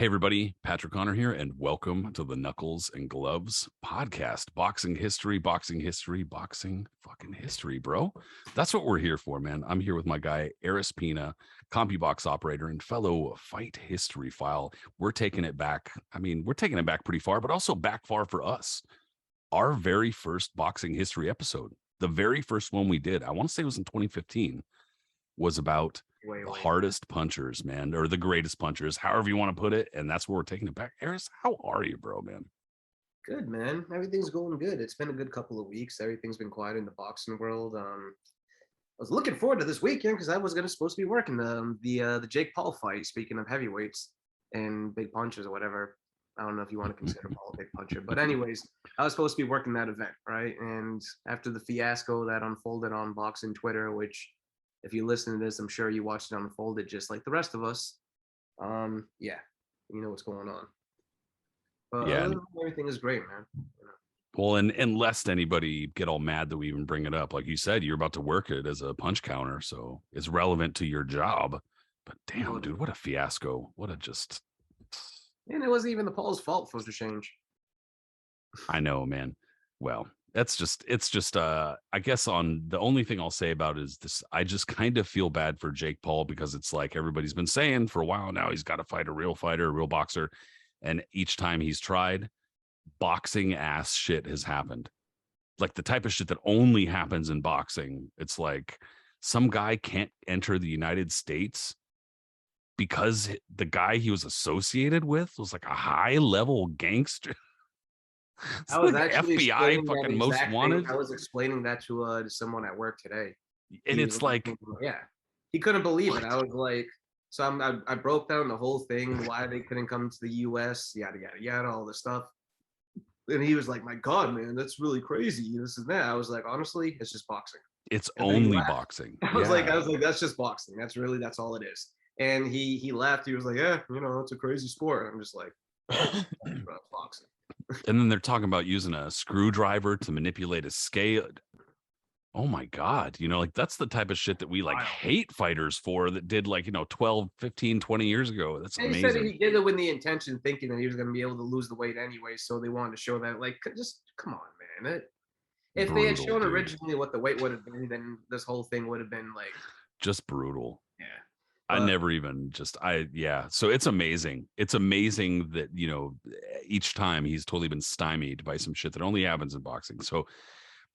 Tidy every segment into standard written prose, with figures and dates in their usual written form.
Hey everybody, Patrick Connor here, and welcome to the Knuckles and Gloves podcast. Boxing history, fucking history, bro. That's what we're here for, man. I'm here with my guy, Aris Pina, CompuBox operator and fellow fight history file. We're taking it back. We're taking it back pretty far, but also back far for us. Our very first boxing history episode, the very first one we did, I want to say it was in 2015, was about the hardest punchers, man, or the greatest punchers, however you want to put it. And that's where we're taking it back. Aris, how are you, bro, man? Good, man. Everything's going good. It's been a good couple of weeks. Everything's been quiet in the boxing world. I was looking forward to this weekend because I was supposed to be working the Jake Paul fight. Speaking of heavyweights and big punchers or whatever, I don't know if you want to consider Paul a big puncher, but anyways, I was supposed to be working that event, right? And after the fiasco that unfolded on boxing Twitter, which if you listen to this, I'm sure you watched it unfolded just like the rest of us. Yeah, you know what's going on. But yeah, everything is great, man. Well, and lest anybody get all mad that we even bring it up, like you said, you're about to work it as a punch counter, so it's relevant to your job. But damn, dude, what a fiasco! What a just. And it wasn't even the Paul's fault for the change. I know, man. Well, it's just I guess on the only thing I'll say about it is this, I just kind of feel bad for Jake Paul because it's like everybody's been saying for a while now he's got to fight a real fighter, a real boxer, and each time he's tried, boxing ass shit has happened. Like the type of shit that only happens in boxing. It's like some guy can't enter the United States because the guy he was associated with was like a high level gangster. I was like actually FBI fucking most wanted. I was explaining that to someone at work today, and it's like, yeah, he couldn't believe it. I was like, so I broke down the whole thing, why they couldn't come to the U.S., yada yada yada, all this stuff. And he was like, "My God, man, that's really crazy. This is that." I was like, honestly, it's just boxing. It's only boxing. I was like, that's just boxing. That's all it is. And he laughed. He was like, "Yeah, it's a crazy sport." I'm just like, boxing. And then they're talking about using a screwdriver to manipulate a scale. Oh my God. Like that's the type of shit that we like hate fighters for that did 12, 15, 20 years ago. That's amazing. He said he did it with the intention, thinking that he was going to be able to lose the weight anyway. So they wanted to show that, just come on, man. If they had shown originally what the weight would have been, then this whole thing would have been just brutal. Yeah. I never even so it's amazing. It's amazing that, each time he's totally been stymied by some shit that only happens in boxing. So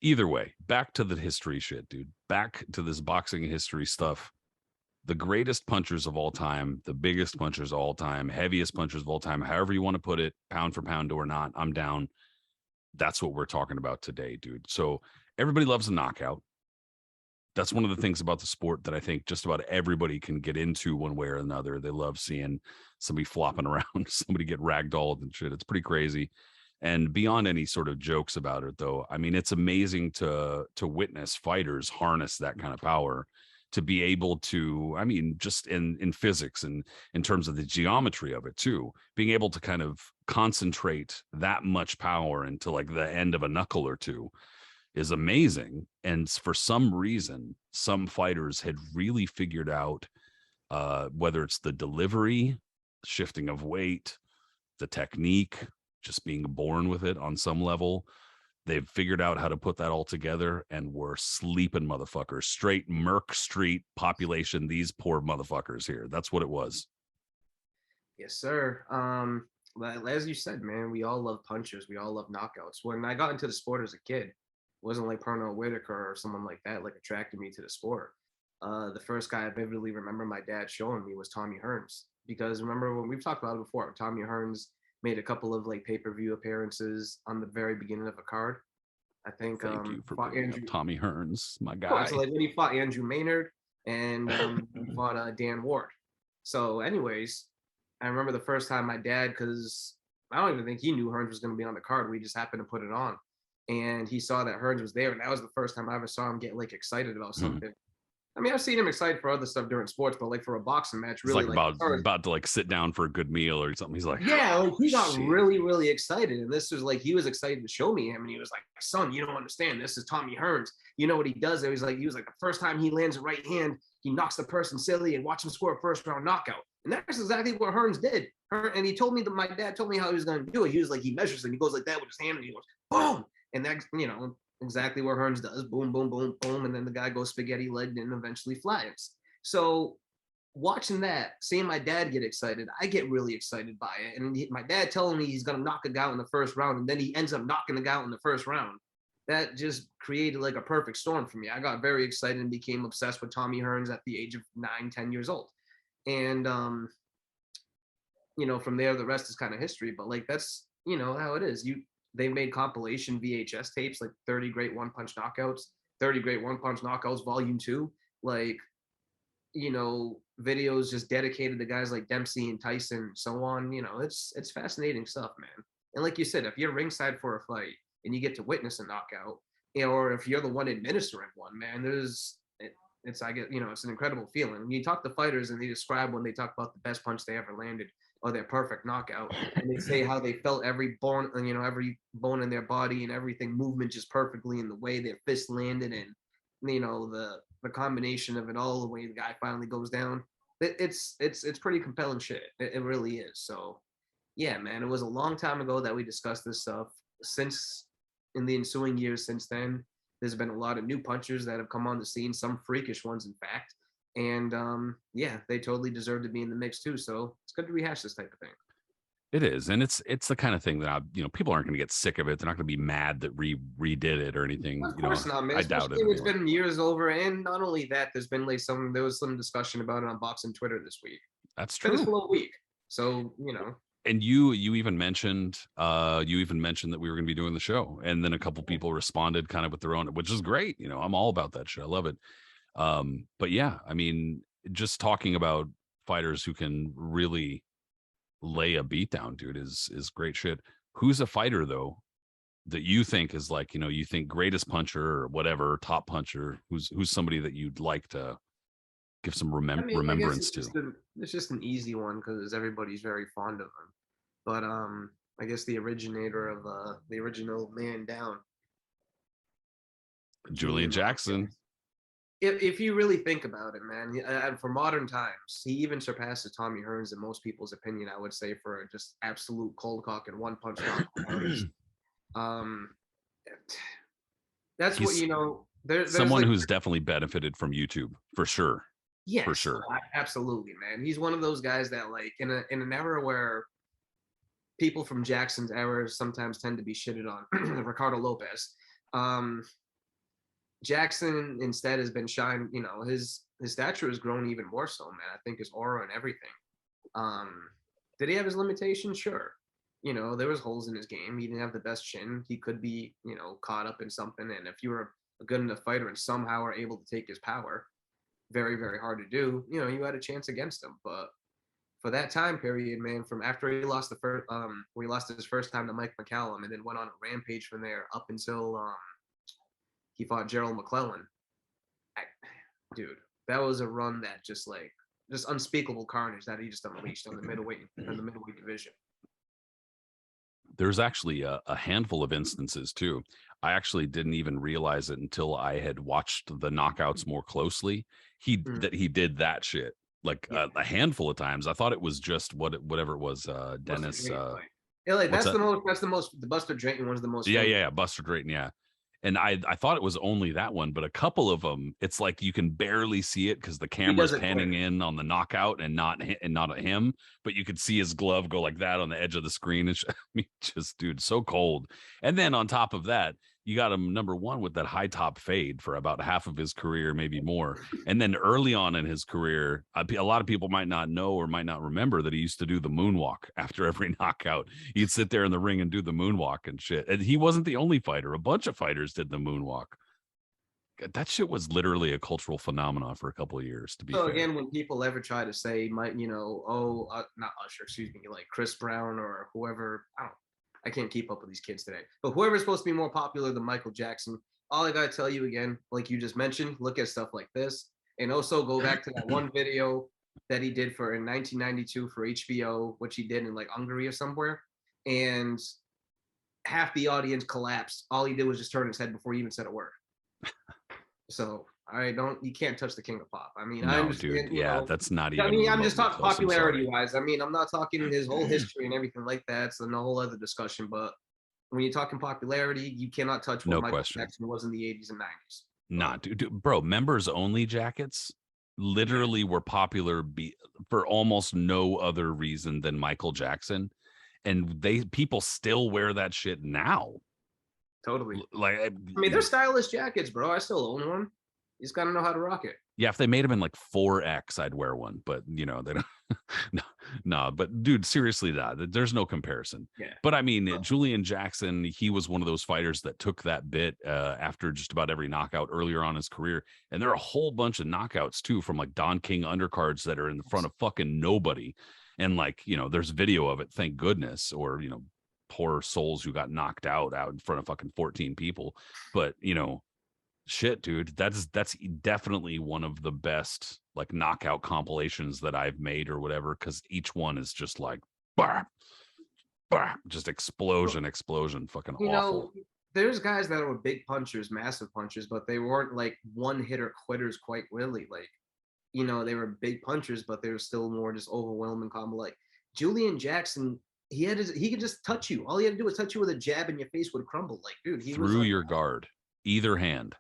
either way, back to the history shit, dude. Back to this boxing history stuff. The greatest punchers of all time, the biggest punchers of all time, heaviest punchers of all time, however you want to put it, pound for pound or not, I'm down. That's what we're talking about today, dude. So everybody loves a knockout. That's one of the things about the sport that I think just about everybody can get into one way or another. They love seeing somebody flopping around, somebody get ragdolled and shit. It's pretty crazy. And beyond any sort of jokes about it, though, it's amazing to witness fighters harness that kind of power to be able to, just in physics and in terms of the geometry of it, too, being able to kind of concentrate that much power into the end of a knuckle or two is amazing. And for some reason, some fighters had really figured out whether it's the delivery, shifting of weight, the technique, just being born with it on some level. They've figured out how to put that all together, and we're sleeping motherfuckers. Straight Merc Street population, these poor motherfuckers here. That's what it was. Yes, sir. As you said, man, we all love punches. We all love knockouts. When I got into the sport as a kid, it wasn't like Pernell Whitaker or someone like that attracted me to the sport. The first guy I vividly remember my dad showing me was Tommy Hearns, because remember when we've talked about it before, Tommy Hearns made a couple of pay-per-view appearances on the very beginning of a card. I think Thank you for bringing up Tommy Hearns, my guy. So when he fought Andrew Maynard and he fought Dan Ward. So anyways, I remember the first time my dad, because I don't even think he knew Hearns was going to be on the card. We just happened to put it on. And he saw that Hearns was there, and that was the first time I ever saw him get excited about something. I've seen him excited for other stuff during sports, but for a boxing match, really about to sit down for a good meal or something. He's like, he got really, really excited, and this was he was excited to show me him, and he was like, "Son, you don't understand. This is Tommy Hearns. You know what he does?" He was like, the first time he lands a right hand, he knocks the person silly, and watch him score a first round knockout. And that's exactly what Hearns did. And he told me that my dad told me how he was going to do it. He was like, he measures and he goes like that with his hand and he goes, boom. And that's, exactly what Hearns does. Boom, boom, boom, boom. And then the guy goes spaghetti legged and eventually flattens. So watching that, seeing my dad get excited, I get really excited by it. And my dad telling me he's going to knock a guy out in the first round, and then he ends up knocking the guy out in the first round. That just created like a perfect storm for me. I got very excited and became obsessed with Tommy Hearns at the age of 9, 10 years old. And, from there, the rest is kind of history. But like, that's, how it is. They made compilation VHS tapes, like 30 Great One Punch Knockouts, 30 Great One Punch Knockouts Volume 2. Like, videos just dedicated to guys like Dempsey and Tyson and so on. It's fascinating stuff, man. And like you said, if you're ringside for a fight and you get to witness a knockout, or if you're the one administering one, man, it's an incredible feeling. When you talk to fighters and they describe when they talk about the best punch they ever landed or their perfect knockout, and they say how they felt every bone in their body and everything movement just perfectly in the way their fist landed, and the combination of it all, the way the guy finally goes down. It's pretty compelling shit. It really is. So yeah, man, it was a long time ago that we discussed this stuff. Since in the ensuing years since then, there's been a lot of new punchers that have come on the scene, some freakish ones, in fact. And they totally deserve to be in the mix too. So it's good to rehash this type of thing. It is, and it's the kind of thing that people aren't going to get sick of it. They're not going to be mad that redid it or anything. Of course not, man. I doubt it. It's been years over, and not only that, there was some discussion about it on Boxing Twitter this week. That's true. It's been a slow week, so And you even mentioned that we were going to be doing the show, and then a couple people responded kind of with their own, which is great. I'm all about that shit. I love it. But yeah, I mean, just talking about fighters who can really lay a beat down, dude, is great shit. Who's a fighter though that you think is like, you think greatest puncher or whatever, top puncher, who's somebody that you'd like to give some remembrance to? It's just an easy one because everybody's very fond of him. But I guess the originator of the original man down, Julian Jackson. If you really think about it, man, and for modern times, he even surpasses Tommy Hearns in most people's opinion, I would say, for just absolute cold cock and one punch knockout. That's what There's someone who's definitely benefited from YouTube for sure. Yes, for sure, absolutely, man. He's one of those guys that, like, in an era where people from Jackson's era sometimes tend to be shitted on, Ricardo Lopez. Jackson instead has been shined. His stature has grown even more so, man. I think his aura and everything. Did he have his limitations? Sure. There was holes in his game. He didn't have the best chin. He could be, caught up in something. And if you were a good enough fighter and somehow are able to take his power, very, very hard to do. You had a chance against him. But for that time period, man, from after he lost he lost his first time to Mike McCallum and then went on a rampage from there up until he fought Gerald Mcclellan. Dude, that was a run that just unspeakable carnage that he just unleashed on the middleweight division. There's actually a handful of instances too. I actually didn't even realize it until I had watched the knockouts more closely. That he did that shit like a handful of times. I thought it was just whatever it was. Dennis. The Buster Drayton one's the most. Yeah, Buster Drayton. Yeah. And I thought it was only that one, but a couple of them, it's like you can barely see it because the camera's panning in on the knockout and not at him, but you could see his glove go like that on the edge of the screen. And I mean, just, dude, so cold. And then on top of that, you got him number one with that high top fade for about half of his career, maybe more. And then early on in his career, a lot of people might not know or might not remember that he used to do the moonwalk after every knockout. He'd sit there in the ring and do the moonwalk and shit. And he wasn't the only fighter. A bunch of fighters did the moonwalk. That shit was literally a cultural phenomenon for a couple of years, to be fair. Again, when people ever try to say, not Usher, excuse me, like Chris Brown or whoever, I can't keep up with these kids today. But whoever's supposed to be more popular than Michael Jackson, all I gotta tell you again, like you just mentioned, look at stuff like this. And also go back to that one video that he did in 1992 for HBO, which he did in like Hungary or somewhere. And half the audience collapsed. All he did was just turn his head before he even said a word. So All right, you can't touch the king of pop. I mean, I No, understand, dude. Yeah, that's not I even mean, I'm just remotely talking close. I'm popularity sorry. wise. I mean, I'm not talking his whole history and everything like that. It's a whole other discussion. But when you're talking popularity, you cannot touch what No Michael question. Jackson was in the 80s and 90s. Nah, dude, bro, members only jackets literally were popular for almost no other reason than Michael Jackson. And people still wear that shit now. Totally. Like, I mean, they're stylish jackets, bro. I still own one. You just gotta know how to rock it. yeah, if they made them in like 4X, I'd wear one. But they don't. no, but dude, seriously, there's no comparison. Yeah. But I mean, Julian Jackson, he was one of those fighters that took that bit after just about every knockout earlier on his career. And there are a whole bunch of knockouts too from like Don King undercards that are in the front of fucking nobody. And like, there's video of it, thank goodness, or poor souls who got knocked out in front of fucking 14 people. But shit, dude, that's definitely one of the best like knockout compilations that I've made or whatever, because each one is just like bah, bah, just explosion, fucking awful. There's guys that were big punchers, massive punchers, but they weren't like one hitter quitters quite really. Like, they were big punchers, but they were still more just overwhelming combo. Like Julian Jackson, he could just touch you. All he had to do was touch you with a jab and your face would crumble. Like, dude, he was through your guard, either hand.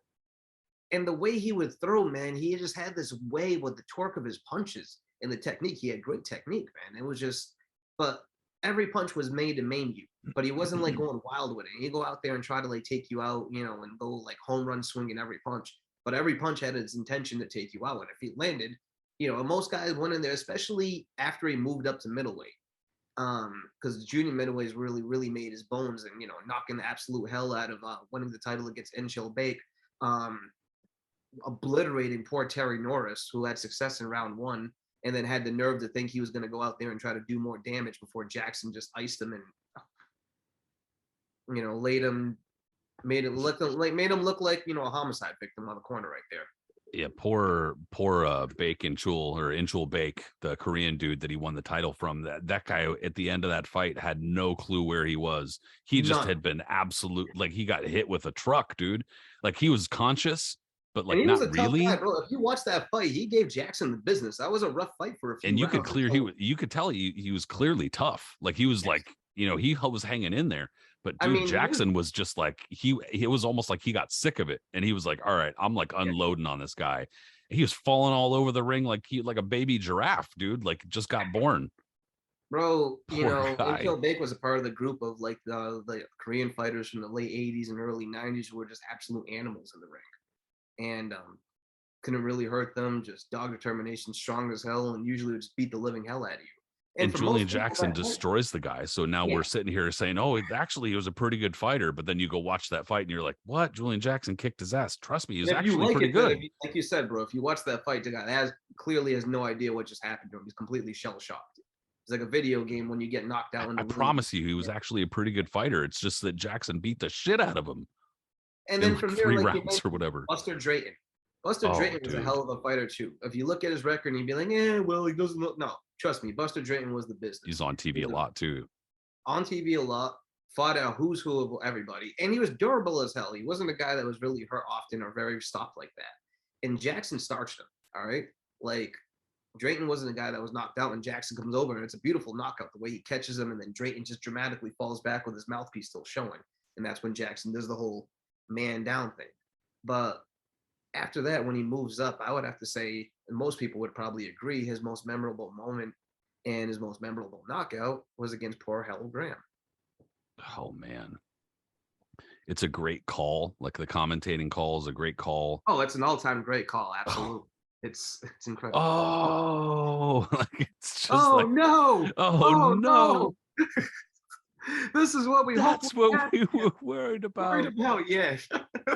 And the way he would throw, man, he just had this way with the torque of his punches and the technique. He had great technique, man. It was just, but every punch was made to maim you. But he wasn't like going wild with it. He'd go out there and try to like take you out, and go like home run swinging every punch. But every punch had its intention to take you out. And if he landed, and most guys went in there, especially after he moved up to middleweight. Because junior middleweight really, really made his bones and, knocking the absolute hell out of winning the title against Enchil Bake. Obliterating poor Terry Norris, who had success in round one, and then had the nerve to think he was going to go out there and try to do more damage before Jackson just iced him and, made him look like a homicide victim on the corner right there. Yeah, poor Bake Inchul Bake, the Korean dude that he won the title from. That guy at the end of that fight had no clue where he was. He just had been like he got hit with a truck, dude. Like he was conscious, but like not really. Guy, bro. If you watch that fight, he gave Jackson the business. That was a rough fight for a few. And you could tell he was clearly tough. Like he was like, he was hanging in there. But dude, Jackson was just like it was almost like he got sick of it, and he was like, "All right, I'm like unloading on this guy." He was falling all over the ring like a baby giraffe, dude. Like just got born. Bro, Inchil Bake was a part of the group of like the Korean fighters from the late '80s and early '90s who were just absolute animals in the ring, and couldn't really hurt them. Just dog determination, strong as hell, and usually would just beat the living hell out of you. And Julian Jackson destroys the guy. So now we're sitting here saying, oh, he was a pretty good fighter. But then you go watch that fight and you're like, what? Julian Jackson kicked his ass. Trust me, he's actually pretty good. Like you said, bro, if you watch that fight, the guy clearly has no idea what just happened to him. He's completely shell-shocked. It's like a video game when you get knocked out. I promise you, he was actually a pretty good fighter. It's just that Jackson beat the shit out of him. And then from three rounds or whatever. Buster Drayton. Drayton was a hell of a fighter too. If you look at his record and you'd be like, well, he doesn't look. No, trust me, Buster Drayton was the business. He's on TV a lot too. On TV a lot, fought out who's who of everybody, and he was durable as hell. He wasn't a guy that was really hurt often or very stopped like that. And Jackson starched him. All right, like Drayton wasn't a guy that was knocked out, and Jackson comes over, and it's a beautiful knockout. The way he catches him, and then Drayton just dramatically falls back with his mouthpiece still showing, and that's when Jackson does the whole man down thing. But after that, when he moves up, I would have to say, and most people would probably agree, his most memorable moment and his most memorable knockout was against poor Harold Graham. Oh, man. It's a great call. Like the commentating call is a great call. Oh, it's an all-time great call. Absolutely. Oh. It's incredible. Oh, like it's just no. Oh, no. This is what That's what we were worried about. Yeah.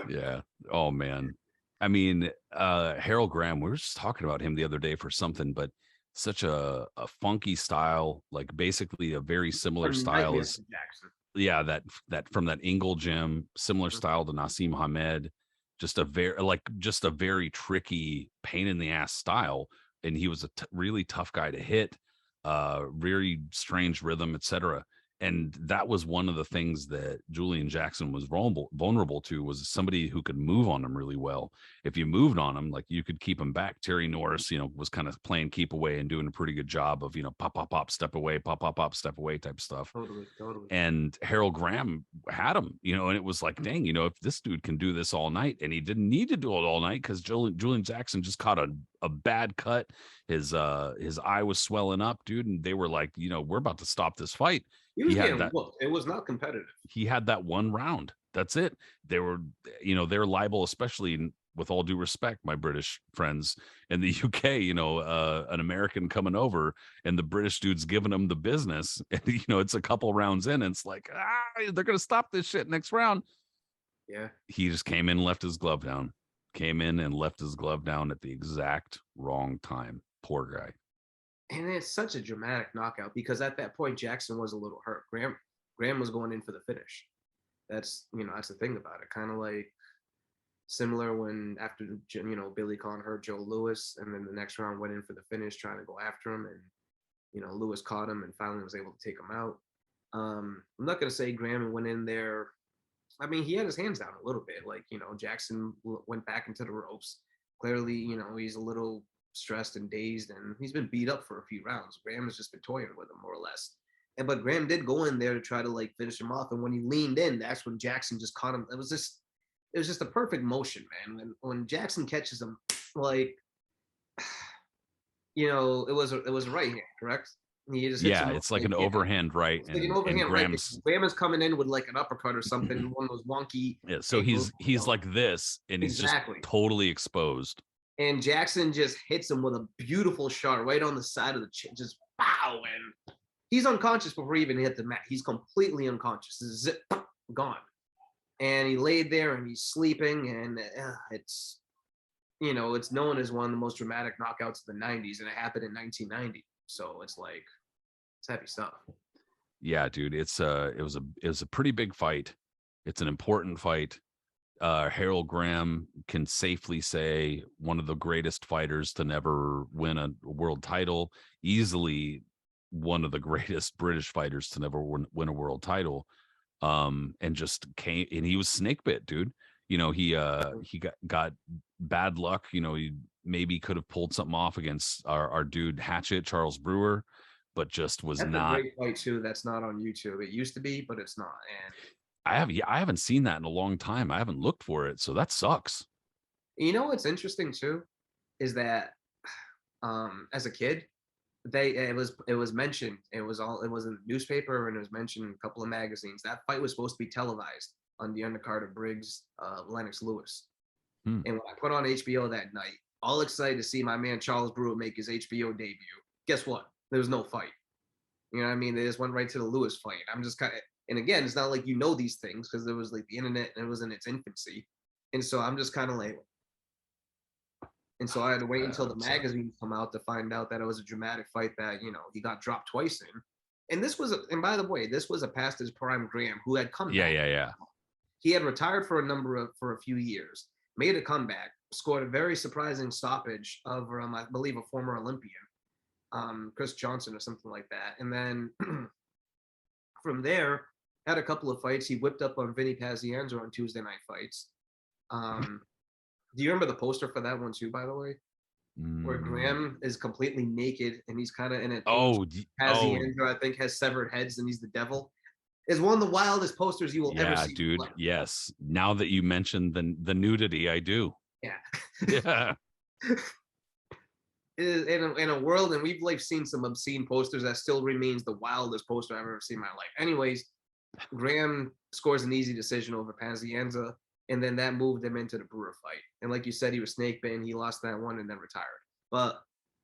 Yeah. Oh, man. I mean, Harold Graham, we were just talking about him the other day for something, but such a funky style, like basically a very similar style as Jackson. Yeah, that from that Ingle gym, similar style to Naseem Hamed, just a very tricky pain in the ass style. And he was a really tough guy to hit, very strange rhythm, etc. And that was one of the things that Julian Jackson was vulnerable to, was somebody who could move on him really well. If you moved on him, like, you could keep him back. Terry Norris, was kind of playing keep away and doing a pretty good job of, pop, pop, pop, step away, pop, pop, pop, step away type stuff. Totally. And Harold Graham had him, and it was like, dang, if this dude can do this all night, and he didn't need to do it all night because Julian Jackson just caught a bad cut. His eye was swelling up, dude. And they were like, we're about to stop this fight. He was getting whooped. It was not competitive. He had that one round. That's it. They were, they're liable, especially with all due respect, my British friends in the UK, an American coming over and the British dude's giving them the business. And, it's a couple rounds in and it's like, they're going to stop this shit next round. Yeah. He just came in and left his glove down. Came in and left his glove down at the exact wrong time. Poor guy. And it's such a dramatic knockout because at that point, Jackson was a little hurt. Graham was going in for the finish. That's the thing about it. Kind of like similar when after, Billy Conn hurt Joe Louis, and then the next round went in for the finish, trying to go after him. And, Louis caught him and finally was able to take him out. I'm not going to say Graham went in there. I mean, he had his hands down a little bit. Like, Jackson went back into the ropes. Clearly, he's a little stressed and dazed, and he's been beat up for a few rounds. Graham has just been toying with him, more or less. But Graham did go in there to try to finish him off. And when he leaned in, that's when Jackson just caught him. It was just a perfect motion, man. When Jackson catches him, it was a right hand, correct? He just hits him it's like an overhand right. Like an overhand right. Graham is coming in with like an uppercut or something, one of those wonky. Yeah, so he's like this, and he's just totally exposed. And Jackson just hits him with a beautiful shot right on the side of the chin, just pow, and he's unconscious before he even hit the mat. He's completely unconscious. Zip, gone. And he laid there and he's sleeping, and it's known as one of the most dramatic knockouts of the 90s, and it happened in 1990. So it's heavy stuff. Yeah, dude, it was a pretty big fight. It's an important fight. Harold Graham can safely say one of the greatest fighters to never win a world title, easily one of the greatest British fighters to never win a world title. And just came, and he was snake bit, dude. He got bad luck. He maybe could have pulled something off against our dude Hatchet, Charles Brewer, but just was that's not. A great fight too. That's not on YouTube. It used to be, but it's not. And I haven't seen that in a long time. I haven't looked for it, so that sucks. What's interesting too is that as a kid, it was mentioned. It was in the newspaper, and it was mentioned in a couple of magazines. That fight was supposed to be televised on the undercard of Briggs Lennox Lewis. And when I put on HBO that night, all excited to see my man Charles Brewer make his HBO debut, guess what? There was no fight. You know what I mean? They just went right to the Lewis fight. I'm just kind of, and again, it's not like these things because there was like the internet and it was in its infancy. And so I'm just kind of like, and so I had to wait until the magazine come out to find out that it was a dramatic fight that, he got dropped twice in. And by the way, this was a past his prime Graham who had come back. Yeah. He had retired for a few years, made a comeback, scored a very surprising stoppage of, I believe, a former Olympian, Chris Johnson or something like that. And then from there, had a couple of fights. He whipped up on Vinny Pazienza on Tuesday Night Fights. Do you remember the poster for that one too, by the way? Where Graham is completely naked and he's kind of in it. Pazienza, I think, has severed heads and he's the devil. Is one of the wildest posters you will ever see. Yeah, dude. Yes. Now that you mentioned the nudity, I do. Yeah. Yeah. In a world, and we've seen some obscene posters, that still remains the wildest poster I've ever seen in my life. Anyways, Graham scores an easy decision over Pazienza, and then that moved him into the Brewer fight. And like you said, he was snake bitten. He lost that one and then retired. But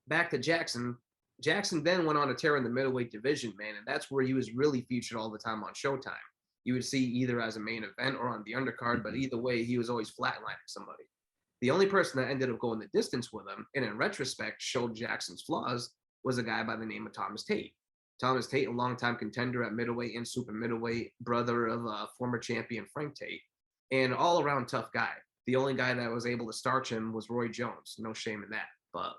back to Jackson. Jackson then went on a tear in the middleweight division, man, and that's where he was really featured all the time on Showtime. You would see either as a main event or on the undercard, but either way, he was always flatlining somebody. The only person that ended up going the distance with him, and in retrospect showed Jackson's flaws, was a guy by the name of Thomas Tate. Thomas Tate, a longtime contender at middleweight and super middleweight, brother of former champion Frank Tate, and all-around tough guy. The only guy that was able to starch him was Roy Jones. No shame in that. But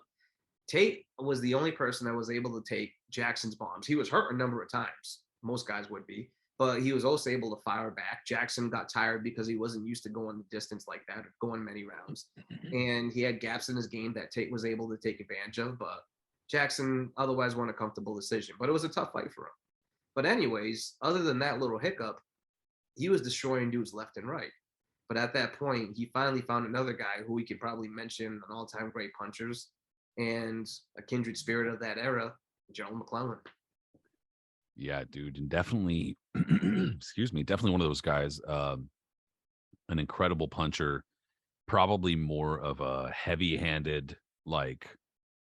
Tate was the only person that was able to take Jackson's bombs. He was hurt a number of times, most guys would be. But he was also able to fire back. Jackson got tired because he wasn't used to going the distance like that, or going many rounds. And he had gaps in his game that Tate was able to take advantage of. But Jackson otherwise won a comfortable decision. But it was a tough fight for him. But anyways, other than that little hiccup, he was destroying dudes left and right. But at that point, he finally found another guy who we could probably mention an all-time great punchers and a kindred spirit of that era, Gerald Mcclellan. Yeah, dude, and definitely, excuse me, definitely one of those guys. An incredible puncher, probably more of a heavy-handed, like,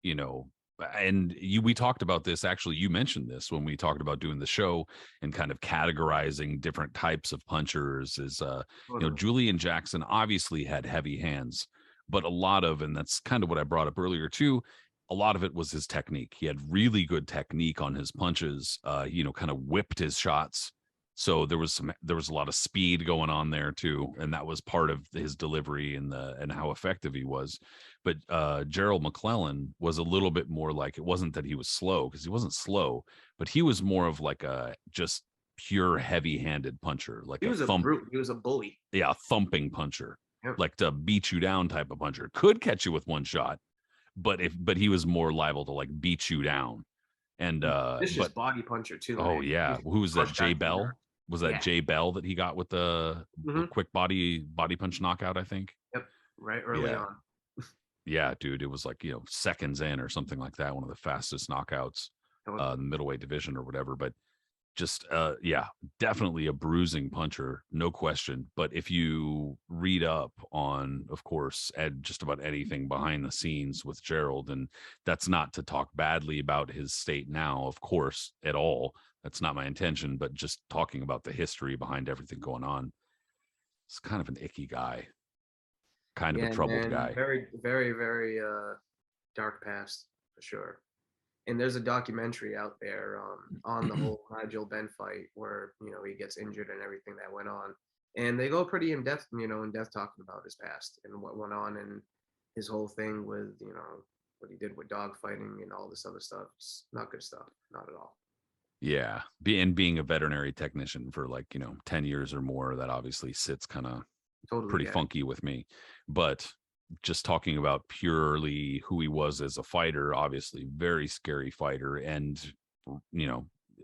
you know. And we talked about this, actually. You mentioned this when we talked about doing the show and kind of categorizing different types of punchers. Is Julian Jackson obviously had heavy hands, but a lot of, and that's kind of what I brought up earlier too, a lot of it was his technique. He had really good technique on his punches. Kind of whipped his shots. So there was a lot of speed going on there too, and that was part of his delivery and how effective he was. But Gerald Mcclellan was a little bit more like, it wasn't that he was slow, because he wasn't slow, but he was more of like a just pure heavy-handed puncher, like he was a brute. He was a bully. Yeah, a thumping puncher, Yep. like to beat you down type of puncher. Could catch you with one shot, but he was more liable to like beat you down. And vicious body puncher too. Oh man. yeah, who was that? Jay Bell? Was that Yeah. Jay Bell that he got with the quick body punch knockout, I think? Yep. Right early on. Yeah, dude, it was like, seconds in or something like that. One of the fastest knockouts in the middleweight division or whatever. But just, definitely a bruising puncher, no question. But if you read up on, of course, just about anything behind the scenes with Gerald, and that's not to talk badly about his state now, of course, at all. That's not my intention, but just talking about the history behind everything going on. It's kind of an icky guy. Kind of a troubled guy. Very, very, very dark past for sure. And there's a documentary out there on the whole Nigel Benn fight where he gets injured and everything that went on, and they go pretty in depth talking about his past and what went on and his whole thing with what he did with dog fighting and all this other stuff. It's not good stuff, not at all. Yeah, being a veterinary technician for 10 years or more, that obviously sits kind of pretty funky with me. But just talking about purely who he was as a fighter, obviously very scary fighter, and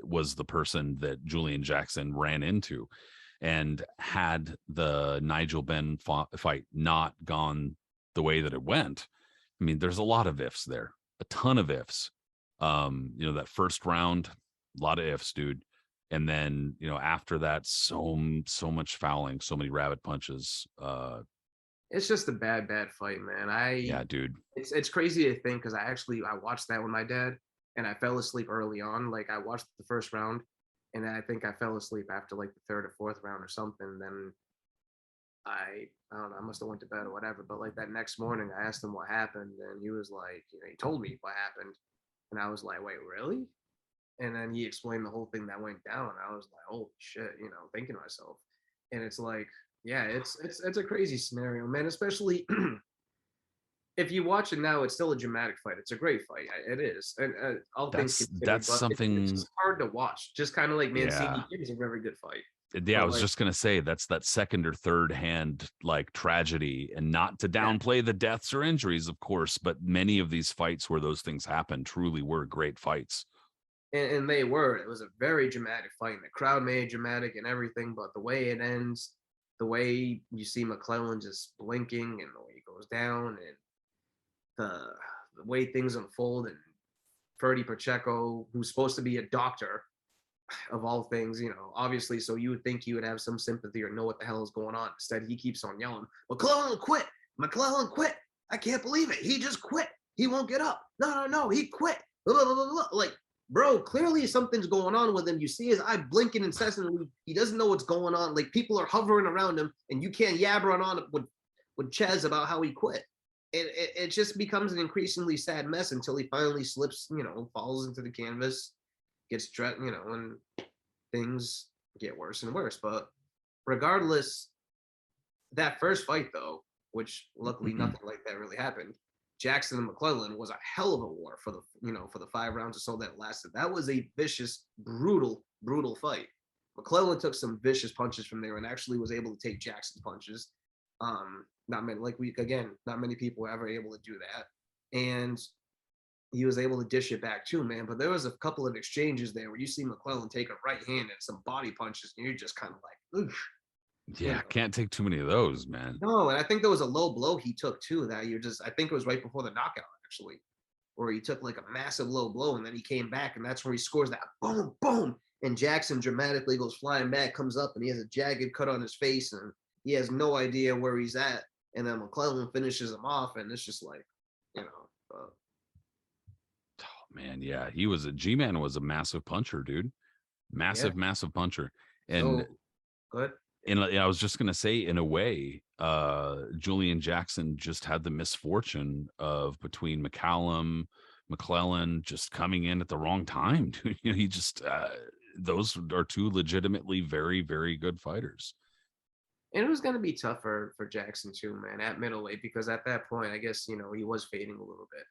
was the person that Julian Jackson ran into. And had the Nigel Benn fight not gone the way that it went, I mean, there's a lot of ifs there, a ton of ifs. That first round, a lot of ifs, dude. And then, after that, so much fouling, so many rabbit punches. It's just a bad fight, man. Yeah, dude. It's crazy to think, because I watched that with my dad, and I fell asleep early on. Like, I watched the first round, and I think I fell asleep after like the third or fourth round or something. Then I don't know, I must have went to bed or whatever. But like that next morning, I asked him what happened, and he was like, he told me what happened, and I was like, wait, really? And then he explained the whole thing that went down. I was like, holy shit, thinking to myself. And it's like, yeah, it's a crazy scenario, man. Especially if you watch it now, it's still a dramatic fight. It's a great fight. It is. And all things considered, that's something it's hard to watch. Just kind of like Mancini is a very good fight. Yeah, I was just gonna say that's that second or third hand like tragedy, and not to downplay the deaths or injuries, of course, but many of these fights where those things happen truly were great fights. And they were. It was a very dramatic fight, and the crowd made it dramatic and everything. But the way it ends, the way you see Mcclellan just blinking, and the way he goes down, and the way things unfold, and Ferdy Pacheco, who's supposed to be a doctor of all things, obviously, so you would think he would have some sympathy or know what the hell is going on. Instead, he keeps on yelling, McClellan quit! McClellan quit! I can't believe it. He just quit. He won't get up. No, he quit. Blah, blah, blah, blah. Like, bro, clearly something's going on with him. You see his eye blinking incessantly. He doesn't know what's going on. Like, people are hovering around him, and you can't yabber on with Chez about how he quit. It just becomes an increasingly sad mess until he finally slips, falls into the canvas, gets dressed, and things get worse and worse. But regardless, that first fight, though, which luckily nothing like that really happened, Jackson and McClellan was a hell of a war for the 5 rounds or so that lasted. That was a vicious, brutal fight. McClellan took some vicious punches from there and actually was able to take Jackson's punches. Not many people were ever able to do that. And he was able to dish it back too, man. But there was a couple of exchanges there where you see McClellan take a right hand and some body punches, and you're just kind of like, oof. Yeah, can't take too many of those, man. No, and I think there was a low blow he took too that I think it was right before the knockout, actually, where he took like a massive low blow and then he came back, and that's where he scores that boom, boom. And Jackson dramatically goes flying back, comes up, and he has a jagged cut on his face, and he has no idea where he's at. And then McClellan finishes him off, and it's just like, oh man, yeah, G-Man was a massive puncher, dude. Massive puncher. And good. And I was just gonna say, in a way, Julian Jackson just had the misfortune of between McClellan just coming in at the wrong time. Dude. He just those are 2 legitimately very, very good fighters. And it was going to be tougher for Jackson too, man, at middleweight, because at that point, I guess, he was fading a little bit.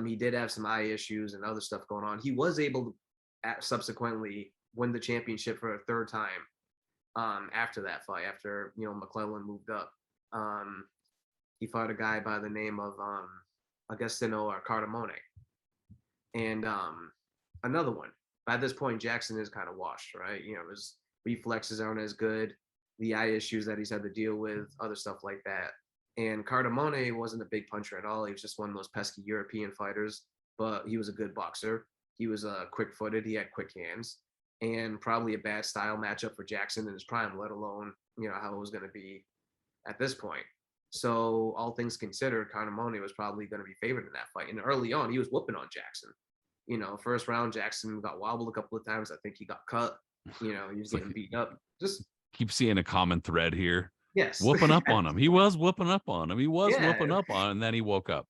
He did have some eye issues and other stuff going on. He was able to subsequently win the championship for a 3rd time. After that fight, after McClellan moved up, he fought a guy by the name of Agostino or Cardamone, and another one. By this point, Jackson is kind of washed, right? His reflexes aren't as good, the eye issues that he's had to deal with, other stuff like that. And Cardamone wasn't a big puncher at all. He was just one of those pesky European fighters, but he was a good boxer. He was quick-footed. He had quick hands. And probably a bad style matchup for Jackson in his prime, let alone, how it was going to be at this point. So all things considered, Cardamone was probably going to be favored in that fight. And early on, he was whooping on Jackson. First round, Jackson got wobbled a couple of times. I think he got cut. He was getting beaten up. Just keep seeing a common thread here. Yes. Whooping up on him. He was whooping up on him. Whooping up on him, and then he woke up.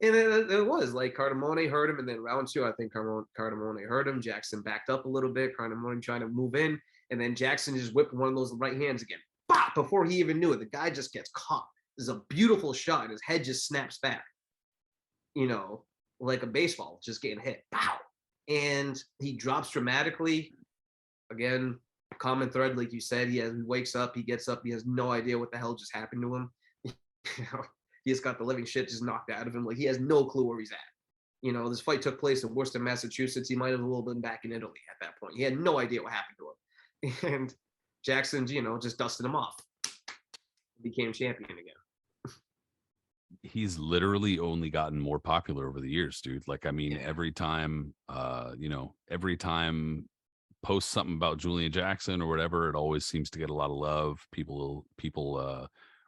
And it was like Cardamone hurt him, and then round 2, I think Cardamone hurt him. Jackson backed up a little bit. Cardamone trying to move in, and then Jackson just whipped one of those right hands again. Bop! Before he even knew it, the guy just gets caught. This is a beautiful shot, and his head just snaps back. Like a baseball just getting hit. Pow! And he drops dramatically. Again, common thread, like you said. He wakes up, he gets up, he has no idea what the hell just happened to him. He just got the living shit just knocked out of him. Like, he has no clue where he's at. This fight took place in Worcester, Massachusetts. He might have a little been back in Italy at that point. He had no idea what happened to him. And Jackson, just dusted him off. Became champion again. He's literally only gotten more popular over the years, dude. Like, I mean, every time post something about Julian Jackson or whatever, it always seems to get a lot of love. People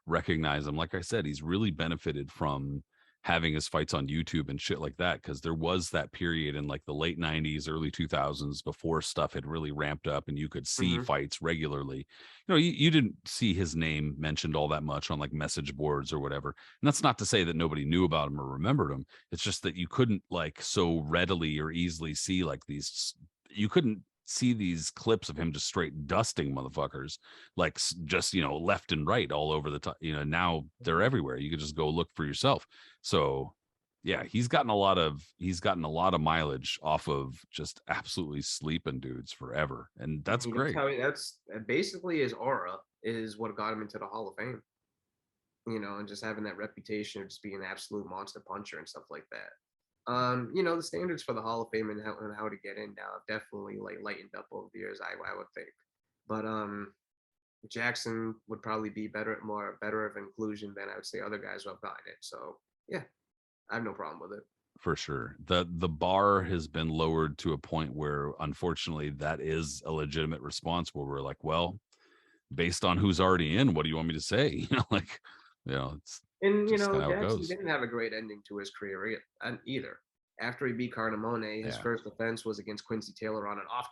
recognize him. Like I said, he's really benefited from having his fights on YouTube and shit like that, because there was that period in like the late 90s, early 2000s before stuff had really ramped up and you could see fights regularly. You didn't see his name mentioned all that much on like message boards or whatever. And that's not to say that nobody knew about him or remembered him. It's just that you couldn't like so readily or easily see like these, you couldn't see these clips of him just straight dusting motherfuckers, like just left and right all over the top. Now they're everywhere. You could just go look for yourself. So yeah, he's gotten a lot of mileage off of just absolutely sleeping dudes forever, and that's great. That's basically his aura is what got him into the Hall of Fame. And just having that reputation of just being an absolute monster puncher and stuff like that. The standards for the Hall of Fame and how to get in now have definitely like lightened up over the years, I would think. But Jackson would probably be better of inclusion than I would say other guys who have gotten it. So yeah, I have no problem with it. For sure. The bar has been lowered to a point where unfortunately that is a legitimate response where we're like, well, based on who's already in, what do you want me to say? It's and Jackson didn't have a great ending to his career either. After he beat Cardamone, his first defense was against Quincy Taylor on an off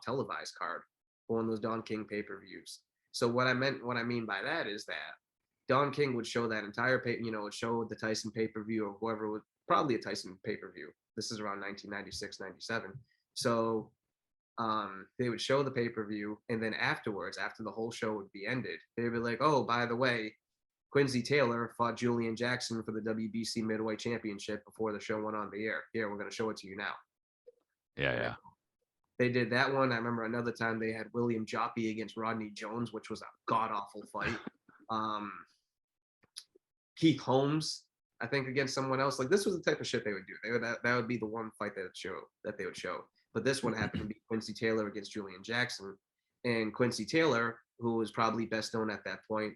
televised card for one of those Don King pay-per-views. So what I mean by that is that Don King would show that entire would show the Tyson pay-per-view or whoever would probably a Tyson pay-per-view. This is around 1996, 97. So they would show the pay-per-view, and then afterwards, after the whole show would be ended, they'd be like, oh, by the way, Quincy Taylor fought Julian Jackson for the WBC Middleweight Championship before the show went on the air. Here, we're going to show it to you now. Yeah. They did that one. I remember another time they had William Joppy against Rodney Jones, which was a god-awful fight. Keith Holmes, I think, against someone else. Like, this was the type of shit they would do. That would be the one fight that they would show. But this one happened to be Quincy Taylor against Julian Jackson. And Quincy Taylor, who was probably best known at that point,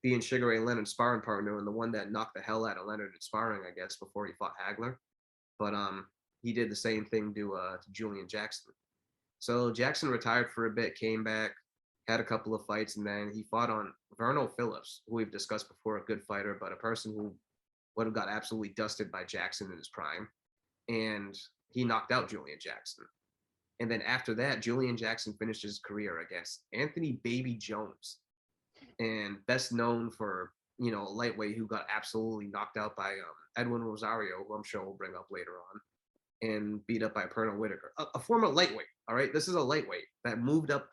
being Sugar Ray Leonard's sparring partner and the one that knocked the hell out of Leonard in sparring, I guess, before he fought Hagler. But he did the same thing to Julian Jackson. So Jackson retired for a bit, came back, had a couple of fights, and then he fought on Verno Phillips, who we've discussed before, a good fighter, but a person who would have got absolutely dusted by Jackson in his prime. And he knocked out Julian Jackson. And then after that, Julian Jackson finished his career against Anthony Baby Jones, and best known for, a lightweight who got absolutely knocked out by Edwin Rosario, who I'm sure we'll bring up later on, and beat up by Pernell Whitaker, a former lightweight. All right, this is a lightweight that moved up,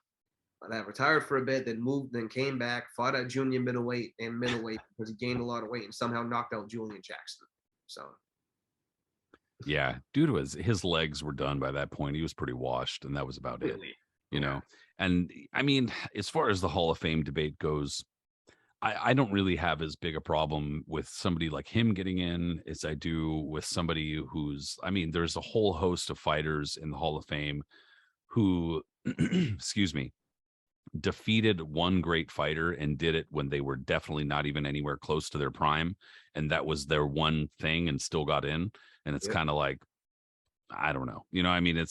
that retired for a bit, then came back, fought at junior middleweight and middleweight because he gained a lot of weight and somehow knocked out Julian Jackson. So. Yeah, due to his legs were done by that point. He was pretty washed, and that was about it. You know, and I mean, as far as the Hall of Fame debate goes, I don't really have as big a problem with somebody like him getting in as I do with somebody who's, I mean, there's a whole host of fighters in the Hall of Fame who, excuse me, defeated one great fighter and did it when they were definitely not even anywhere close to their prime. And that was their one thing and still got in. And it's kind of like, I don't know, I mean,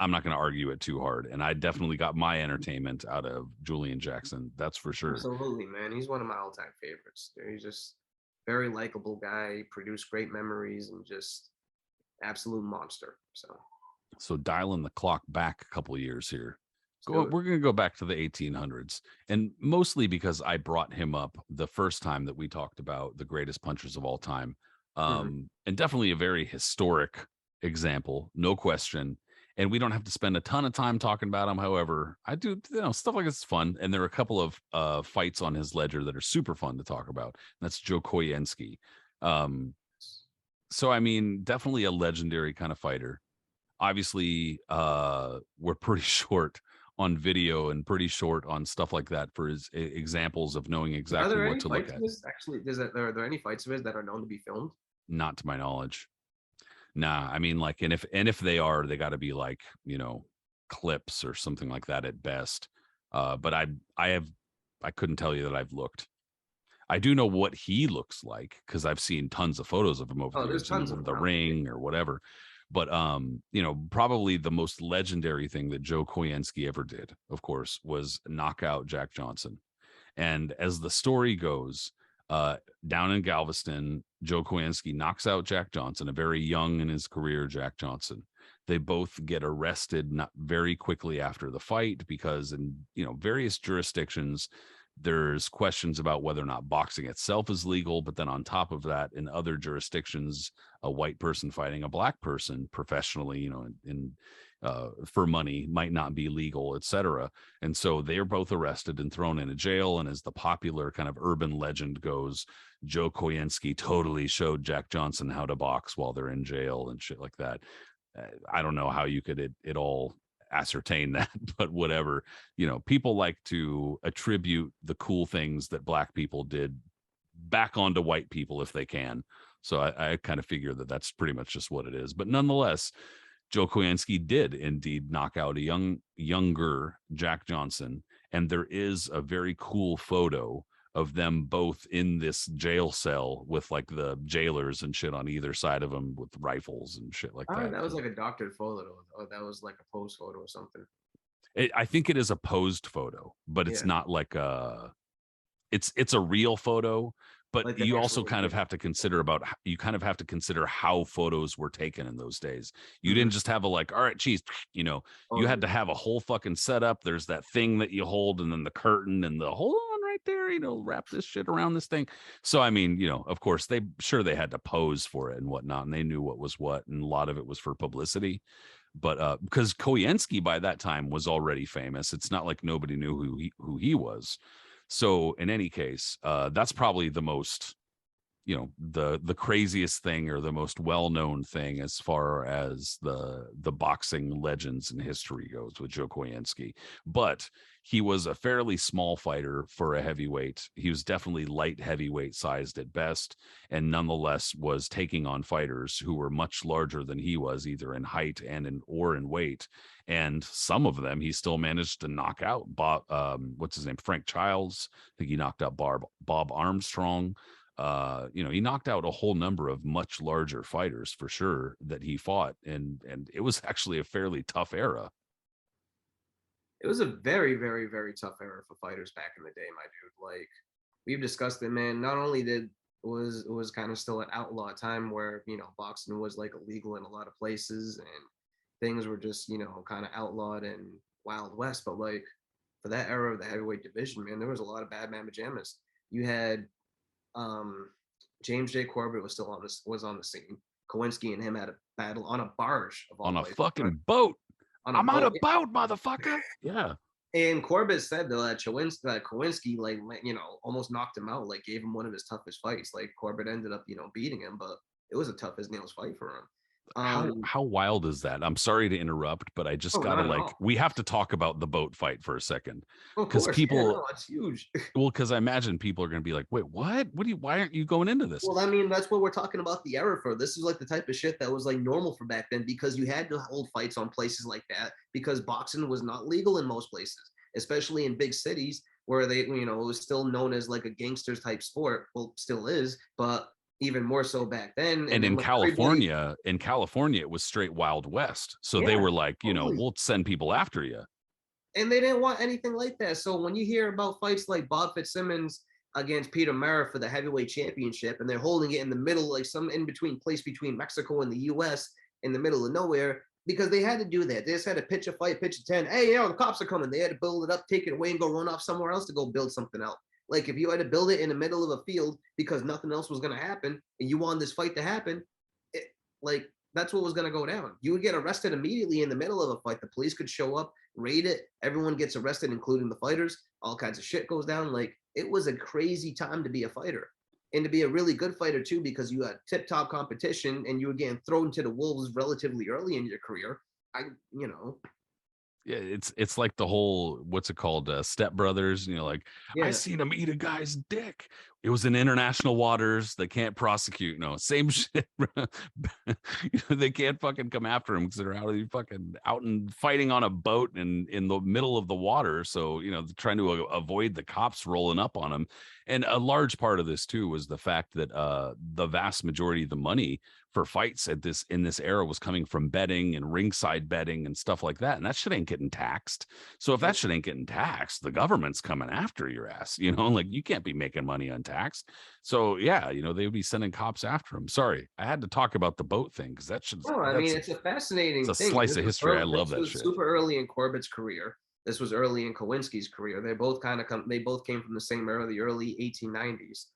I'm not going to argue it too hard. And I definitely got my entertainment out of Julian Jackson. That's for sure. Absolutely, man. He's one of my all-time favorites. He's just very likable guy, produced great memories, and just absolute monster. So dialing the clock back a couple of years here. We're going to go back to the 1800s, and mostly because I brought him up the first time that we talked about the greatest punchers of all time. And definitely a very historic example, no question. And we don't have to spend a ton of time talking about him. However, I do, stuff like this is fun. And there are a couple of fights on his ledger that are super fun to talk about. That's Joe Koyenski. So, I mean, definitely a legendary kind of fighter. Obviously, we're pretty short on video and pretty short on stuff like that for his examples of knowing exactly what to look at. Actually, are there any fights of his that are known to be filmed? Not to my knowledge. Nah, I mean, like, and if they are, they got to be like, clips or something like that at best. But I couldn't tell you that I've looked. I do know what he looks like because I've seen tons of photos of him over the years, tons of the ring or whatever. But probably the most legendary thing that Joe Koyenski ever did, of course, was knock out Jack Johnson. And as the story goes, down in Galveston, Joe Koyenski knocks out Jack Johnson, a very young in his career Jack Johnson. They both get arrested not very quickly after the fight because in various jurisdictions, there's questions about whether or not boxing itself is legal. But then on top of that, in other jurisdictions, a white person fighting a black person professionally, for money might not be legal, etc. And so they are both arrested and thrown into jail. And as the popular kind of urban legend goes, Joe Koyenski totally showed Jack Johnson how to box while they're in jail and shit like that. I don't know how you could it all ascertain that, but whatever. People like to attribute the cool things that black people did back onto white people if they can. So I kind of figure that that's pretty much just what it is. But nonetheless, Joe Koyenski did indeed knock out a younger Jack Johnson. And there is a very cool photo of them both in this jail cell with like the jailers and shit on either side of them with rifles and shit like that. That was like a doctored photo, or that was like a posed photo or something. I think it is a posed photo, but it's not like it's a real photo. But like you also kind of have to consider how photos were taken in those days. You didn't just have a like, all right, geez, you had to have a whole fucking setup. There's that thing that you hold and then the curtain and the hold on right there, wrap this shit around this thing. So, I mean, of course they had to pose for it and whatnot. And they knew what was what. And a lot of it was for publicity. But because Koyenski by that time was already famous, it's not like nobody knew who he was. So in any case, that's probably the most, the craziest thing or the most well-known thing as far as the boxing legends in history goes with Joe Koyenski. But he was a fairly small fighter for a heavyweight. He was definitely light heavyweight sized at best, and nonetheless was taking on fighters who were much larger than he was, either in height and in weight. And some of them he still managed to knock out. Bob, what's his name, Frank Childs. I think he knocked out Bob Armstrong. He knocked out a whole number of much larger fighters for sure that he fought, and it was actually a fairly tough era. It was a very, very, very tough era for fighters back in the day, my dude. Like, we've discussed it, man. Not only it was kind of still an outlaw time where, boxing was like illegal in a lot of places and things were just, kind of outlawed and Wild West, but like for that era of the heavyweight division, man, there was a lot of bad mamma jammas. You had James J. Corbett was still on the scene. Koenske and him had a battle on a barge of all on a places, fucking boat. I'm on a boat, boat, motherfucker. Yeah. And Corbett said that Koenske, like, almost knocked him out, like gave him one of his toughest fights. Like Corbett ended up, beating him, but it was a tough as nails fight for him. How wild is that? I'm sorry to interrupt, but I just gotta we have to talk about the boat fight for a second. Because people, it's huge. Well, because I imagine people are gonna be like, wait, what? Why aren't you going into this? Well, I mean, that's what we're talking about the era for. This is like the type of shit that was like normal for back then, because you had to hold fights on places like that because boxing was not legal in most places, especially in big cities where it was still known as like a gangsters type sport. Well, still is, but even more so back then. And in California, it was straight Wild West. So they were like, we'll send people after you. And they didn't want anything like that. So when you hear about fights like Bob Fitzsimmons against Peter Marr for the heavyweight championship, and they're holding it in the middle, like some in between place between Mexico and the US, in the middle of nowhere, because they had to do that. They just had to pitch a tent. Hey, the cops are coming. They had to build it up, take it away, and go run off somewhere else to go build something else. Like if you had to build it in the middle of a field because nothing else was going to happen and you wanted this fight to happen, that's what was going to go down. You would get arrested immediately in the middle of a fight. The police could show up, raid it. Everyone gets arrested, including the fighters. All kinds of shit goes down. Like, it was a crazy time to be a fighter and to be a really good fighter too, because you had tip-top competition and you were getting thrown to the wolves relatively early in your career. Yeah, it's like the whole, what's it called, Step Brothers, I seen him eat a guy's dick. It was in international waters. They can't prosecute. No, same shit. They can't fucking come after him because they're out and fighting on a boat and in the middle of the water. So, trying to avoid the cops rolling up on them. And a large part of this too was the fact that the vast majority of the money for fights in this era was coming from betting and ringside betting and stuff like that. And that shit ain't getting taxed. So if that shit ain't getting taxed, the government's coming after your ass, like you can't be making money untaxed. So yeah, they would be sending cops after him. Sorry, I had to talk about the boat thing because that should. No, I mean, it's a fascinating thing. It's a slice of history. I love that shit. Super early in Corbett's career. This was early in Koenske's career. They both came from the same era, the early 1890s.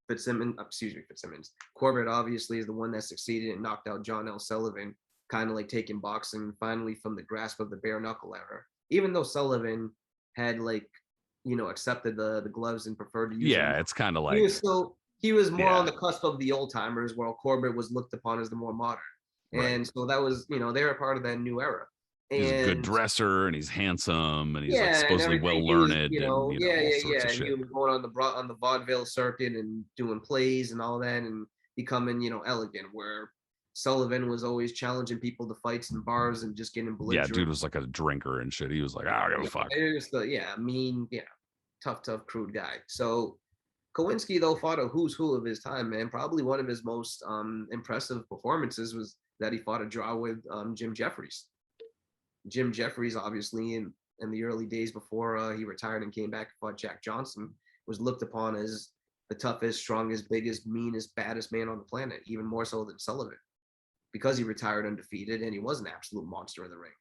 Fitzsimmons. Corbett obviously is the one that succeeded and knocked out John L. Sullivan, kind of like taking boxing finally from the grasp of the bare knuckle era. Even though Sullivan had accepted the gloves and preferred to use them. It's kind of like he was more on the cusp of the old timers, while Corbett was looked upon as the more modern. Right. And so that was, they were part of that new era. He's a good dresser and he's handsome and he's supposedly well learned. And he was going on the vaudeville circuit and doing plays and all that and becoming, elegant, where Sullivan was always challenging people to fights in bars and just getting belligerent. Yeah, dude was like a drinker and shit. He was like, I don't give a fuck. Tough, crude guy. So Koenske, though, fought a who's who of his time, man. Probably one of his most impressive performances was that he fought a draw with Jim Jeffries. Jim Jeffries, obviously, in the early days before he retired and came back and fought Jack Johnson, was looked upon as the toughest, strongest, biggest, meanest, baddest man on the planet, even more so than Sullivan, because he retired undefeated and he was an absolute monster in the ring.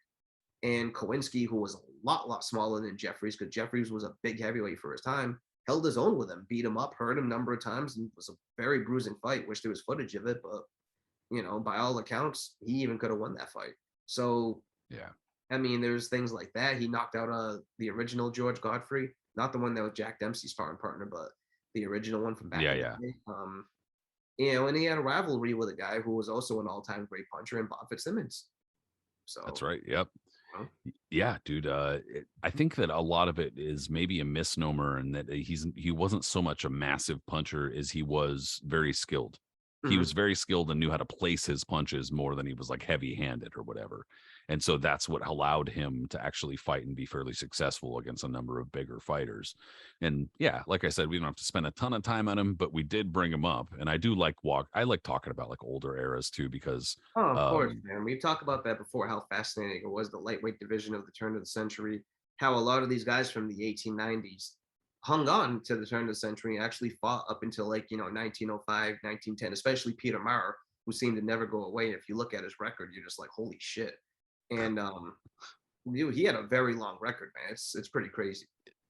And Koenske, who was a lot smaller than Jeffries, because Jeffries was a big heavyweight for his time, held his own with him, beat him up, hurt him a number of times, and was a very bruising fight. Wish there was footage of it, but, by all accounts, he even could have won that fight. So, yeah. I mean, there's things like that. He knocked out the original George Godfrey, not the one that was Jack Dempsey's sparring partner, but the original one from back in the day. And he had a rivalry with a guy who was also an all-time great puncher in Bob Fitzsimmons. So that's right. Yep. Huh? Yeah, dude. I think that a lot of it is maybe a misnomer, and that he wasn't so much a massive puncher as he was very skilled. He was very skilled and knew how to place his punches more than he was like heavy-handed or whatever. And so that's what allowed him to actually fight and be fairly successful against a number of bigger fighters. And yeah, like I said, we don't have to spend a ton of time on him, but we did bring him up. And I do like I like talking about like older eras too, because of course, man. We've talked about that before, how fascinating it was, the lightweight division of the turn of the century, how a lot of these guys from the 1890s hung on to the turn of the century and actually fought up until 1905, 1910, especially Peter Marr, who seemed to never go away. If you look at his record, you're just like, holy shit. And he had a very long record, man. It's pretty crazy.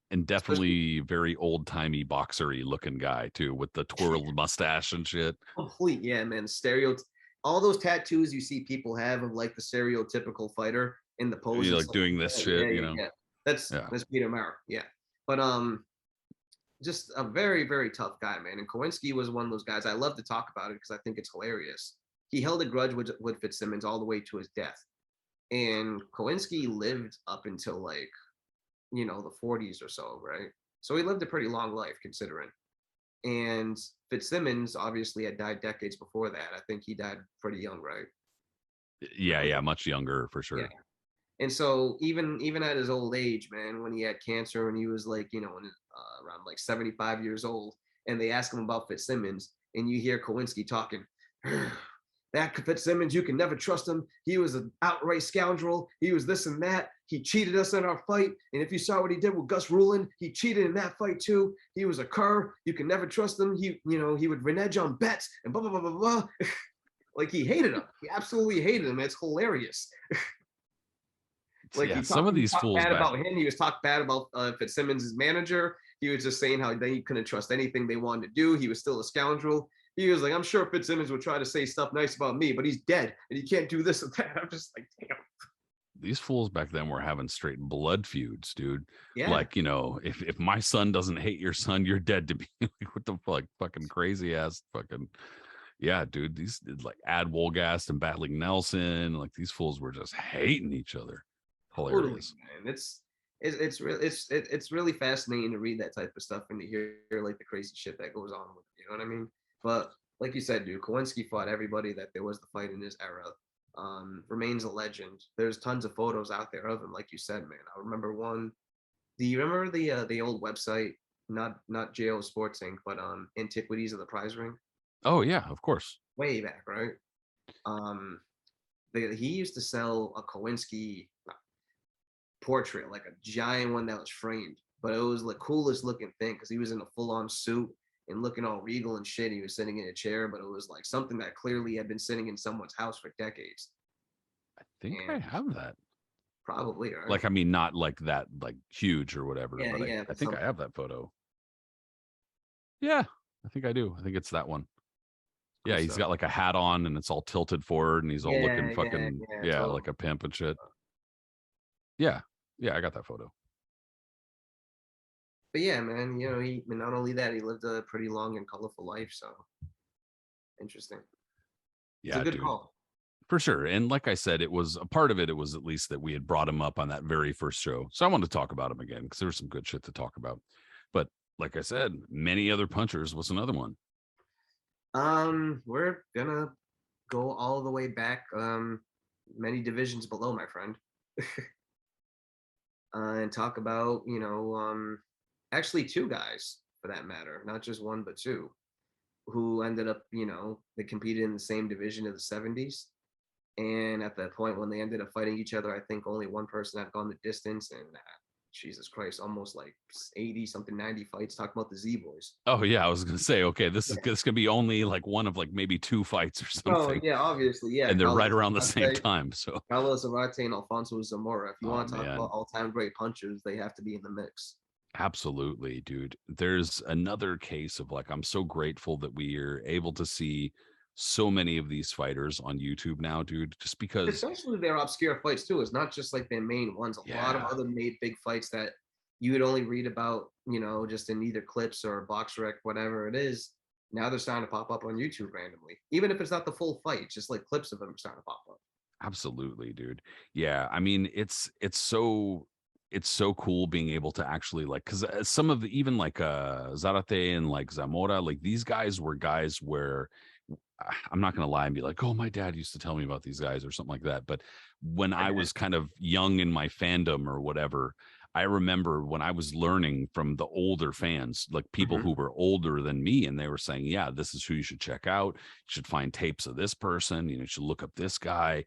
And definitely very old-timey boxery looking guy too, with the twirled mustache and shit. Complete, yeah, man. All those tattoos you see people have of like the stereotypical fighter in the pose, like doing this shit, Yeah. That's Peter Marr, yeah. But just a very, very tough guy, man. And Koenske was one of those guys. I love to talk about it because I think it's hilarious. He held a grudge with Fitzsimmons all the way to his death. And Koenske lived up until the 40s or so, right? So he lived a pretty long life considering. And Fitzsimmons obviously had died decades before that. I think he died pretty young, right? Yeah, much younger for sure. Yeah. And so even at his old age, man, when he had cancer and he was around 75 years old, and they ask him about Fitzsimmons, and you hear Koenske talking, that Fitzsimmons, you can never trust him. He was an outright scoundrel. He was this and that. He cheated us in our fight. And if you saw what he did with Gus Rulin, he cheated in that fight too. He was a cur. You can never trust him. He would renege on bets and blah, blah, blah, blah, blah. Like he hated him. He absolutely hated him. It's hilarious. Some of these fools bad about him. He was talking bad about Fitzsimmons' manager. He was just saying how he couldn't trust anything they wanted to do. He was still a scoundrel. He was like, I'm sure Fitzsimmons would try to say stuff nice about me, but he's dead and he can't do this or that. I'm just like, damn. These fools back then were having straight blood feuds, dude. Yeah. Like, if my son doesn't hate your son, you're dead to me. Like, what the fuck? Fucking crazy ass fucking. Yeah, dude. These like Ad Wolgast and Battling Nelson, like these fools were just hating each other. Hilarious. Totally, man. It's really fascinating to read that type of stuff and to hear like the crazy shit that goes on with it, you know what I mean? But like you said, dude, Koenske fought everybody that there was to fight in his era. Remains a legend. There's tons of photos out there of him, like you said, man. I remember one. Do you remember the old website, not JO Sports Inc., but Antiquities of the Prize Ring? Oh yeah, of course. Way back, right? He used to sell a Koenske portrait, like a giant one that was framed, but it was the coolest looking thing because he was in a full-on suit and looking all regal and shit. He was sitting in a chair, but it was like something that clearly had been sitting in someone's house for decades. I think I have that. Probably, right? Like, I mean, not like that, like huge or whatever, yeah, but yeah, I think I have that photo. Yeah, I think I do. I think it's that one. Yeah, he's got like a hat on and it's all tilted forward and he's all looking fucking, totally. Like a pimp and shit. Yeah, I got that photo. But yeah, man, he not only that, he lived a pretty long and colorful life. So interesting. Yeah, it's a good call. For sure. And like I said, it was a part of it. It was at least that we had brought him up on that very first show. So I wanted to talk about him again because there was some good shit to talk about. But like I said, Many Other Punchers was another one. We're gonna go all the way back, many divisions below, my friend. And talk about, actually two guys for that matter, not just one, but two, who ended up, they competed in the same division of the 70s. And at that point when they ended up fighting each other, I think only one person had gone the distance, and Jesus Christ, almost like 80 something, 90 fights. Talk about the Z Boys. Oh yeah, I was gonna say, okay, this gonna be only like one of like maybe two fights or something. Oh yeah, obviously, yeah. And they're right around the same time. So Carlos Sarate and Alfonso Zamora. If you want to talk about all-time great punchers, they have to be in the mix. Absolutely, dude. There's another case of like, I'm so grateful that we are able to see so many of these fighters on YouTube now, dude, just because especially their obscure fights too. It's not just like their main ones. A lot of other made big fights that you would only read about, just in either clips or box rec, whatever it is. Now they're starting to pop up on YouTube randomly, even if it's not the full fight, just like clips of them starting to pop up. Absolutely, dude. Yeah, I mean, it's so cool being able to actually like, because some of the, even like Zarate and like Zamora, like these guys were guys where I'm not gonna lie and be like, oh, my dad used to tell me about these guys or something like that. But when I was kind of young in my fandom or whatever, I remember when I was learning from the older fans, like people Mm-hmm. who were older than me, and they were saying, yeah, this is who you should check out. You should find tapes of this person. You should look up this guy.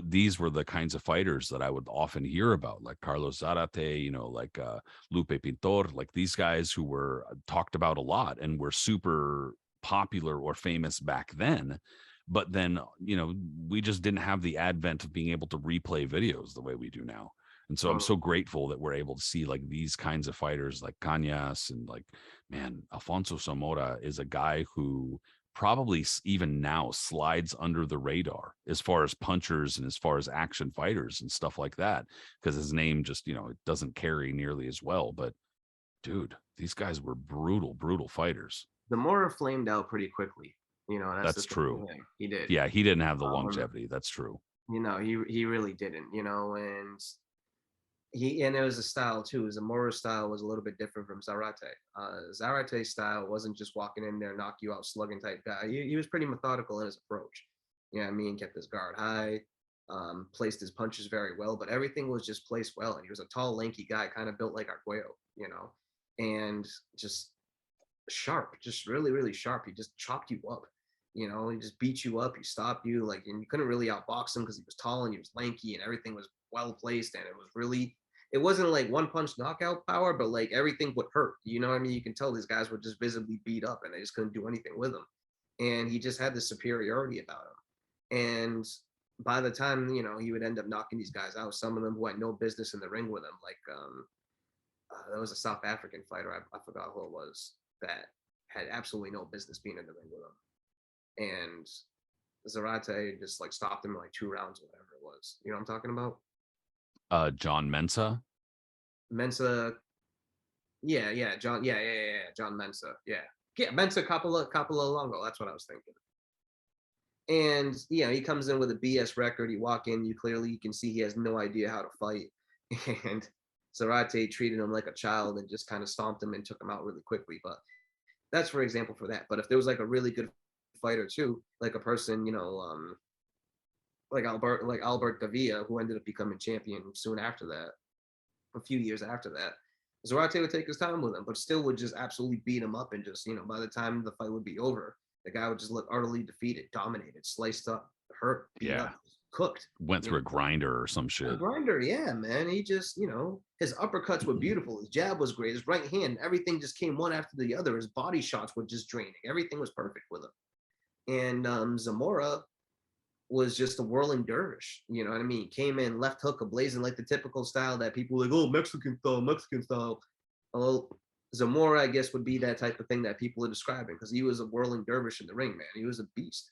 These were the kinds of fighters that I would often hear about, like Carlos Zarate, like Lupe Pintor, like these guys who were talked about a lot and were super popular or famous back then. But then, we just didn't have the advent of being able to replay videos the way we do now. And so I'm so grateful that we're able to see like these kinds of fighters like Cañas, and like, man, Alfonso Zamora is a guy who probably even now slides under the radar as far as punchers and as far as action fighters and stuff like that, because his name just, it doesn't carry nearly as well. But dude, these guys were brutal fighters. Zamora flamed out pretty quickly. That's the That's true. thing. He did. Yeah, he didn't have the Um, longevity. That's true. he really didn't. And it was a style too. Zamora's style was a little bit different from Zarate. Zarate's style wasn't just walking in there, knock you out, slugging type guy. He was pretty methodical in his approach. Kept his guard high, placed his punches very well, but everything was just placed well. And he was a tall, lanky guy, kind of built like Arguello, and just sharp, just really, really sharp. He just chopped you up. He just beat you up. He stopped you, and you couldn't really outbox him because he was tall and he was lanky and everything was well placed, and it wasn't like one punch knockout power, but like everything would hurt. You know what I mean? You can tell these guys were just visibly beat up and they just couldn't do anything with him. And he just had this superiority about him. And by the time, he would end up knocking these guys out, some of them who had no business in the ring with him, like there was a South African fighter, I forgot who it was, that had absolutely no business being in the ring with him. And Zarate just like stopped him in like 2 rounds or whatever it was. You know what I'm talking about? John Mensa. Mensa. Yeah, John. Yeah. John Mensa. Yeah, Mensa Coppola Longo. That's what I was thinking. And he comes in with a BS record. You walk in, you can see he has no idea how to fight. And Zarate treated him like a child and just kind of stomped him and took him out really quickly. But that's for example for that. But if there was like a really good fighter too, like a person, like Albert Davia, who ended up becoming champion soon after that, a few years after that, Zarate would take his time with him, but still would just absolutely beat him up. And just, by the time the fight would be over, the guy would just look utterly defeated, dominated, sliced up, hurt, beat up, cooked. Went through a grinder or some shit. A grinder, yeah, man. He just, his uppercuts were beautiful. His jab was great. His right hand, everything just came one after the other. His body shots were just draining. Everything was perfect with him. And Zamora was just a whirling dervish. You know what I mean? Came in, left hook, ablazing, like the typical style that people were like, oh, Mexican style. Well, Zamora, I guess, would be that type of thing that people are describing, because he was a whirling dervish in the ring, man. He was a beast.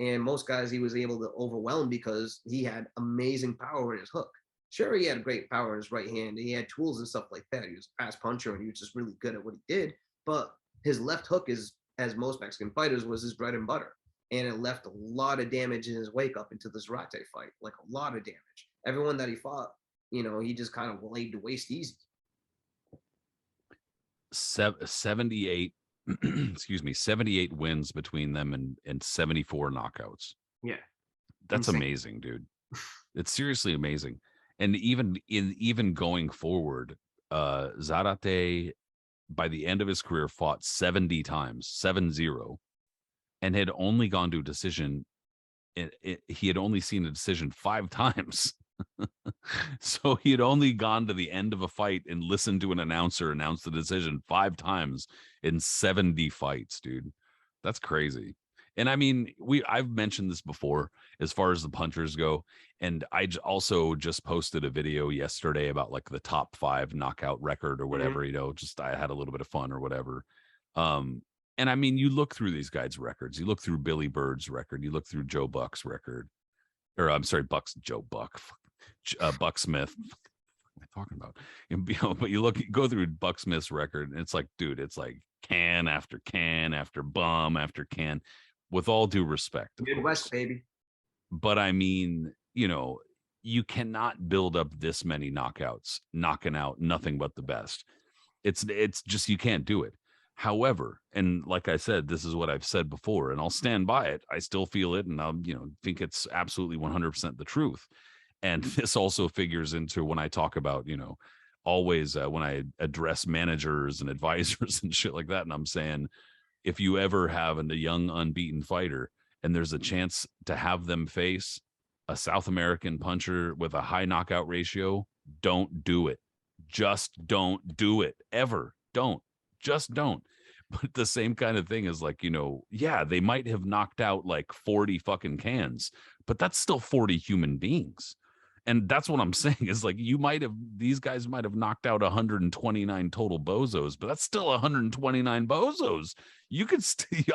And most guys he was able to overwhelm because he had amazing power in his hook. Sure, he had great power in his right hand, and he had tools and stuff like that. He was a fast puncher, and he was just really good at what he did. But his left hook is, as most Mexican fighters, was his bread and butter. And it left a lot of damage in his wake up into the Zarate fight, like a lot of damage. Everyone that he fought, he just kind of laid to waste easy. 78 excuse me, 78 wins between them, and 74 knockouts. Yeah, that's insane. Amazing, dude. It's seriously amazing. And even going forward, Zarate by the end of his career fought 70 times, 70, and had only gone to a decision. He had only seen a decision 5 times. So he had only gone to the end of a fight and listened to an announcer announce the decision 5 times in 70 fights, dude. That's crazy. And I mean, I've mentioned this before as far as the punchers go. And I also just posted a video yesterday about like the top 5 knockout record or whatever, just I had a little bit of fun or whatever. And I mean, you look through these guys' records, you look through Billy Bird's record, you look through Joe Buck's record, or I'm sorry, Buck Smith. am I talking about? But you go through Buck Smith's record, and it's like, dude, it's like can after bum after can. With all due respect, of Midwest, course. baby. But I mean, you cannot build up this many knockouts, knocking out nothing but the best. It's just you can't do it. However, and like I said, this is what I've said before, and I'll stand by it. I still feel it, and I'll think it's absolutely 100% the truth. And this also figures into when I talk about always when I address managers and advisors and shit like that, and I'm saying if you ever have a young unbeaten fighter and there's a chance to have them face a South American puncher with a high knockout ratio, don't do it. Just don't do it ever. Just don't. But the same kind of thing is like, yeah, they might have knocked out like 40 fucking cans, but that's still 40 human beings. And that's what I'm saying is like, these guys might have knocked out 129 total bozos, but that's still 129 bozos. You could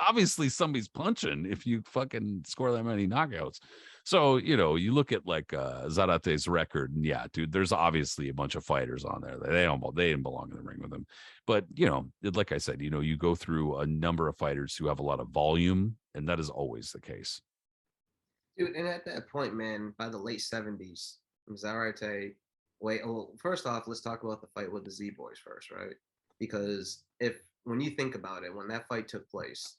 obviously somebody's punching if you fucking score that many knockouts. So, you look at like Zarate's record, and yeah, dude, there's obviously a bunch of fighters on there. They didn't belong in the ring with him. But, like I said, you go through a number of fighters who have a lot of volume, and that is always the case. Dude, and at that point, man, by the late 70s, Zarate, first off, let's talk about the fight with the Z Boys first, right? Because when you think about it, when that fight took place,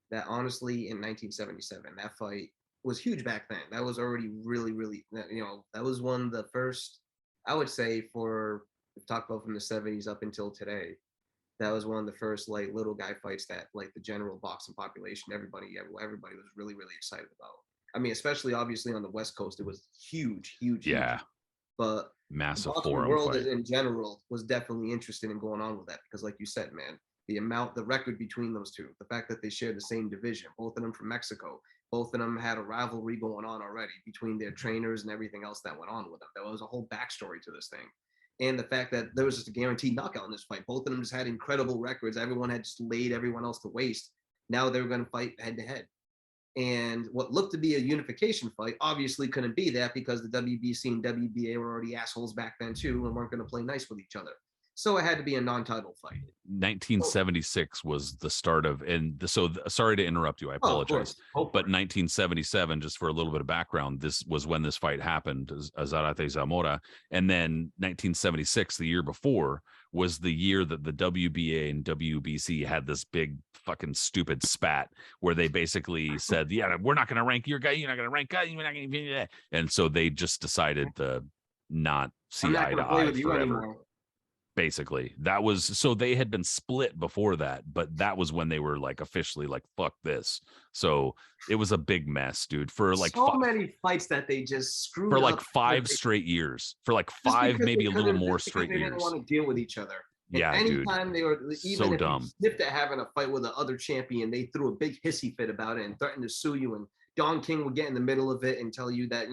that honestly in 1977, that fight was huge back then. That was already really, really, that was one of the first, I would say, we've talked about from the 70s up until today, that was one of the first like little guy fights that like the general boxing population, everybody was really, really excited about. I mean, especially obviously on the West Coast, it was huge. Yeah. But massive the boxing forum world fight. in general was definitely interested in going on with that because, like you said, man, the record between those two, the fact that they shared the same division, both of them from Mexico, both of them had a rivalry going on already between their trainers and everything else that went on with them. There was a whole backstory to this thing. And the fact that there was just a guaranteed knockout in this fight. Both of them just had incredible records. Everyone had just laid everyone else to waste. Now they were going to fight head to head. And what looked to be a unification fight obviously couldn't be that because the WBC and WBA were already assholes back then too and weren't going to play nice with each other. So it had to be a non-title fight. 1976 was the start of, sorry to interrupt you. I apologize. But 1977, just for a little bit of background, this was when this fight happened, Sarate Zamora. And then 1976, the year before, was the year that the WBA and WBC had this big fucking stupid spat where they basically said, yeah, we're not going to rank your guy. You're not going to rank guy. You're not going to. And so they just decided to not see eye to eye forever. Basically, that was, so they had been split before that, but that was when they were like officially like, fuck this. So it was a big mess, dude, for like so many fights that they just screwed for like up 5 straight years, for like 5, maybe a little more straight years. They didn't want to deal with each other. And yeah, anytime dude, they were, even so if dumb. you sniffed at having a fight with the other champion, they threw a big hissy fit about it and threatened to sue you. And Don King would get in the middle of it and tell you that,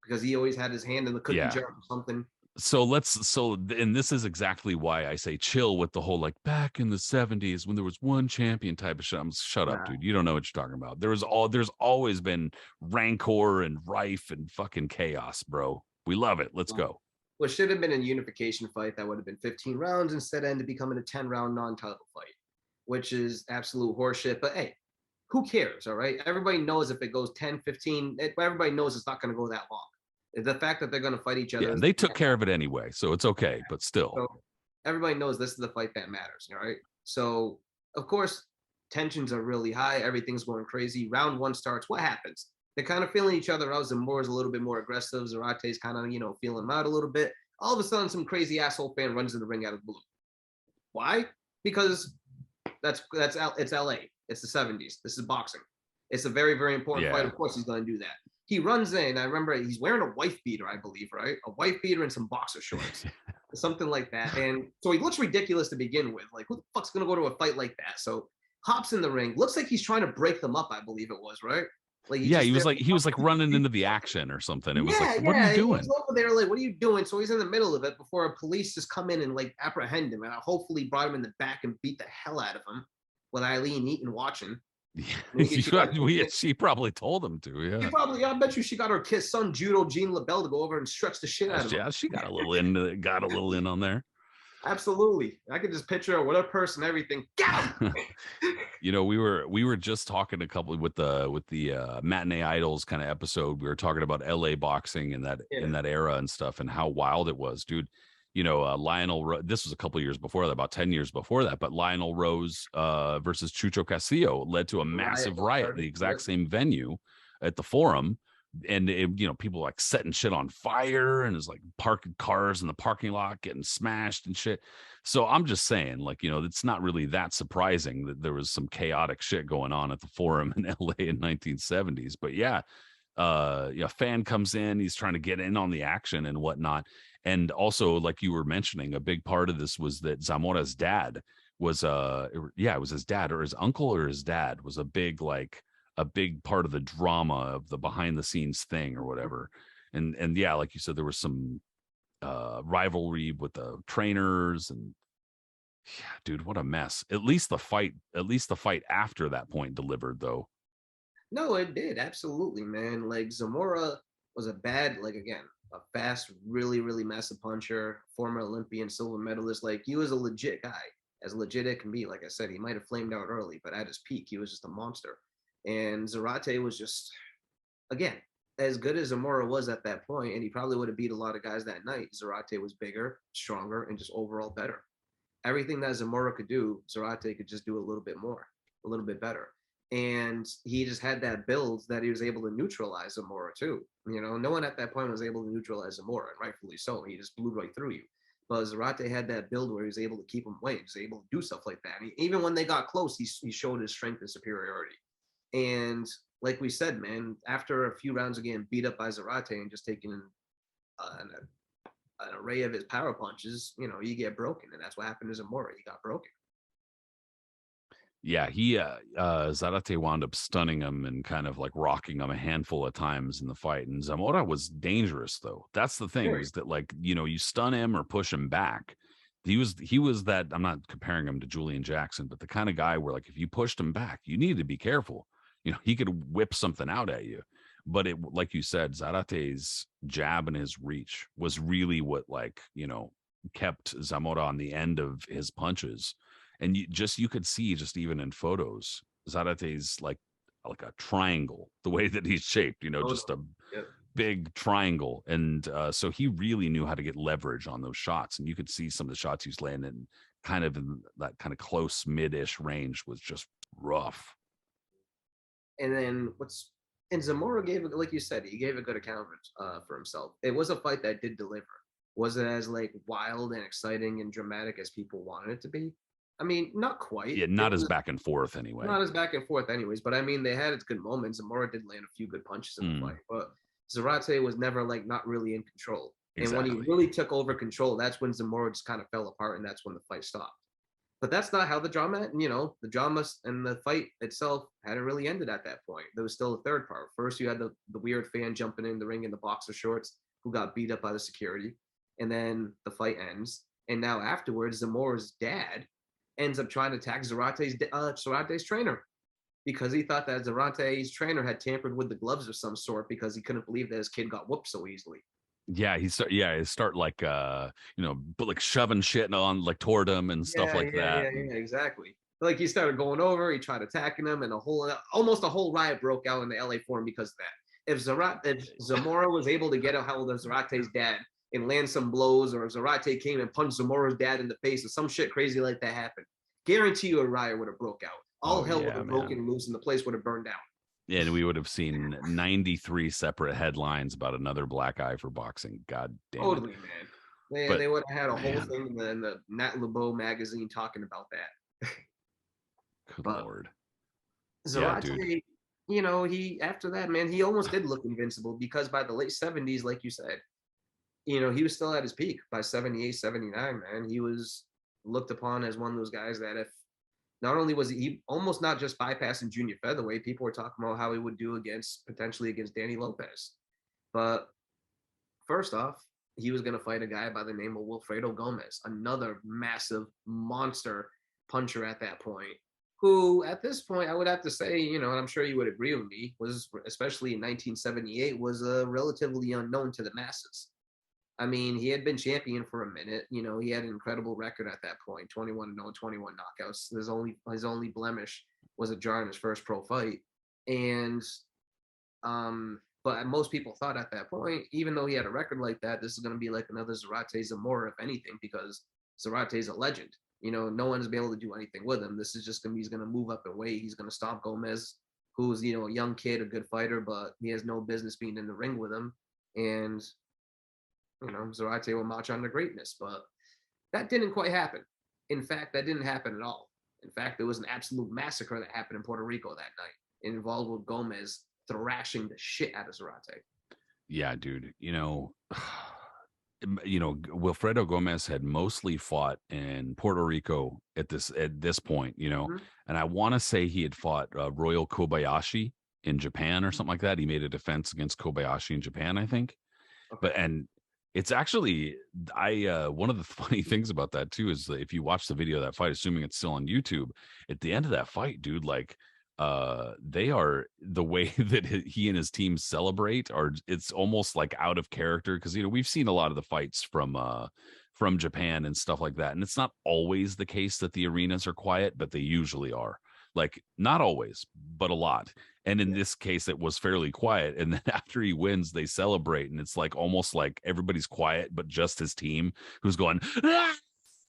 because he always had his hand in the cookie jar or something. And this is exactly why I say chill with the whole like back in the 70s when there was one champion type of shit. Shut up, dude. You don't know what you're talking about. There's always been rancor and rife and fucking chaos, bro. We love it. Let's go. Well, it should have been a unification fight that would have been 15 rounds instead ended up becoming a 10-round non-title fight, which is absolute horseshit. But hey, who cares? All right. Everybody knows if it goes 10, 15, everybody knows it's not going to go that long. The fact that they're going to fight each other. Yeah, they took care of it anyway, so it's okay, but still. So everybody knows this is the fight that matters, all right? So, of course, tensions are really high. Everything's going crazy. Round 1 starts. What happens? They're kind of feeling each other out. Zamora's a little bit more aggressive. Zarate's kind of, feeling him out a little bit. All of a sudden, some crazy asshole fan runs in the ring out of the blue. Why? Because it's LA. It's the 70s. This is boxing. It's a very, very important fight. Of course, he's going to do that. He runs in. I remember he's wearing a wife beater, I believe, right? A wife beater and some boxer shorts, something like that. And so he looks ridiculous to begin with. Like, who the fuck's going to go to a fight like that? So hops in the ring. Looks like he's trying to break them up, I believe it was, right? Like he was like running into the action or something. It was like, what are you doing? He's over there, like, what are you doing? So he's in the middle of it before a police just come in and like apprehend him. And I hopefully brought him in the back and beat the hell out of him with Eileen Eaton watching. Maybe she got She probably told him to. she Yeah. probably, I bet you she got her kid's son, Judo Gene LaBelle, to go over and stretch the shit out of him. Yeah, she got a little in on there. Absolutely. I could just picture her with her purse and everything. You know, we were just talking a couple with the matinee idols kind of episode. We were talking about LA boxing and that in that era and stuff and how wild it was, dude. You know, this was a couple years before that, about 10 years before that, but Lionel Rose versus Chucho Castillo led to a massive riot, the exact same venue at the Forum. And people like setting shit on fire, and it's like parking cars in the parking lot getting smashed and shit. So I'm just saying, like, it's not really that surprising that there was some chaotic shit going on at the Forum in LA in 1970s. But yeah, a fan comes in, he's trying to get in on the action and whatnot. And also, like you were mentioning, a big part of this was that Zamora's dad was it was his dad or his uncle or his dad was a big part of the drama of the behind the scenes thing or whatever. And yeah, like you said, there was some rivalry with the trainers, and yeah, dude, what a mess. At least the fight after that point delivered, though. No, it did. Absolutely, man. Like, Zamora was a fast, really, really massive puncher, former Olympian, silver medalist. Like, he was a legit guy, as legit it can be. Like I said, he might have flamed out early, but at his peak, he was just a monster. And Zarate was just, again, as good as Zamora was at that point, and he probably would have beat a lot of guys that night. Zarate was bigger, stronger, and just overall better. Everything that Zamora could do, Zarate could just do a little bit more, a little bit better. And he just had that build that he was able to neutralize Zamora too. No one at that point was able to neutralize Zamora, and rightfully so. He just blew right through you. But Zarate had that build where he was able to keep him away. He was able to do stuff like that. And even when they got close, he showed his strength and superiority. And like we said, man, after a few rounds of getting beat up by Zarate and just taking an array of his power punches, you get broken. And that's what happened to Zamora. He got broken. Yeah, he Zarate wound up stunning him and kind of like rocking him a handful of times in the fight. And Zamora was dangerous, though. That's the thing, is that, like, you stun him or push him back. He was that, I'm not comparing him to Julian Jackson, but the kind of guy where, like, if you pushed him back, you need to be careful. He could whip something out at you. But it, like you said, Zarate's jab and his reach was really what, like, kept Zamora on the end of his punches. And you could see, just even in photos, Zarate's like a triangle, the way that he's shaped, just a big triangle. And so he really knew how to get leverage on those shots. And you could see some of the shots he's landing kind of in that kind of close mid-ish range was just rough. And then Zamora gave, like you said, he gave a good account for himself. It was a fight that did deliver. Was it as, like, wild and exciting and dramatic as people wanted it to be? I mean, not quite. Yeah, not as back and forth anyway. Not as back and forth anyways, but I mean, they had its good moments. Zamora did land a few good punches in the fight, but Zarate was never, like, not really in control. Exactly. And when he really took over control, that's when Zamora just kind of fell apart, and that's when the fight stopped. But that's not how the drama, the drama and the fight itself hadn't really ended at that point. There was still a third part. First, you had the weird fan jumping in the ring in the boxer shorts who got beat up by the security, and then the fight ends. And now afterwards, Zamora's dad ends up trying to attack Zarate's trainer, because he thought that Zarate's trainer had tampered with the gloves of some sort, because he couldn't believe that his kid got whooped so easily. Yeah, he start like but like shoving shit on, like, toward him and stuff that. Yeah, exactly. Like, he started going over, he tried attacking him, and almost a whole riot broke out in the LA Forum because of that. If Zamora was able to get a hold of Zarate's dad and land some blows, or Zarate came and punched Zamora's dad in the face, or some shit crazy like that happened, guarantee you a riot would have broke out. All hell would have broken loose, and the place would have burned down. Yeah, and we would have seen 93 separate headlines about another black eye for boxing. God damn totally, man. They would have had a whole thing in the Nat Lebeau magazine talking about that. Good Lord. Zarate, he, after that, man, he almost did look invincible, because by the late 70s, like you said, he was still at his peak. By 78, 79, man, he was looked upon as one of those guys that, if not only was he almost not just bypassing junior featherweight, people were talking about how he would do potentially against Danny Lopez. But first off, he was going to fight a guy by the name of Wilfredo Gomez, another massive monster puncher at that point, who at this point I would have to say, and I'm sure you would agree with me, was especially in 1978 was relatively unknown to the masses. I mean, he had been champion for a minute. He had an incredible record at that point, 21-0, 21 knockouts. His only blemish was a draw in his first pro fight. And but most people thought at that point, even though he had a record like that, this is going to be like another Zarate Zamora, if anything, because Zarate's a legend. No one's been able to do anything with him. This is just he's going to move up in weight. He's going to stomp Gomez, who's, a young kid, a good fighter, but he has no business being in the ring with him. And, Zarate will march on to greatness, but that didn't quite happen. In fact, that didn't happen at all. In fact, there was an absolute massacre that happened in Puerto Rico that night. It involved with Gomez thrashing the shit out of Zarate. Yeah, dude. Wilfredo Gomez had mostly fought in Puerto Rico at this point, Mm-hmm. and I want to say he had fought Royal Kobayashi in Japan or something like that. He made a defense against Kobayashi in Japan, I think. Okay. And it's actually one of the funny things about that too is that if you watch the video of that fight, assuming it's still on YouTube, at the end of that fight, dude, like they are the way that he and his team celebrate it's almost like out of character because we've seen a lot of the fights from Japan and stuff like that, and it's not always the case that the arenas are quiet, but they usually are. Like, not always, but a lot. And in this case, it was fairly quiet. And then after he wins, they celebrate, and it's like almost like everybody's quiet, but just his team who's going, ah!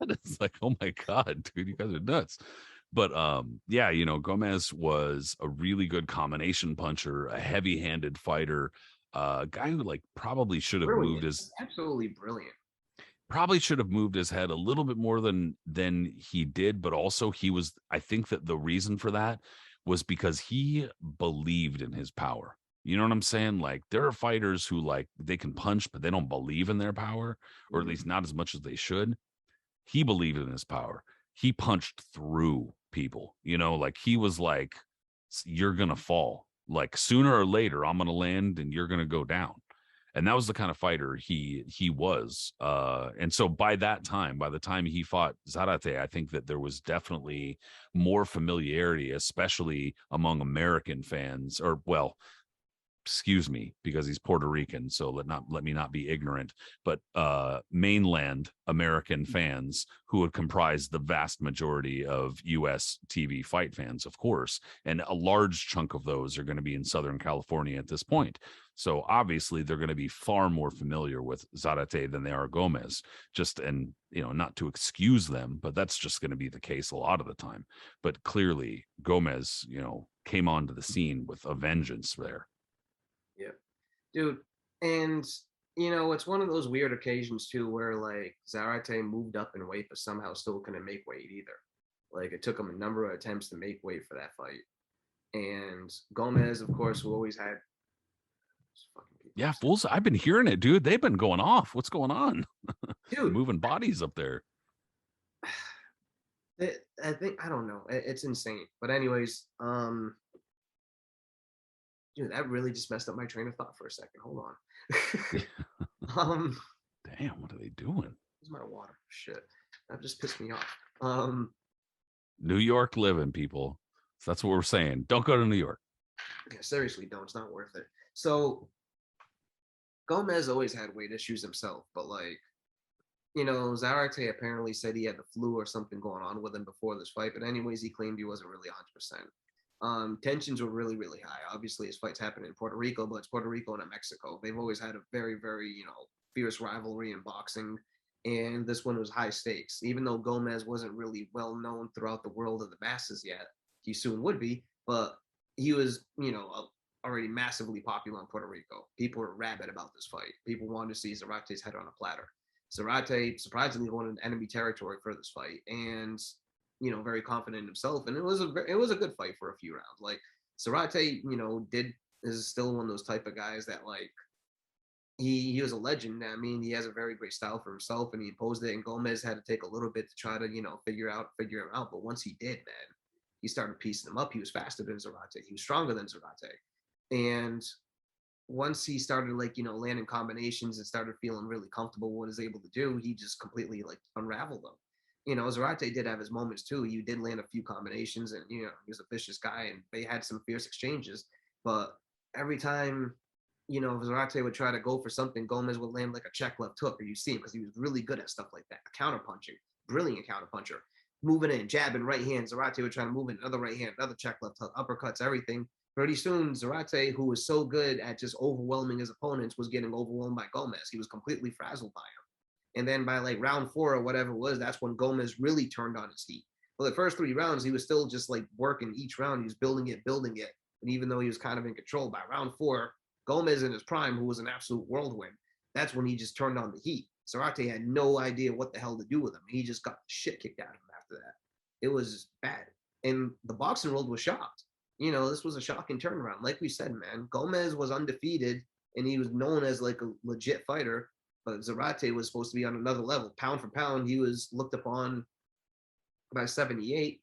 And it's like, oh my God, dude, you guys are nuts. But Gomez was a really good combination puncher, a heavy-handed fighter, a guy who like probably should have moved Brilliant. his Absolutely brilliant. probably should have moved his head a little bit more than he did, but also I think that the reason for that was because he believed in his power. You know what I'm saying? Like, there are fighters who like they can punch, but they don't believe in their power, or at least not as much as they should. He believed in his power. He punched through people, like he was like, you're going to fall. Like, sooner or later, I'm going to land and you're going to go down. And that was the kind of fighter he was. And so by the time he fought Zarate, I think that there was definitely more familiarity, especially among American fans, or well, excuse me, because he's Puerto Rican, so let me not be ignorant, but mainland American fans who would comprise the vast majority of US TV fight fans, of course, and a large chunk of those are going to be in Southern California at this point. So obviously they're going to be far more familiar with Zarate than they are Gomez, not to excuse them, but that's just going to be the case a lot of the time. But clearly Gomez, came onto the scene with a vengeance there. Yeah, dude. And it's one of those weird occasions too where like Zarate moved up in weight but somehow still couldn't make weight either. Like, it took him a number of attempts to make weight for that fight. And Gomez, of course, who always had yeah, fools. I've been hearing it, dude. They've been going off. What's going on? Dude, moving bodies up there. I think, I don't know. It's insane. But anyways, dude, that really just messed up my train of thought for a second. Hold on. Damn, what are they doing? Where's my water? Shit, that just pissed me off. New York living, people. So that's what we're saying. Don't go to New York. Yeah, seriously, don't. It's not worth it. So Gomez always had weight issues himself, but like, Zarate apparently said he had the flu or something going on with him before this fight. But anyways, he claimed he wasn't really 100%. Tensions were really, really high. Obviously, his fights happen in Puerto Rico, but it's Puerto Rico and Mexico. They've always had a very, very, fierce rivalry in boxing. And this one was high stakes. Even though Gomez wasn't really well known throughout the world of the masses yet, he soon would be. But he was, already massively popular in Puerto Rico. People were rabid about this fight. People wanted to see Zarate's head on a platter. Zarate surprisingly wanted enemy territory for this fight, and very confident in himself. And it was a good fight for a few rounds. Like, Zarate, is still one of those type of guys that like he was a legend. I mean, he has a very great style for himself, and he imposed it. And Gomez had to take a little bit to try to figure him out. But once he did, man, he started piecing him up. He was faster than Zarate. He was stronger than Zarate. And once he started landing combinations and started feeling really comfortable with what he's able to do, he just completely unraveled them. Zarate did have his moments too. He did land a few combinations, and he was a vicious guy, and they had some fierce exchanges. But every time, Zarate would try to go for something, Gomez would land like a check left hook, or you see him because he was really good at stuff like that. Counter punching, brilliant counter puncher, moving in, jabbing right hand. Zarate would try to move in another right hand, another check left hook, uppercuts, everything. Pretty soon, Zarate, who was so good at just overwhelming his opponents, was getting overwhelmed by Gomez. He was completely frazzled by him. And then by like round 4 or whatever it was, that's when Gomez really turned on his heat. For the first 3 rounds, he was still just like working each round. He was building it. And even though he was kind of in control, by round 4, Gomez in his prime, who was an absolute whirlwind, that's when he just turned on the heat. Zarate had no idea what the hell to do with him. He just got the shit kicked out of him after that. It was bad. And the boxing world was shocked. This was a shocking turnaround. Like we said, man, Gomez was undefeated and he was known as like a legit fighter. But Zarate was supposed to be on another level. Pound for pound, he was looked upon by 78.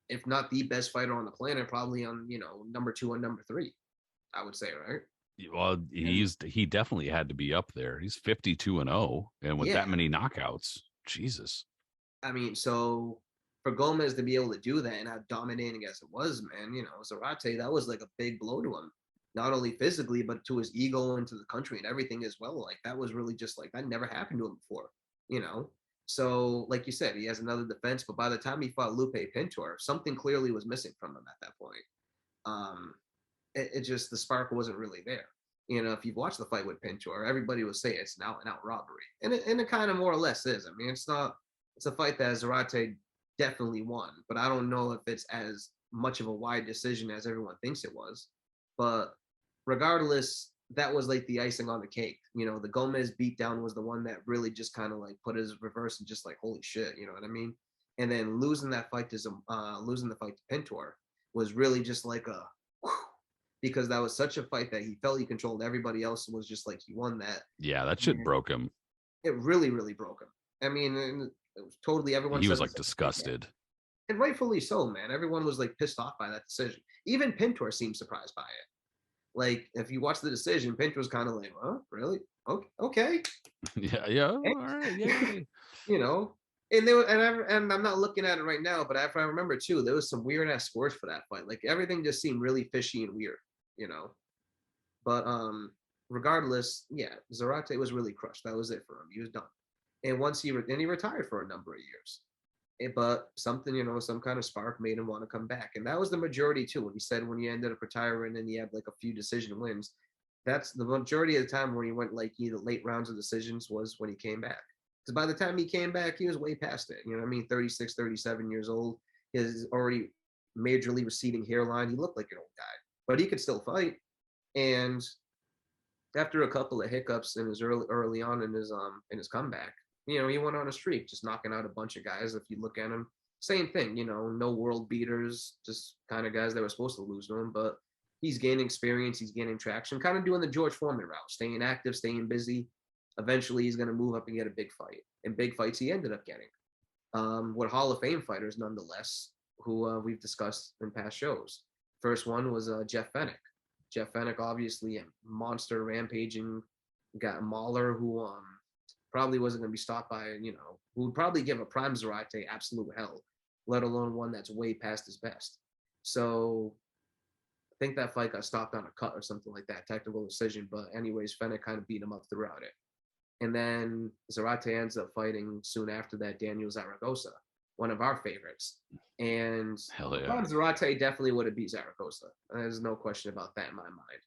If not the best fighter on the planet, probably on, number 2 and number 3, I would say, right? Well, he definitely had to be up there. He's 52-0, and with that many knockouts, Jesus. I mean, so for Gomez to be able to do that and how dominating as it was, man, Zarate, that was like a big blow to him. Not only physically, but to his ego and to the country and everything as well. Like that was really just like that never happened to him before, So, like you said, he has another defense, but by the time he fought Lupe Pintor, something clearly was missing from him at that point. It just the spark wasn't really there. If you've watched the fight with Pintor, everybody would say it's an out robbery, and it kind of more or less is. I mean, it's a fight that Zarate definitely won, but I don't know if it's as much of a wide decision as everyone thinks it was. But regardless, that was like the icing on the cake. The Gomez beatdown was the one that really just kind of like put his reverse and just like, holy shit, you know what I mean? And then losing the fight to Pintor was really just like a whew, because that was such a fight that he felt he controlled everybody else and was just like he won that. Yeah, that shit broke him. It really, really broke him. I mean, it was totally everyone. He was like disgusted. And rightfully so, man. Everyone was like pissed off by that decision. Even Pintor seemed surprised by it. Like, if you watch the decision, Pintor's kind of like, "Huh, really? Okay." Yeah. All right, yeah. And I'm not looking at it right now, but if I remember too, there was some weird ass scores for that fight. Like everything just seemed really fishy and weird, But regardless, yeah, Zarate was really crushed. That was it for him. He was done. And once he retired for a number of years. But something, some kind of spark made him want to come back. And that was the majority too. When he said when he ended up retiring and he had like a few decision wins, that's the majority of the time where he went like either late rounds of decisions was when he came back. Because by the time he came back, he was way past it. You know what I mean? 36, 37 years old. His already majorly receding hairline. He looked like an old guy, but he could still fight. And after a couple of hiccups in his early on in his comeback, he went on a streak, just knocking out a bunch of guys. If you look at him, same thing, no world beaters, just kind of guys that were supposed to lose to him. But he's gaining experience, he's gaining traction, kind of doing the George Foreman route, staying active, staying busy. Eventually, he's going to move up and get a big fight. And big fights he ended up getting. With Hall of Fame fighters, nonetheless, who we've discussed in past shows. First one was Jeff Fennick. Jeff Fennick, obviously a monster rampaging, got Mahler, who probably wasn't going to be stopped by, who would probably give a prime Zarate absolute hell, let alone one that's way past his best. So I think that fight got stopped on a cut or something like that, technical decision. But anyways, Fennick kind of beat him up throughout it. And then Zarate ends up fighting soon after that Daniel Zaragoza, one of our favorites. And hell yeah, Zarate definitely would have beat Zaragoza. There's no question about that in my mind.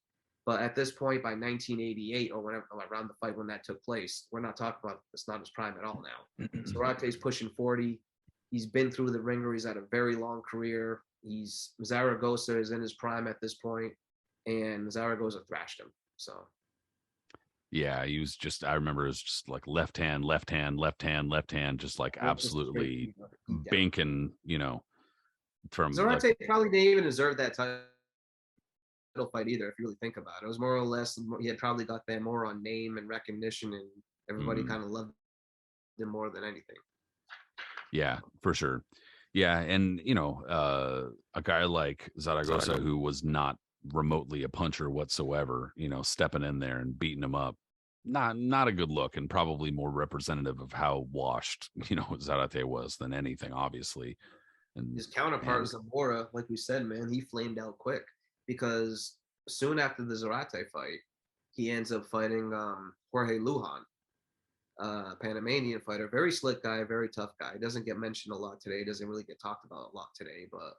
But at this point, by 1988 or whenever, around the fight when that took place, we're not talking about it's not his prime at all now. Zarate's pushing 40. He's been through the ringer. He's had a very long career. Zaragoza is in his prime at this point, and Zaragoza thrashed him. So. Yeah, he was just, I remember it was just like left hand, just like absolutely banking, from Zarate probably didn't even deserve that title fight either, if you really think about it. It was more or less, he had probably got that more on name and recognition, and everybody kind of loved him more than anything. Yeah, for sure. Yeah, and a guy like Zaragoza, who was not remotely a puncher whatsoever, stepping in there and beating him up, not a good look, and probably more representative of how washed Zarate was than anything, obviously. And His counterpart Zamora, like we said, man, he flamed out quick because soon after the Zarate fight, he ends up fighting Jorge Lujan, Panamanian fighter, very slick guy, very tough guy. Doesn't get mentioned a lot today. Doesn't really get talked about a lot today, but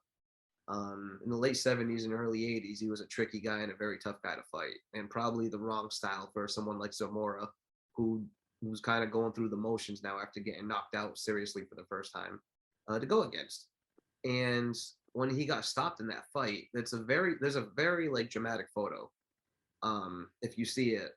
in the late 70s and early 80s, he was a tricky guy and a very tough guy to fight, and probably the wrong style for someone like Zamora, who's kind of going through the motions now after getting knocked out seriously for the first time, to go against. And when he got stopped in that fight, there's a very like dramatic photo. If you see it,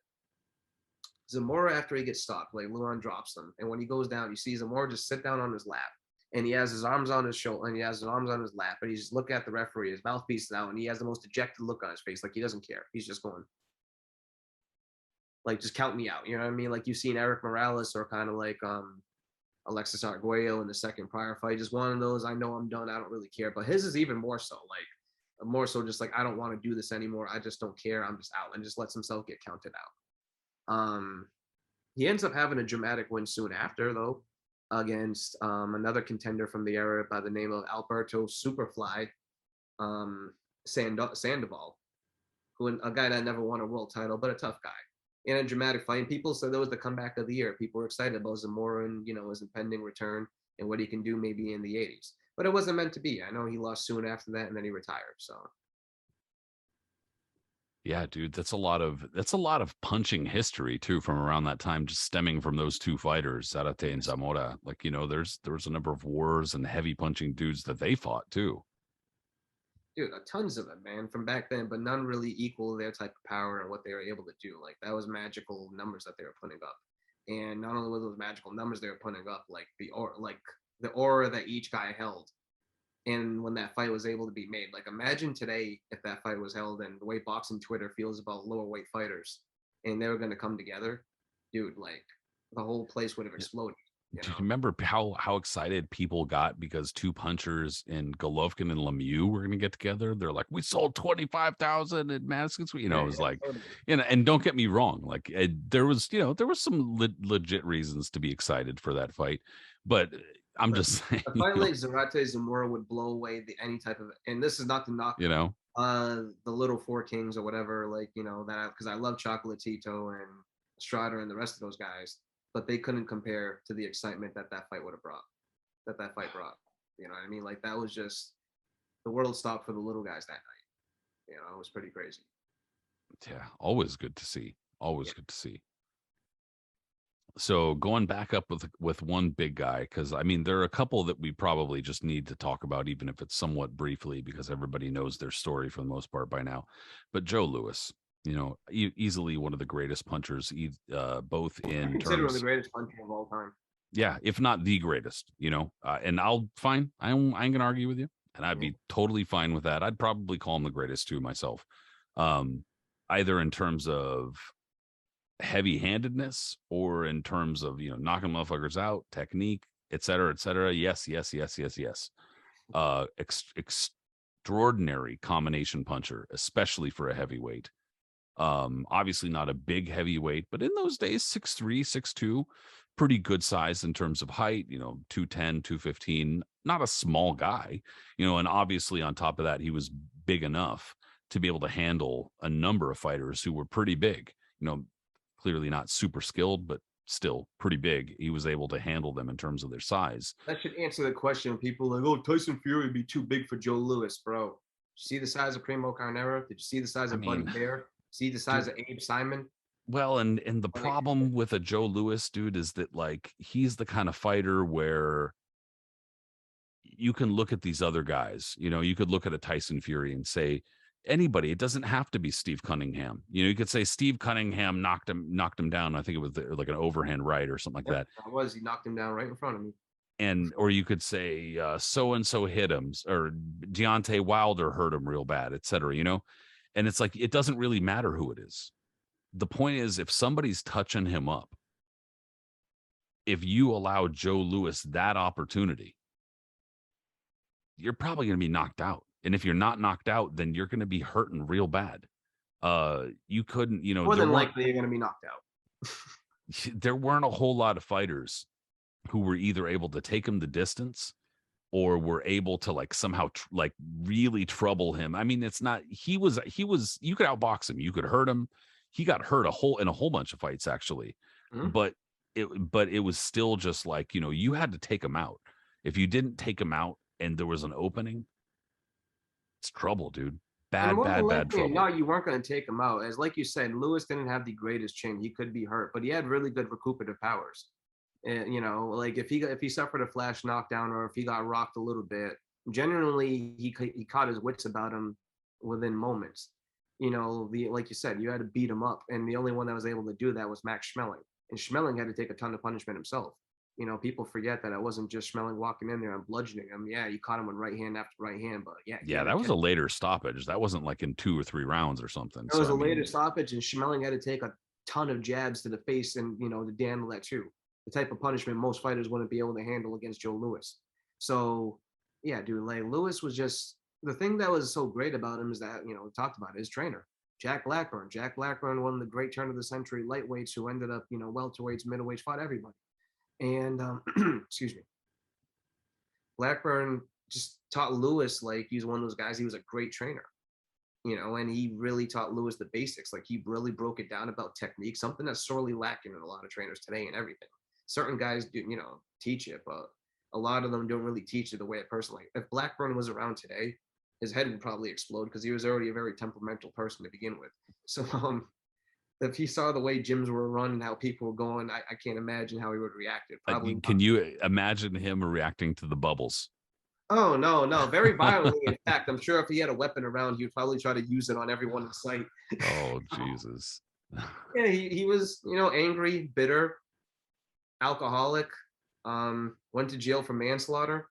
Zamora, after he gets stopped, like Lujan drops him, and when he goes down, you see Zamora just sit down on his lap, and he has his arms on his shoulder, and he has his arms on his lap, and he's just looking at the referee. His mouthpiece is out, and he has the most dejected look on his face, like he doesn't care. He's just going, like, just count me out. You know what I mean? Like you've seen Eric Morales or kind of like Alexis Arguello in the second prior fight. Just one of those. I know I'm done. I don't really care. But his is even more so, like more so, just like I don't want to do this anymore. I just don't care. I'm just out, and just lets himself get counted out. He ends up having a dramatic win soon after, though, against another contender from the era by the name of Alberto Superfly Sandoval, a guy that never won a world title, but a tough guy. In a dramatic fight, and people said that was the comeback of the year. People were excited about Zamora and his impending return and what he can do maybe in the 80s. But it wasn't meant to be. I know he lost soon after that, and then he retired. So. Yeah, dude, that's a lot of punching history too from around that time, just stemming from those two fighters, Sarate and Zamora. Like, there was a number of wars and heavy punching dudes that they fought too. Dude, tons of them, man, from back then, but none really equal their type of power and what they were able to do. Like, that was magical numbers that they were putting up. And not only were those magical numbers they were putting up, like the aura that each guy held. And when that fight was able to be made, like imagine today if that fight was held and the way boxing Twitter feels about lower weight fighters and they were going to come together, dude, like the whole place would have exploded. Do you remember how excited people got because two punchers in Golovkin and Lemieux were going to get together? They're like, we sold 25,000 at Madison Square. It was like, totally. And don't get me wrong, like there was some legit reasons to be excited for that fight, but I'm just saying, a fight like Zarate Zamora would blow away any type of, and this is not to knock, the little four kings or whatever, like, that, because I love Chocolatito and Estrada and the rest of those guys, but they couldn't compare to the excitement that fight would have brought, that fight brought. You know what I mean? Like, that was just, the world stopped for the little guys that night. It was pretty crazy. Yeah, always good to see. Always good to see. So going back up with one big guy, because I mean there are a couple that we probably just need to talk about, even if it's somewhat briefly, because everybody knows their story for the most part by now. But Joe Louis, easily one of the greatest punchers, both in terms one of the greatest puncher of all time. Yeah, if not the greatest, and I ain't gonna argue with you, and I'd be totally fine with that. I'd probably call him the greatest too myself, either in terms of heavy-handedness or in terms of knocking motherfuckers out, technique, et cetera, et cetera. Yes. Extraordinary combination puncher, especially for a heavyweight. Obviously not a big heavyweight, but in those days 6'3", 6'2", pretty good size in terms of height, 210, 215, not a small guy, and obviously on top of that he was big enough to be able to handle a number of fighters who were pretty big, clearly not super skilled, but still pretty big. He was able to handle them in terms of their size. That should answer the question. People like, oh, Tyson Fury would be too big for Joe Louis, bro. Did you see the size of Primo Carnera? Did you see the size of Buddy Bear? See the size of Abe Simon? Well, and the problem with a Joe Louis, dude, is that like he's the kind of fighter where you can look at these other guys. You could look at a Tyson Fury and say, anybody, it doesn't have to be Steve Cunningham. You could say Steve Cunningham knocked him down. I think it was like an overhand right or something like that. He knocked him down right in front of me. Or you could say so and so hit him, or Deontay Wilder hurt him real bad, etc. And it's like it doesn't really matter who it is. The point is, if somebody's touching him up, if you allow Joe Louis that opportunity, you're probably going to be knocked out. And if you're not knocked out, then you're going to be hurting real bad. You couldn't, more than likely you're going to be knocked out. there weren't a whole lot of fighters who were either able to take him the distance or were able to like somehow like really trouble him. I mean, it's not, he was, you could outbox him, you could hurt him. He got hurt in a whole bunch of fights actually, Mhm. but it was still just like, you had to take him out. If you didn't take him out and there was an opening, it's trouble, dude. And Bad, more than bad, bad likely, trouble. no, you weren't going to take him out. As like you said, Lewis didn't have the greatest chin. He could be hurt, but he had really good recuperative powers. And like if he suffered a flash knockdown or if he got rocked a little bit, generally he caught his wits about him within moments. Like you said, you had to beat him up, and the only one that was able to do that was Max Schmeling, and Schmeling had to take a ton of punishment himself. People forget that it wasn't just Schmeling walking in there and bludgeoning him. Yeah, you caught him with right hand after right hand, but yeah, he Yeah, had to that was a later stoppage. That wasn't like in 2 or 3 rounds or something. It was So a I mean, later stoppage, and Schmeling had to take a ton of jabs to the face and to damn that too. The type of punishment most fighters wouldn't be able to handle against Joe Louis. So yeah, dude, like Louis was just the thing that was so great about him is that we talked about his trainer, Jack Blackburn. Jack Blackburn, one of the great turn of the century lightweights who ended up welterweights, middleweights, fought everybody. And excuse me, Blackburn just taught Louis like he's one of those guys. He was a great trainer. And he really taught Lewis the basics. Like he really broke it down about technique, something that's sorely lacking in a lot of trainers today and everything. Certain guys do, teach it, but a lot of them don't really teach it the way a person like. If Blackburn was around today, his head would probably explode because he was already a very temperamental person to begin with. So if he saw the way gyms were run and how people were going, I can't imagine how he would react. It probably can you imagine him reacting to the bubbles? Oh no, very violently. In fact, I'm sure if he had a weapon around, he would probably try to use it on everyone in sight. Oh, Jesus. Yeah, he was, angry, bitter, alcoholic, went to jail for manslaughter,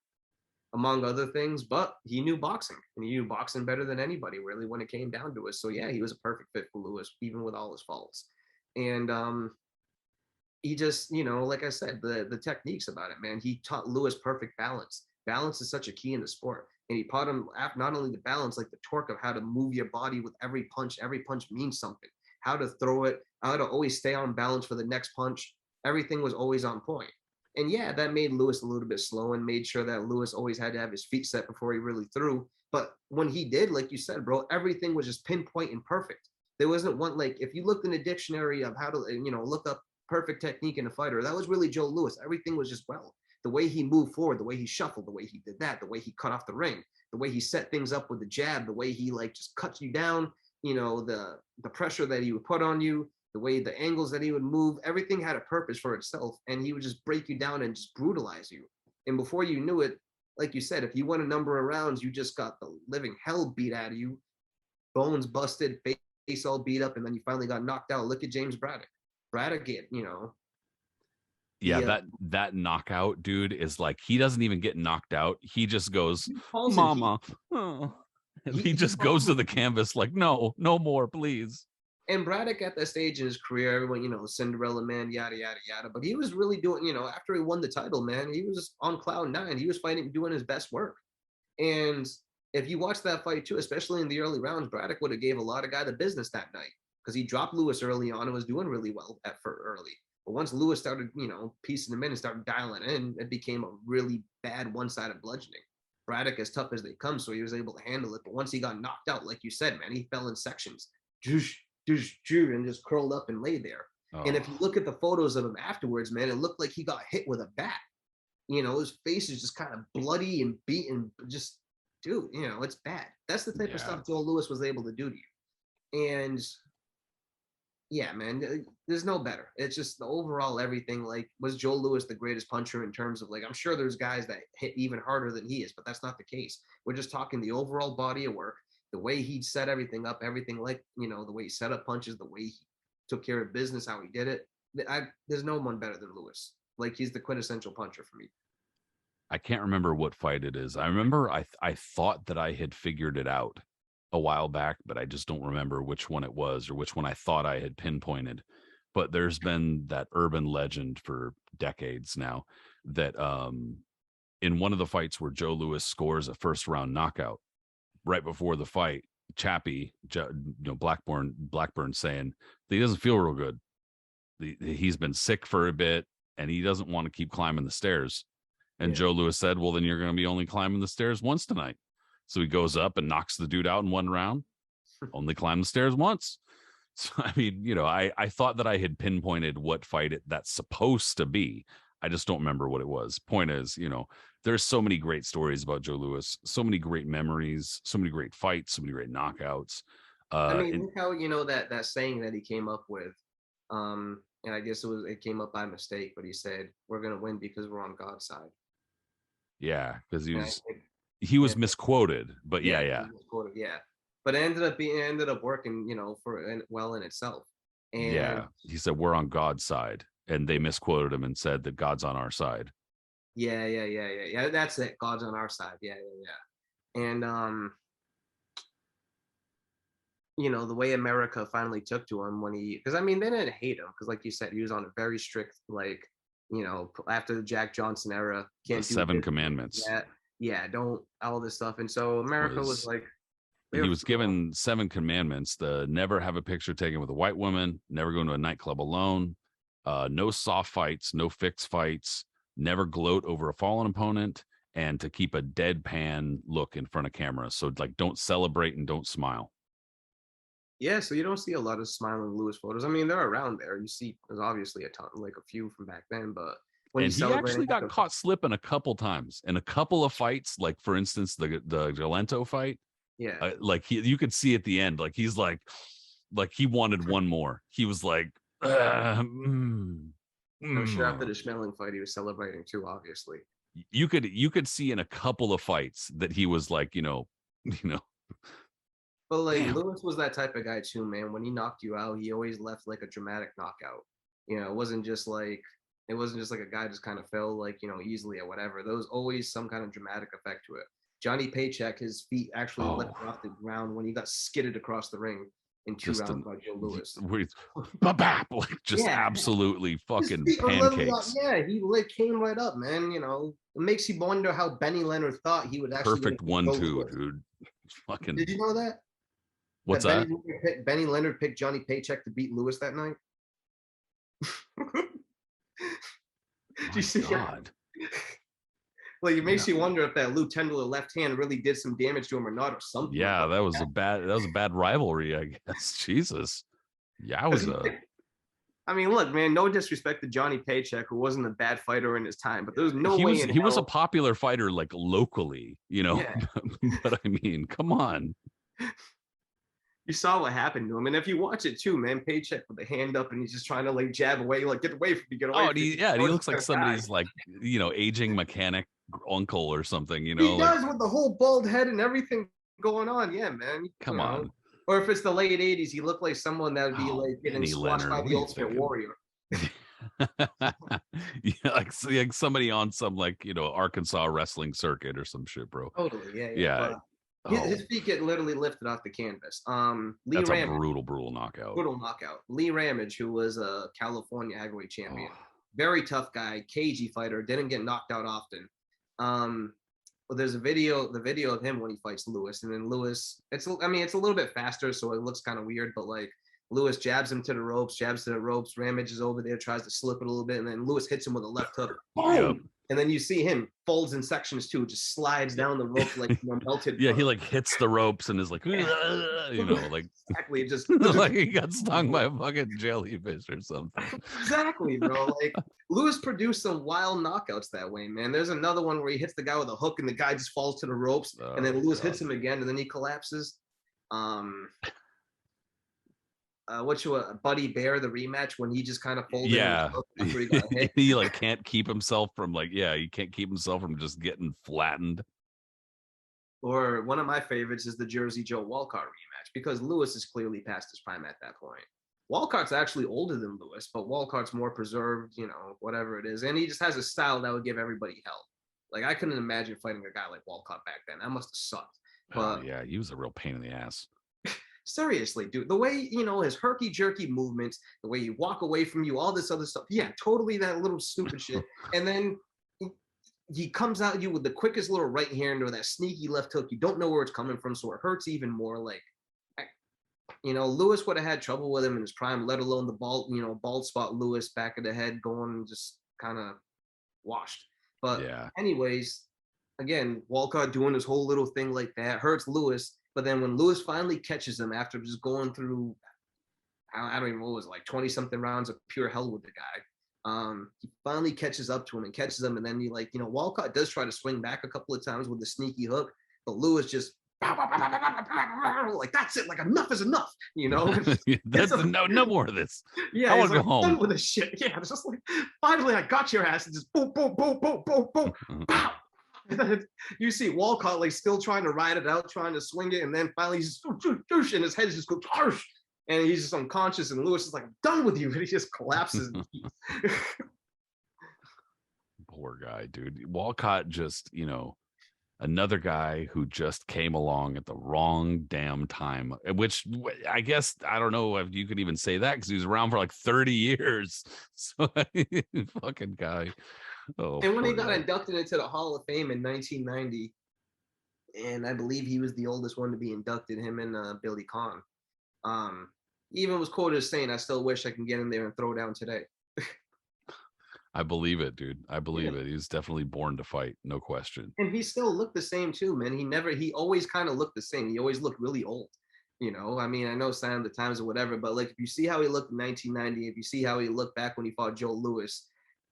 among other things, but he knew boxing and he knew boxing better than anybody really when it came down to it. So yeah, he was a perfect fit for Lewis, even with all his faults. And he just, like I said, the techniques about it, man. He taught Lewis perfect balance. Balance is such a key in the sport. And he taught him not only the balance, like the torque of how to move your body with every punch. Every punch means something. How to throw it, how to always stay on balance for the next punch. Everything was always on point. And yeah, that made Lewis a little bit slow and made sure that Lewis always had to have his feet set before he really threw. But when he did, like you said, bro, everything was just pinpoint and perfect. There wasn't one, like, if you looked in a dictionary of how to, look up perfect technique in a fighter, that was really Joe Louis. Everything was just well. The way he moved forward, the way he shuffled, the way he did that, the way he cut off the ring, the way he set things up with the jab, the way he like just cuts you down, the pressure that he would put on you, the way the angles that he would move, everything had a purpose for itself, and he would just break you down and just brutalize you. And before you knew it, like you said, if you won a number of rounds, you just got the living hell beat out of you, bones busted, face all beat up, and then you finally got knocked out. Look at James Braddock. Braddock, Yeah, the that knockout, dude, is like he doesn't even get knocked out. He just goes, falls in heat. "Mama." Oh. He He just goes to the canvas like, "No, no more, please." And Braddock at that stage in his career, everyone, Cinderella man, yada, yada, yada. But he was really doing, after he won the title, man, he was on cloud nine. He was fighting, doing his best work. And if you watch that fight too, especially in the early rounds, Braddock would have gave a lot of guy the business that night because he dropped Lewis early on and was doing really well early. But once Lewis started, piecing him in and started dialing in, it became a really bad one-sided bludgeoning. Braddock as tough as they come, so he was able to handle it. But once he got knocked out, like you said, man, he fell in sections. And just curled up and lay there. Oh. And if you look at the photos of him afterwards, man, it looked like he got hit with a bat. His face is just kind of bloody and beaten. Just, dude, it's bad. That's the type of stuff Joe Louis was able to do to you. And yeah, man, there's no better. It's just the overall everything. Like, was Joe Louis the greatest puncher in terms of like, I'm sure there's guys that hit even harder than he is, but that's not the case. We're just talking the overall body of work, the way he set everything up, everything like, the way he set up punches, the way he took care of business, how he did it. There's no one better than Louis. Like, he's the quintessential puncher for me. I can't remember what fight it is. I remember I thought that I had figured it out a while back, but I just don't remember which one it was or which one I thought I had pinpointed. But there's been that urban legend for decades now that in one of the fights where Joe Louis scores a first round knockout, right before the fight, Chappie, Blackburn saying that he doesn't feel real good. he's been sick for a bit and he doesn't want to keep climbing the stairs. And Yeah. Joe Louis said, well, then you're going to be only climbing the stairs once tonight. So he goes up and knocks the dude out in one round, only climb the stairs once. So, I mean, I thought that I had pinpointed what fight that's supposed to be. I just don't remember what it was. Point is, there's so many great stories about Joe Louis, so many great memories, so many great fights, so many great knockouts. I mean, look how that saying that he came up with, and I guess it came up by mistake, but he said we're gonna win because we're on God's side. Yeah, because he was misquoted, but yeah. Misquoted, yeah. But it ended up working, well in itself. And yeah, he said we're on God's side, and they misquoted him and said that God's on our side. Yeah. That's it. God's on our side. Yeah. And the way America finally took to him because I mean they didn't hate him because like you said he was on a very strict after the Jack Johnson era can't do 7 commandments. Don't all this stuff, and so America was like. He was given 7 commandments: the never have a picture taken with a white woman, never go into a nightclub alone, no soft fights, no fixed fights, never gloat over a fallen opponent, and to keep a deadpan look in front of camera. So don't celebrate and don't smile. Yeah, so you don't see a lot of smiling Louis photos. I mean, they're around there. You see, there's obviously a ton, like a few from back then, but when he actually got caught slipping a couple times in a couple of fights, like for instance, the Galento fight. Yeah, you could see at the end, he's like he wanted one more. He was like, I'm sure after the Schmeling fight, he was celebrating too. Obviously, you could see in a couple of fights that he was like, But Louis was that type of guy too, man. When he knocked you out, he always left like a dramatic knockout. It wasn't just like a guy just kind of fell easily or whatever. There was always some kind of dramatic effect to it. Johnny Paycheck, his feet actually lifted off the ground when he got skidded across the ring in 2 rounds by Joe Louis. Absolutely fucking pancakes. He came right up, man. It makes you wonder how Benny Leonard thought he would actually perfect 1-2, dude. Fucking. Did you know that? What's that? Benny Leonard picked Johnny Paycheck to beat Louis that night. Did you see that? It makes you wonder if that Lou Tendler left hand really did some damage to him or not, or something. Yeah, that was a bad rivalry, I guess. Jesus. Yeah, I mean, look, man, no disrespect to Johnny Paycheck, who wasn't a bad fighter in his time, but there was no way he was a popular fighter, locally, But I mean, come on. You saw what happened to him, and if you watch it too, man, Paycheck with the hand up, and he's just trying to jab away, get away from me, get away. He looks like somebody's aging mechanic uncle or something. He does with the whole bald head and everything going on. Yeah, man. Come on. Or if it's the late '80s, he looked like someone that would be getting squashed by the Ultimate Warrior. like somebody on some Arkansas wrestling circuit or some shit, bro. Totally, yeah. His feet get literally lifted off the canvas. That's Ramage, a brutal knockout. Lee Ramage, who was a California heavyweight champion, very tough guy, cagey fighter, didn't get knocked out often. Well, there's the video of him when he fights Louis, and then Louis, it's a little bit faster, so it looks kind of weird, but Louis jabs him to the ropes, Ramage is over there, tries to slip it a little bit, and then Louis hits him with a left hook. Boom! Yep. And then you see him folds in sections too, just slides down the rope melted. Yeah, he hits the ropes and is exactly, just he got stung by a fucking jellyfish or something. Exactly, bro. Louis produced some wild knockouts that way, man. There's another one where he hits the guy with a hook and the guy just falls to the ropes, and then Louis hits him again, and then he collapses. Buddy Bear, the rematch, when he just kind of folded. Yeah, he got hit. He can't keep himself from he can't keep himself from just getting flattened. Or one of my favorites is the Jersey Joe Walcott rematch, because Louis is clearly past his prime at that point. Walcott's actually older than Louis, but Walcott's more preserved, whatever it is, and he just has a style that would give everybody hell. I couldn't imagine fighting a guy like Walcott back then. That must have sucked. But yeah, he was a real pain in the ass. Seriously, dude, the way, his herky-jerky movements, the way you walk away from you, all this other stuff. Yeah, totally that little stupid shit. And then he comes at you with the quickest little right hand or that sneaky left hook. You don't know where it's coming from, so it hurts even more. Lewis would have had trouble with him in his prime, let alone the bald spot Lewis back of the head going just kind of washed. But anyways, again, Walcott doing his whole little thing like that hurts Lewis. But then when Lewis finally catches him after just going through, I don't even know what it was, like 20 something rounds of pure hell with the guy. He finally catches up to him and catches him. And then Walcott does try to swing back a couple of times with the sneaky hook, but Lewis just like, that's it, like enough is enough, That's no more of this. Yeah, I want to go home with this shit. Yeah, it's just like, finally I got your ass, and just boom, boom, boom, boom, boom, boom, pow. And then you see Walcott like still trying to ride it out, trying to swing it, and then finally he's just and his head just goes harsh, and he's just unconscious, and Lewis is like, I'm done with you, and he just collapses. Poor guy, dude. Walcott just, another guy who just came along at the wrong damn time, which I guess, I don't know if you could even say that because he was around for like 30 years. So fucking guy. Oh, and when he got inducted into the Hall of Fame in 1990, and I believe he was the oldest one to be inducted, him and Billy Conn. He even was quoted as saying, I still wish I can get in there and throw down today. I believe it, dude. I believe it. He's definitely born to fight, no question. And he still looked the same too, man. He always kind of looked the same. He always looked really old. I mean, I know sign of the times or whatever, but like if you see how he looked in 1990, if you see how he looked back when he fought Joe Louis,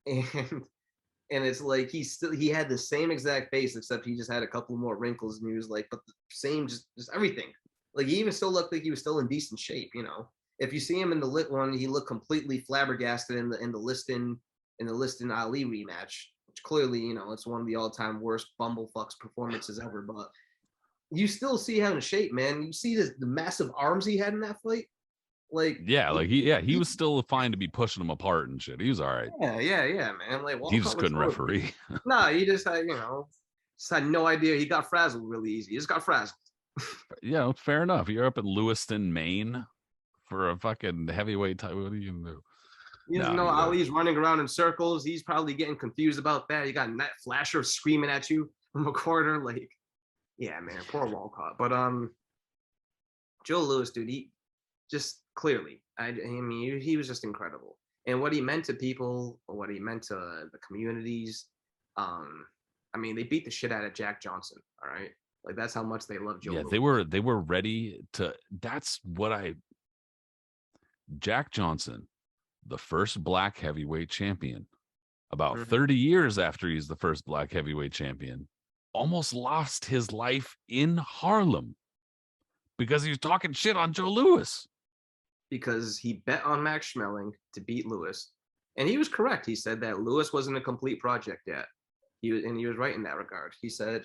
and it's like he had the same exact face, except he just had a couple more wrinkles, and he was like, but the same, just everything. Like he even still looked like he was still in decent shape. If you see him in the lit one, he looked completely flabbergasted in the Liston Ali rematch, which clearly, it's one of the all-time worst bumblefucks performances ever. But you still see him in shape, man. You see the massive arms he had in that fight. Like, he was still fine to be pushing them apart and shit. He was all right. Yeah, man. Like, he just couldn't referee. No, he just had, just had no idea. He got frazzled really easy. He just got frazzled. Yeah, fair enough. You're up in Lewiston, Maine for a fucking heavyweight title. What are you gonna do? You know, Ali's running around in circles. He's probably getting confused about that. You got Nat Flasher screaming at you from a corner. Like, yeah, man, poor Walcott. But Joe Louis, dude, he just clearly, I mean, he was just incredible. And what he meant to people, what he meant to the communities. I mean, they beat the shit out of Jack Johnson. All right, like that's how much they love Joe. Yeah, Louis. they were ready to. That's what Jack Johnson, the first black heavyweight champion, about 30 years after he's the first black heavyweight champion, almost lost his life in Harlem because he was talking shit on Joe Louis. Because he bet on Max Schmeling to beat Louis. And he was correct. He said that Louis wasn't a complete project yet. He was right in that regard. He said,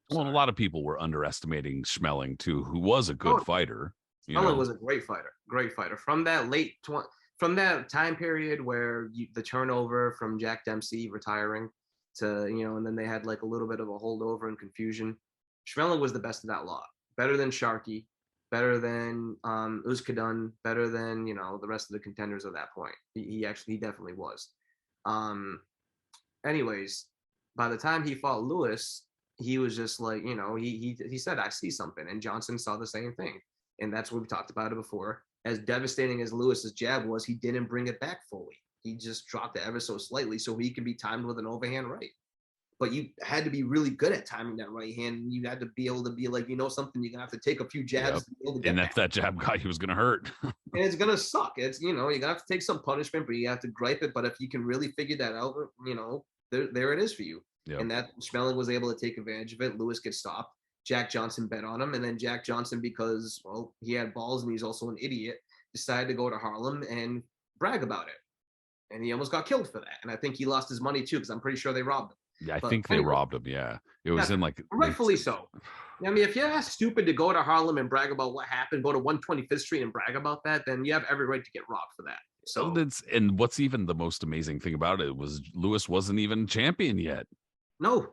well, a lot of people were underestimating Schmeling too, who was a good fighter. Schmeling was a great fighter. From that time period where the turnover from Jack Dempsey retiring to, and then they had like a little bit of a holdover and confusion. Schmeling was the best of that lot. Better than Sharkey, better than Uzkadun, better than, the rest of the contenders at that point. He definitely was. Anyways, by the time he fought Louis, he was just like, he said, I see something. And Johnson saw the same thing. And that's what we talked about it before. As devastating as Lewis's jab was, he didn't bring it back fully. He just dropped it ever so slightly so he could be timed with an overhand right. But you had to be really good at timing that right hand. You had to be able to be like, something, you're going to have to take a few jabs. Yep. And if that jab guy, he was going to hurt. And it's going to suck. It's, you're going to have to take some punishment, but you have to gripe it. But if you can really figure that out, there it is for you. Yep. And that Schmeling was able to take advantage of it. Louis gets stopped. Jack Johnson bet on him. And then Jack Johnson, because, well, he had balls and he's also an idiot, decided to go to Harlem and brag about it. And he almost got killed for that. And I think he lost his money too, because I'm pretty sure they robbed him. Yeah, I think they robbed him. Yeah. It was in like. Rightfully so. I mean, if you're that stupid to go to Harlem and brag about what happened, go to 125th Street and brag about that, then you have every right to get robbed for that. So and what's even the most amazing thing about it was Louis wasn't even champion yet. No,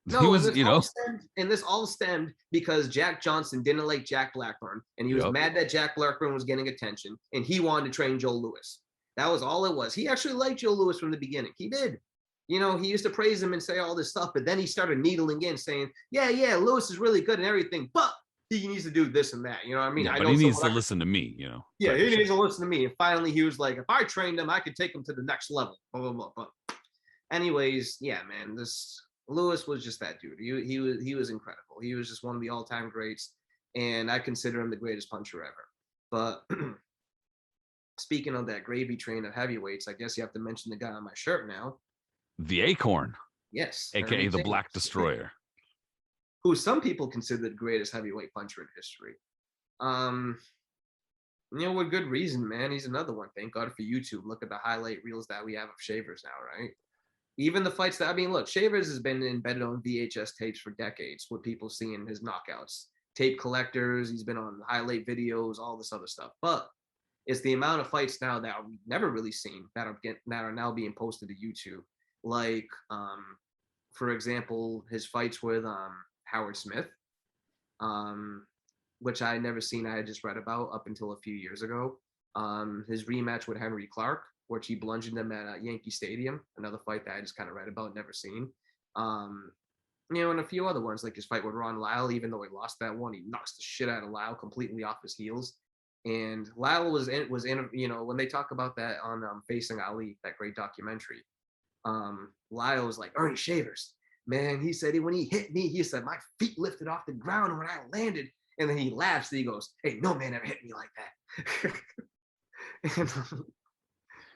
he was, and this all stemmed because Jack Johnson didn't like Jack Blackburn, and he was mad that Jack Blackburn was getting attention, and he wanted to train Joe Louis. That was all it was. He actually liked Joe Louis from the beginning. He did. He used to praise him and say all this stuff, but then he started needling in saying, yeah, Louis is really good and everything, but he needs to do this and that. You know what I mean? Yeah, I but know he needs to listen to me, Yeah, he needs to listen to me. And finally, he was like, if I trained him, I could take him to the next level. Blah, blah, blah. But anyways, yeah, man, this Lewis was just that dude. He was incredible. He was just one of the all-time greats, and I consider him the greatest puncher ever. But speaking of that gravy train of heavyweights, I guess you have to mention the guy on my shirt now. The Acorn. Yes. AKA the Black Destroyer. Who some people consider the greatest heavyweight puncher in history. With good reason, man. He's another one. Thank God for YouTube. Look at the highlight reels that we have of Shavers now, right? Even the fights look, Shavers has been embedded on VHS tapes for decades with people seeing his knockouts. Tape collectors, he's been on highlight videos, all this other stuff. But it's the amount of fights now that we've never really seen that are now being posted to YouTube. Like, for example, his fights with Howard Smith, which I had never seen. I had just read about up until a few years ago. His rematch with Henry Clark, which he bludgeoned him at Yankee Stadium, another fight that I just kind of read about, never seen. And a few other ones, like his fight with Ron Lyle, even though he lost that one, he knocks the shit out of Lyle completely off his heels. And Lyle was in, when they talk about that on Facing Ali, that great documentary, Lyle was like, Ernie Shavers, man, he said when he hit me, he said, my feet lifted off the ground when I landed. And then he laughs and he goes, hey, no man ever hit me like that.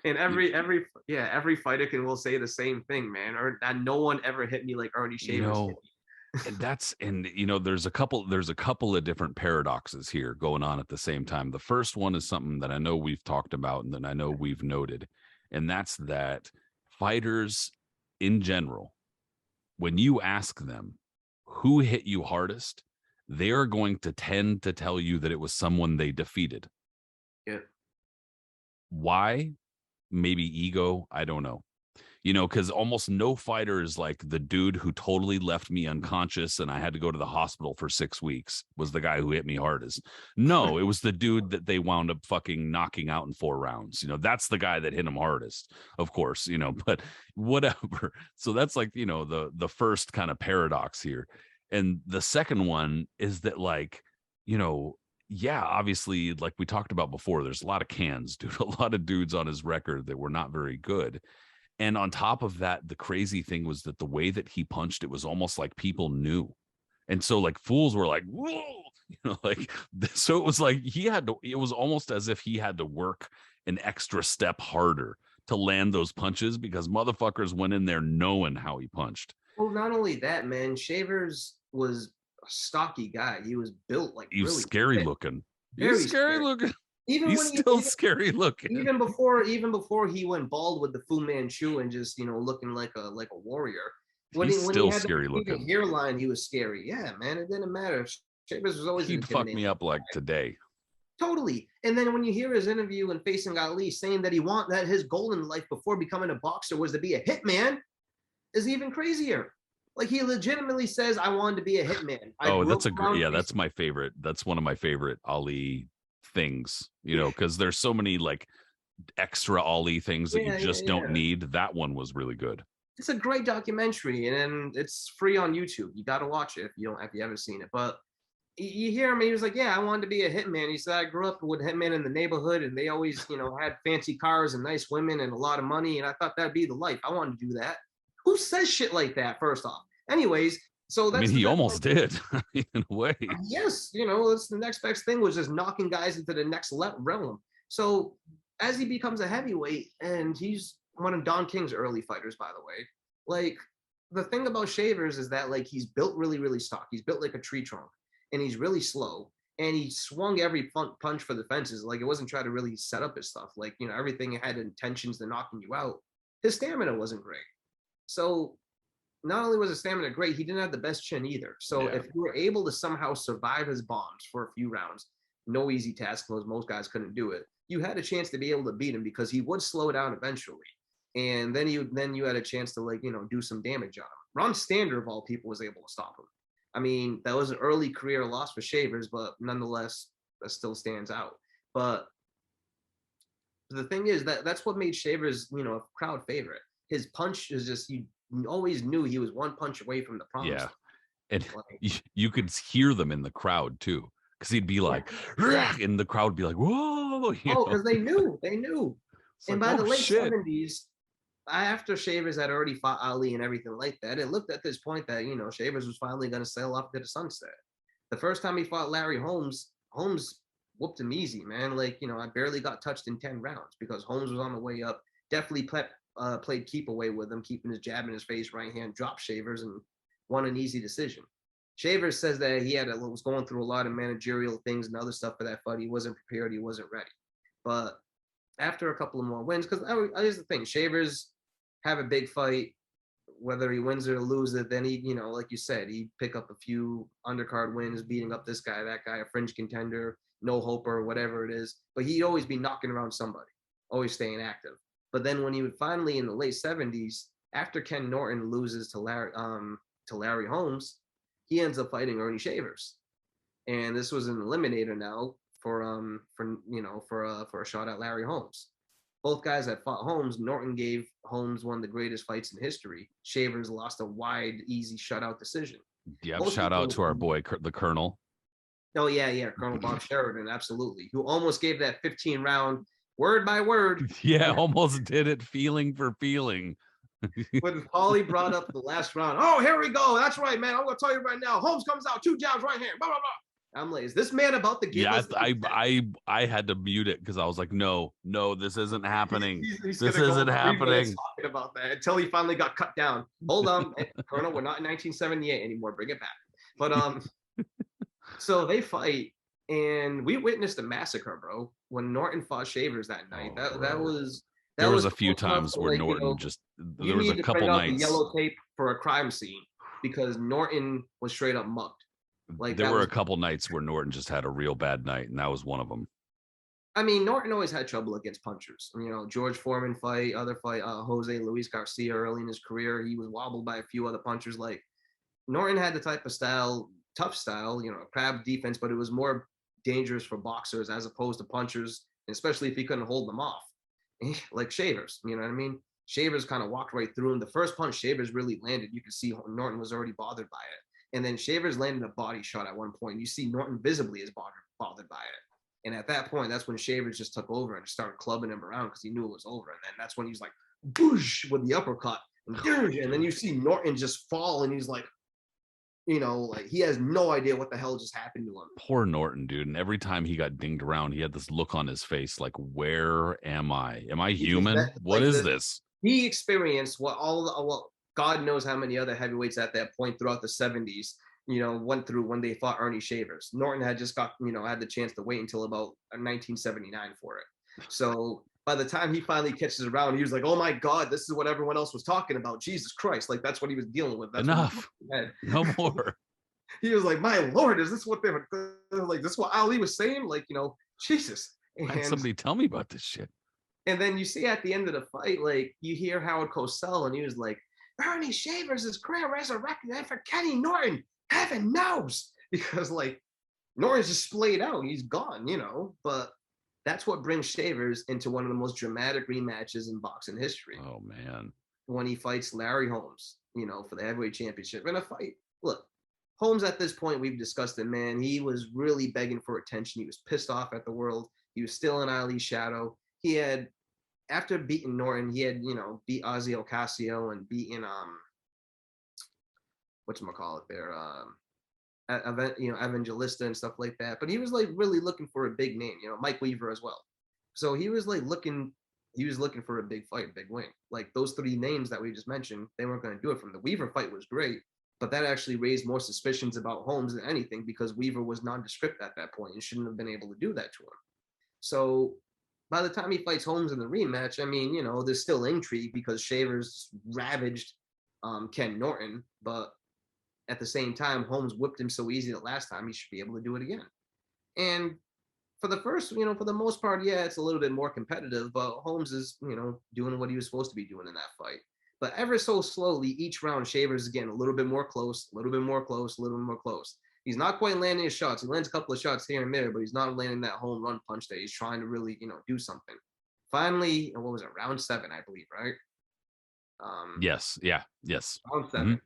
and every fighter will say the same thing, man. Or no one ever hit me like Ernie Shavers hit me. And there's a couple of different paradoxes here going on at the same time. The first one is something that I know we've talked about and that I know we've noted, and that's that fighters in general, when you ask them who hit you hardest, they are going to tend to tell you that it was someone they defeated. Yeah. Why? Maybe ego. I don't know. Because almost no fighter is like the dude who totally left me unconscious and I had to go to the hospital for 6 weeks was the guy who hit me hardest. No, it was the dude that they wound up fucking knocking out in 4 rounds. That's the guy that hit him hardest, of course, but whatever. So that's like, the first kind of paradox here. And the second one is that, like, obviously, like we talked about before, there's a lot of cans, dude, a lot of dudes on his record that were not very good. And on top of that, the crazy thing was that the way that he punched, it was almost like people knew. And so like fools were like, whoa, so it was like it was almost as if he had to work an extra step harder to land those punches because motherfuckers went in there knowing how he punched. Well, not only that, man, Shavers was a stocky guy. He was built like he was really scary looking. Very scary looking. Even he's still scary looking. Even before he went bald with the Fu Manchu and just looking like a warrior. When he had scary looking hairline, he was scary. Yeah, man, it didn't matter. Shavers was always he'd fuck me up like today. Totally. And then when you hear his interview in Facing Ali saying that that his goal in life before becoming a boxer was to be a hitman, is even crazier. Like he legitimately says, I wanted to be a hitman. That's my favorite. That's one of my favorite Ali things, because there's so many like extra Ali things that you just don't need. That one was really good. It's a great documentary and it's free on YouTube. You got to watch it if you haven't seen it. But you hear him, he was like, yeah, I wanted to be a hitman. He said, I grew up with hitmen in the neighborhood and they always, had fancy cars and nice women and a lot of money. And I thought that'd be the life. I wanted to do that. Who says shit like that, first off? Anyways, so that's he almost did in a way. Yes, that's the next best thing was just knocking guys into the next realm. So as he becomes a heavyweight, and he's one of Don King's early fighters, by the way, like the thing about Shavers is that like he's built really, really stock. He's built like a tree trunk, and he's really slow. And he swung every punch for the fences. Like it wasn't trying to really set up his stuff. Like, everything had intentions to knocking you out. His stamina wasn't great. So not only was his stamina great, he didn't have the best chin either. So if you were able to somehow survive his bombs for a few rounds, no easy task because most guys couldn't do it, you had a chance to be able to beat him because he would slow down eventually. And then you had a chance to do some damage on him. Ron Stander, of all people, was able to stop him. I mean, that was an early career loss for Shavers, but nonetheless, that still stands out. But the thing is that's what made Shavers, a crowd favorite. His punch is just, you always knew he was one punch away from the promise. And Like, you could hear them in the crowd too, because he'd be like, and the crowd would be like, whoa, because they knew. It's And like, by the oh late shit. 70s, after Shavers had already fought Ali and everything like that, it looked at this point that, Shavers was finally going to sail off to the sunset. The first time he fought Larry Holmes, Holmes whooped him easy, man. Like, I barely got touched in 10 rounds because Holmes was on the way up. Definitely played keep away with him, keeping his jab in his face, right hand, dropped Shavers, and won an easy decision. Shavers says that he was going through a lot of managerial things and other stuff for that fight. He wasn't prepared. He wasn't ready. But after a couple of more wins, because here's the thing, Shavers have a big fight, whether he wins or loses, then he, like you said, he'd pick up a few undercard wins, beating up this guy, that guy, a fringe contender, no hoper, whatever it is. But he'd always be knocking around somebody, always staying active. But then when he would finally, in the late 70s, after Ken Norton loses to Larry Holmes, he ends up fighting Ernie Shavers. And this was an eliminator now for a shot at Larry Holmes. Both guys that fought Holmes, Norton gave Holmes one of the greatest fights in history. Shavers lost a wide, easy shutout decision. Yep. Shout out to our boy, the Colonel. Oh, yeah. Colonel Bob Sheridan, absolutely. Who almost gave that 15-round word by word. Yeah, almost did it feeling for feeling. When Paulie brought up the last round, oh, here we go. That's right, man. I'm going to tell you right now. Holmes comes out, 2 jabs, right hand, blah, blah, blah. I'm like, is this man about to give us? I had to mute it because I was like, no, this isn't happening. He's this isn't happening. Talking about that until he finally got cut down. Hold on, Colonel, we're not in 1978 anymore. Bring it back. But so they fight, and we witnessed a massacre, bro. When Norton fought Shavers that night, that was. There was a few times where Norton there was a couple nights. The yellow tape for a crime scene because Norton was straight up mugged. Like there were a couple nights where Norton just had a real bad night, and that was one of them. I mean, Norton always had trouble against punchers. George Foreman fight, Jose Luis Garcia early in his career, he was wobbled by a few other punchers. Like Norton had the type of style, tough style, crab defense, but it was more dangerous for boxers as opposed to punchers, especially if he couldn't hold them off. Like Shavers, you know what I mean? Shavers kind of walked right through him. The first punch Shavers really landed, you could see Norton was already bothered by it. And then Shavers landed a body shot at one point. You see Norton visibly is bothered by it. And at that point, that's when Shavers just took over and started clubbing him around because he knew it was over. And then that's when he's like, boosh, with the uppercut. And then you see Norton just fall, and he's like, like he has no idea what the hell just happened to him. Poor Norton, dude. And every time he got dinged around, he had this look on his face like, where am I? Am I human? What is this? He experienced what God knows how many other heavyweights at that point throughout the 70s, went through when they fought Ernie Shavers. Norton had just got, had the chance to wait until about 1979 for it. So by the time he finally catches around, he was like, oh my God, this is what everyone else was talking about. Jesus Christ. Like that's what he was dealing with. That's enough. No more. He was like, my Lord, is this what they were like? This is what Ali was saying? Like, Jesus. And somebody tell me about this shit. And then you see at the end of the fight, like you hear Howard Cosell, and he was like, Ernie Shavers' career resurrected for Kenny Norton. Heaven knows. Because like Norton's just splayed out. He's gone, But that's what brings Shavers into one of the most dramatic rematches in boxing history. Oh, man. When he fights Larry Holmes, for the heavyweight championship. In a fight, look, Holmes at this point, we've discussed it, man. He was really begging for attention. He was pissed off at the world. He was still in Ali's shadow. He had, after beating Norton, he had, beat Ozzy Ocasio and beaten, whatchamacallit there, Evangelista and stuff like that. But he was like really looking for a big name, Mike Weaver as well. So he was like looking for a big fight, a big win. Like those 3 names that we just mentioned, they weren't going to do it from the Weaver fight was great, but that actually raised more suspicions about Holmes than anything because Weaver was nondescript at that point and shouldn't have been able to do that to him. So by the time he fights Holmes in the rematch, I mean, there's still intrigue because Shavers ravaged Ken Norton, but at the same time, Holmes whipped him so easy that last time he should be able to do it again. And for the first, for the most part, yeah, it's a little bit more competitive, but Holmes is, doing what he was supposed to be doing in that fight. But ever so slowly, each round, Shavers is getting a little bit more close, a little bit more close, a little bit more close. He's not quite landing his shots. He lands a couple of shots here and there, but he's not landing that home run punch that he's trying to really, do something. Finally, what was it? Round 7, I believe, right? Yes. Yeah. Yes. Round 7.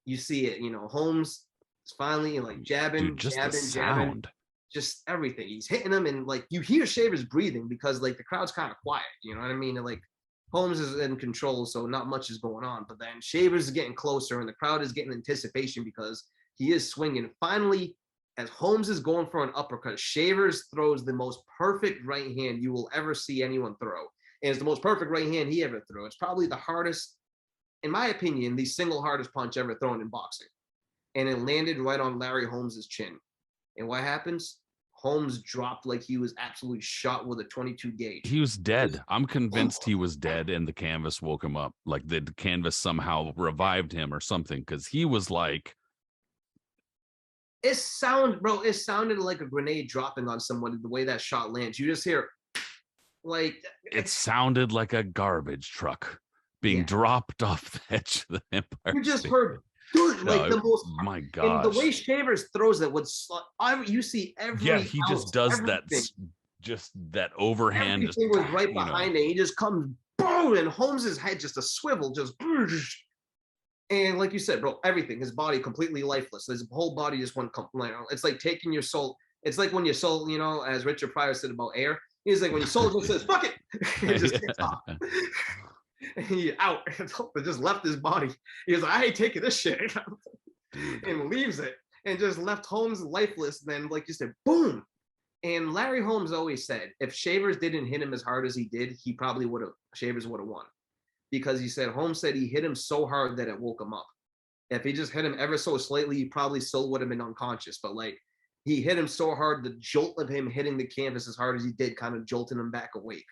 You see it, Holmes It's finally like jabbing, Dude, just the jabbing, sound. just everything. He's hitting them, and like you hear Shavers breathing because like the crowd's kind of quiet. You know what I mean? And, like Holmes is in control, so not much is going on. But then Shavers is getting closer, and the crowd is getting anticipation because he is swinging. Finally, as Holmes is going for an uppercut, Shavers throws the most perfect right hand you will ever see anyone throw. And it's the most perfect right hand he ever threw. It's probably the hardest, in my opinion, the single hardest punch ever thrown in boxing. And it landed right on Larry Holmes's chin. And what happens? Holmes dropped like he was absolutely shot with a 22 gauge. He was dead. I'm convinced he was dead, and the canvas woke him up. Like the canvas somehow revived him or something, because he was like, it sounded like a grenade dropping on someone the way that shot lands. You just hear like it sounded like a garbage truck being dropped off the edge of the Empire. You just heard the most. My God! And the way Shavers throws it with, you see every. Yeah, he just does everything. that overhand. Everything was right behind it. He just comes boom, and Holmes's head just a swivel, just. And like you said, bro, everything, his body completely lifeless. His whole body just went, it's like taking your soul. It's like when your soul, as Richard Pryor said about air, he's like when your soul just says, fuck it. It just takes off. And he out. It just left his body. He was like, I ain't taking this shit. And leaves it. And just left Holmes lifeless. Then, like you said, boom. And Larry Holmes always said, if Shavers didn't hit him as hard as he did, Shavers would have won. Because Holmes said he hit him so hard that it woke him up. If he just hit him ever so slightly, he probably still would have been unconscious. But like he hit him so hard, the jolt of him hitting the canvas as hard as he did kind of jolted him back awake.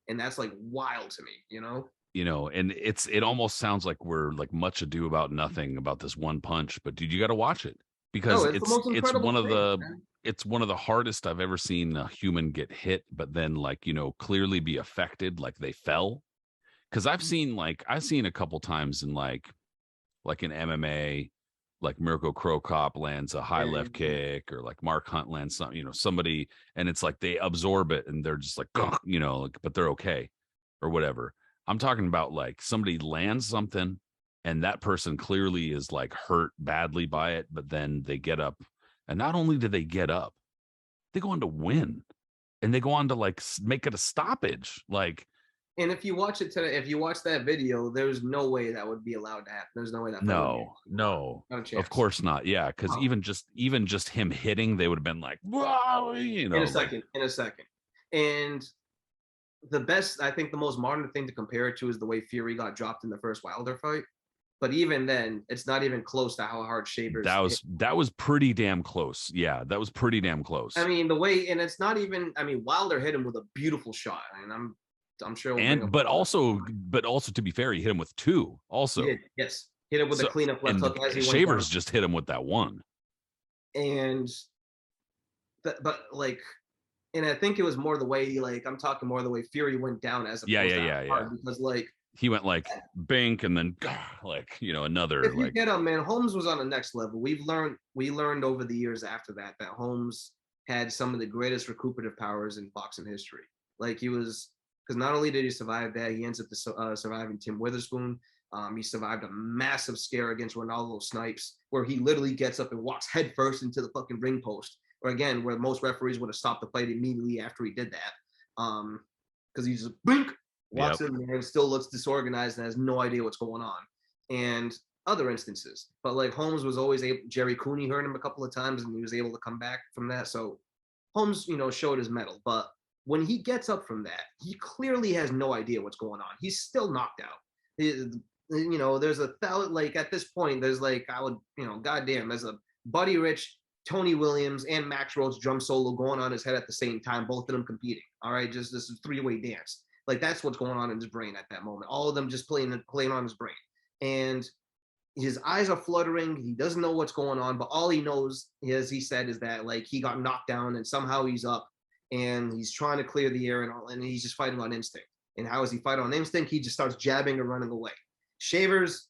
And that's like wild to me, and it almost sounds like we're like much ado about nothing about this one punch, but dude, you got to watch it because it's one of the hardest I've ever seen a human get hit, but then like, clearly be affected, like they fell. Because I've seen a couple times in like in MMA, like Mirko Cro Cop lands a high left kick, or like Mark Hunt lands somebody, and it's like they absorb it and they're just like, but they're okay or whatever. I'm talking about like somebody lands something and that person clearly is like hurt badly by it, but then they get up, and not only do they get up, they go on to win, and they go on to like make it a stoppage, like. And if you watch it today, if you watch that video, there's no way that would be allowed to happen. There's no way that. No, of course not. Yeah, because even just him hitting, they would have been like, whoa, In a second. And I think the most modern thing to compare it to is the way Fury got dropped in the first Wilder fight. But even then, it's not even close to how hard Shavers. That was pretty damn close. Yeah, that was pretty damn close. I mean, it's not even. I mean, Wilder hit him with a beautiful shot, and I'm sure. But also to be fair, he hit him with two. Also, yes, hit him with a cleanup left hook. As he Shavers just hit him with that one. And, and I think it was more the way I'm talking more the way Fury went down as because like he went like bank and then like another. If you get him, man, Holmes was on the next level. We learned over the years after that Holmes had some of the greatest recuperative powers in boxing history. Like he was. Because not only did he survive that, he ends up surviving Tim Witherspoon. He survived a massive scare against Ronaldo Snipes, where he literally gets up and walks headfirst into the fucking ring post. Or again, where most referees would have stopped the fight immediately after he did that. Because he just blink, walks in there and still looks disorganized and has no idea what's going on. And other instances. But like Holmes was always able, Jerry Cooney hurt him a couple of times and he was able to come back from that. So Holmes, showed his mettle. But when he gets up from that, he clearly has no idea what's going on. He's still knocked out. There's at this point, there's goddamn, there's a Buddy Rich, Tony Williams, and Max Rhodes drum solo going on his head at the same time, both of them competing. All right, just this is three-way dance. Like that's what's going on in his brain at that moment. All of them just playing on his brain. And his eyes are fluttering. He doesn't know what's going on, but all he knows, as he said, is that like he got knocked down and somehow he's up. And he's trying to clear the air and he's just fighting on instinct. And how does he fight on instinct? He just starts jabbing or running away. Shavers,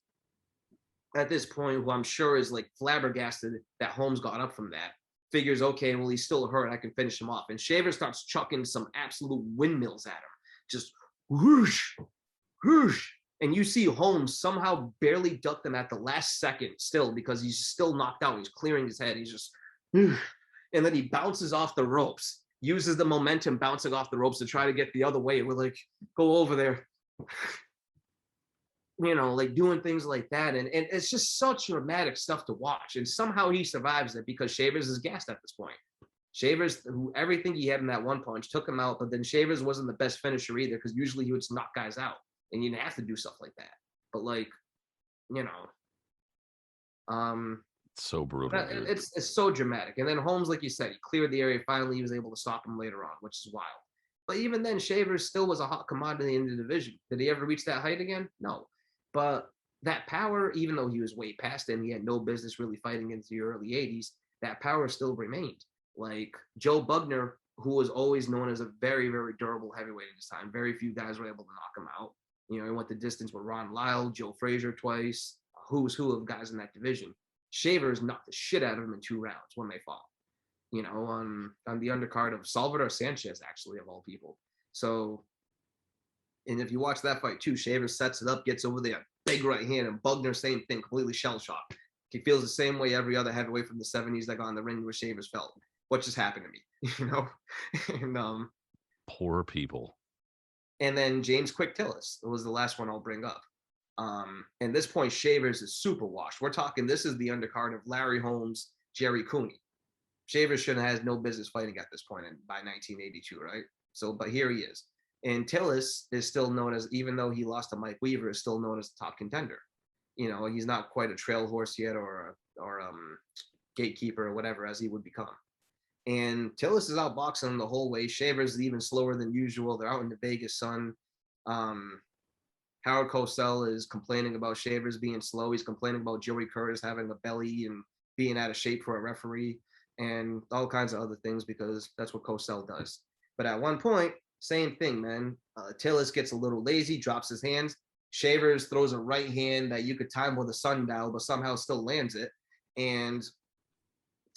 at this point, who I'm sure is like flabbergasted that Holmes got up from that, figures, okay, well, he's still hurt. I can finish him off. And Shavers starts chucking some absolute windmills at him. Just whoosh, whoosh, And you see Holmes somehow barely ducked him at the last second still because he's still knocked out. He's clearing his head. He's just, and then he bounces off the ropes, uses the momentum bouncing off the ropes to try to get the other way. We're like, go over there. You know, like doing things like that. And it's just such dramatic stuff to watch. And somehow he survives it because Shavers is gassed at this point. Shavers, who everything he had in that one punch, took him out. But then Shavers wasn't the best finisher either because usually he would just knock guys out. And you didn't have to do stuff like that. But like, you know, so brutal. It's so dramatic. And then Holmes, like you said, he cleared the area. Finally, he was able to stop him later on, which is wild. But even then, Shavers still was a hot commodity in the division. Did he ever reach that height again? No. But that power, even though he was way past it and he had no business really fighting into the early 80s, that power still remained. Like Joe Bugner, who was always known as a very, very durable heavyweight at this time. Very few guys were able to knock him out. You know, he went the distance with Ron Lyle, Joe Frazier twice, who's who of guys in that division. Shavers knocked the shit out of him in 2 rounds when they fought. You know, on the undercard of Salvador Sanchez, actually, of all people. So, and if you watch that fight too, Shavers sets it up, gets over there, big right hand, and Bugner, same thing, completely shell-shocked. He feels the same way every other heavyweight from the 70s that got in the ring where Shavers felt. What just happened to me? You know? And poor people. And then James Quick Tillis was the last one I'll bring up. And this point, Shavers is super washed. We're talking, this is the undercard of Larry Holmes, Jerry Cooney. Shavers shouldn't have no business fighting at this point by 1982, right? So, but here he is. And Tillis is still known as, even though he lost to Mike Weaver, is still known as the top contender. You know, he's not quite a trail horse yet or gatekeeper or whatever as he would become. And Tillis is outboxing him the whole way. Shavers is even slower than usual. They're out in the Vegas sun. Howard Cosell is complaining about Shavers being slow. He's complaining about Joey Curtis having a belly and being out of shape for a referee and all kinds of other things because that's what Cosell does. But at one point, same thing, man. Tillis gets a little lazy, drops his hands. Shavers throws a right hand that you could time with a sundial, but somehow still lands it. And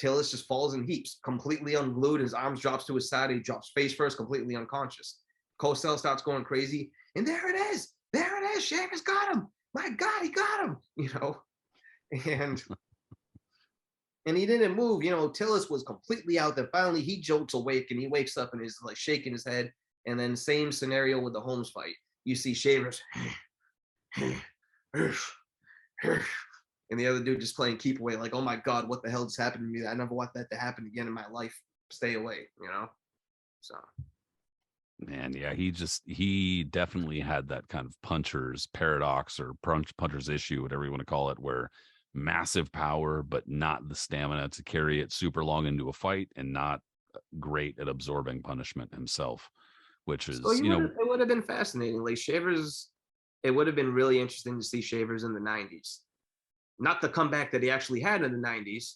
Tillis just falls in heaps, completely unglued. His arms drops to his side. He drops face first, completely unconscious. Cosell starts going crazy. And there it is. There it is. Shavers got him. My God, he got him. You know, and he didn't move. You know, Tillis was completely out there. Finally, he jolts awake and he wakes up and he's like shaking his head. And then same scenario with the Holmes fight. You see Shavers. And the other dude just playing keep away, like, oh my God, what the hell just happened to me? I never want that to happen again in my life. Stay away, you know? So. Man, yeah, he definitely had that kind of puncher's paradox or puncher's issue, whatever you want to call it, where massive power, but not the stamina to carry it super long into a fight and not great at absorbing punishment himself, which is, so it would have been fascinating. Like Shavers, it would have been really interesting to see Shavers in the 90s. Not the comeback that he actually had in the 90s,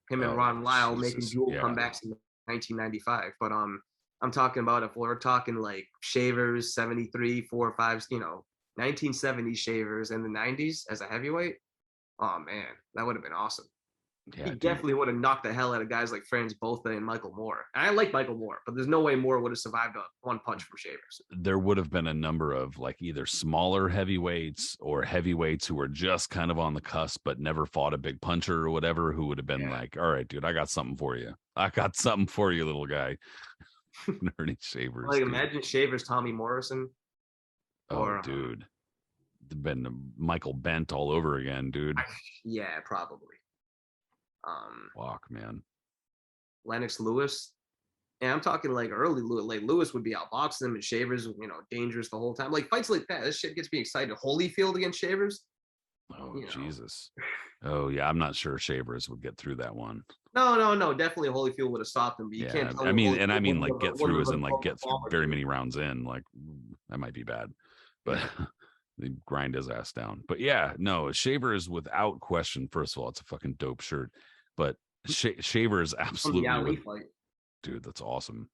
him and Ron Lyle making dual comebacks in 1995. But I'm talking about if we're talking like Shavers, 73, 4 or 5, you know, 1970s Shavers in the 90s as a heavyweight. Oh man, that would have been awesome. Yeah, he definitely would have knocked the hell out of guys like Franz Botha and Michael Moore. And I like Michael Moore, but there's no way Moore would have survived a one punch from Shavers. There would have been a number of like either smaller heavyweights or heavyweights who were just kind of on the cusp, but never fought a big puncher or whatever, who would have been like, all right, dude, I got something for you. I got something for you, little guy. Nerdy Shavers. Like, imagine Shavers, Tommy Morrison. Or, dude. Been Michael Bent all over again, dude. Yeah, probably. Walk, man. Lennox Lewis. And I'm talking like early Lewis. Like Lewis would be outboxing him and Shavers, you know, dangerous the whole time. Like fights like that, this shit gets me excited. Holyfield against Shavers. Oh, Jesus. Oh, yeah. I'm not sure Shavers would get through that one. No. Definitely Holyfield would have stopped him. But you can't tell me. Like get through as in like get through very many rounds in. Like that might be bad. But they grind his ass down. But yeah, no, Shavers without question. First of all, it's a fucking dope shirt. But Shavers absolutely. Dude, that's awesome.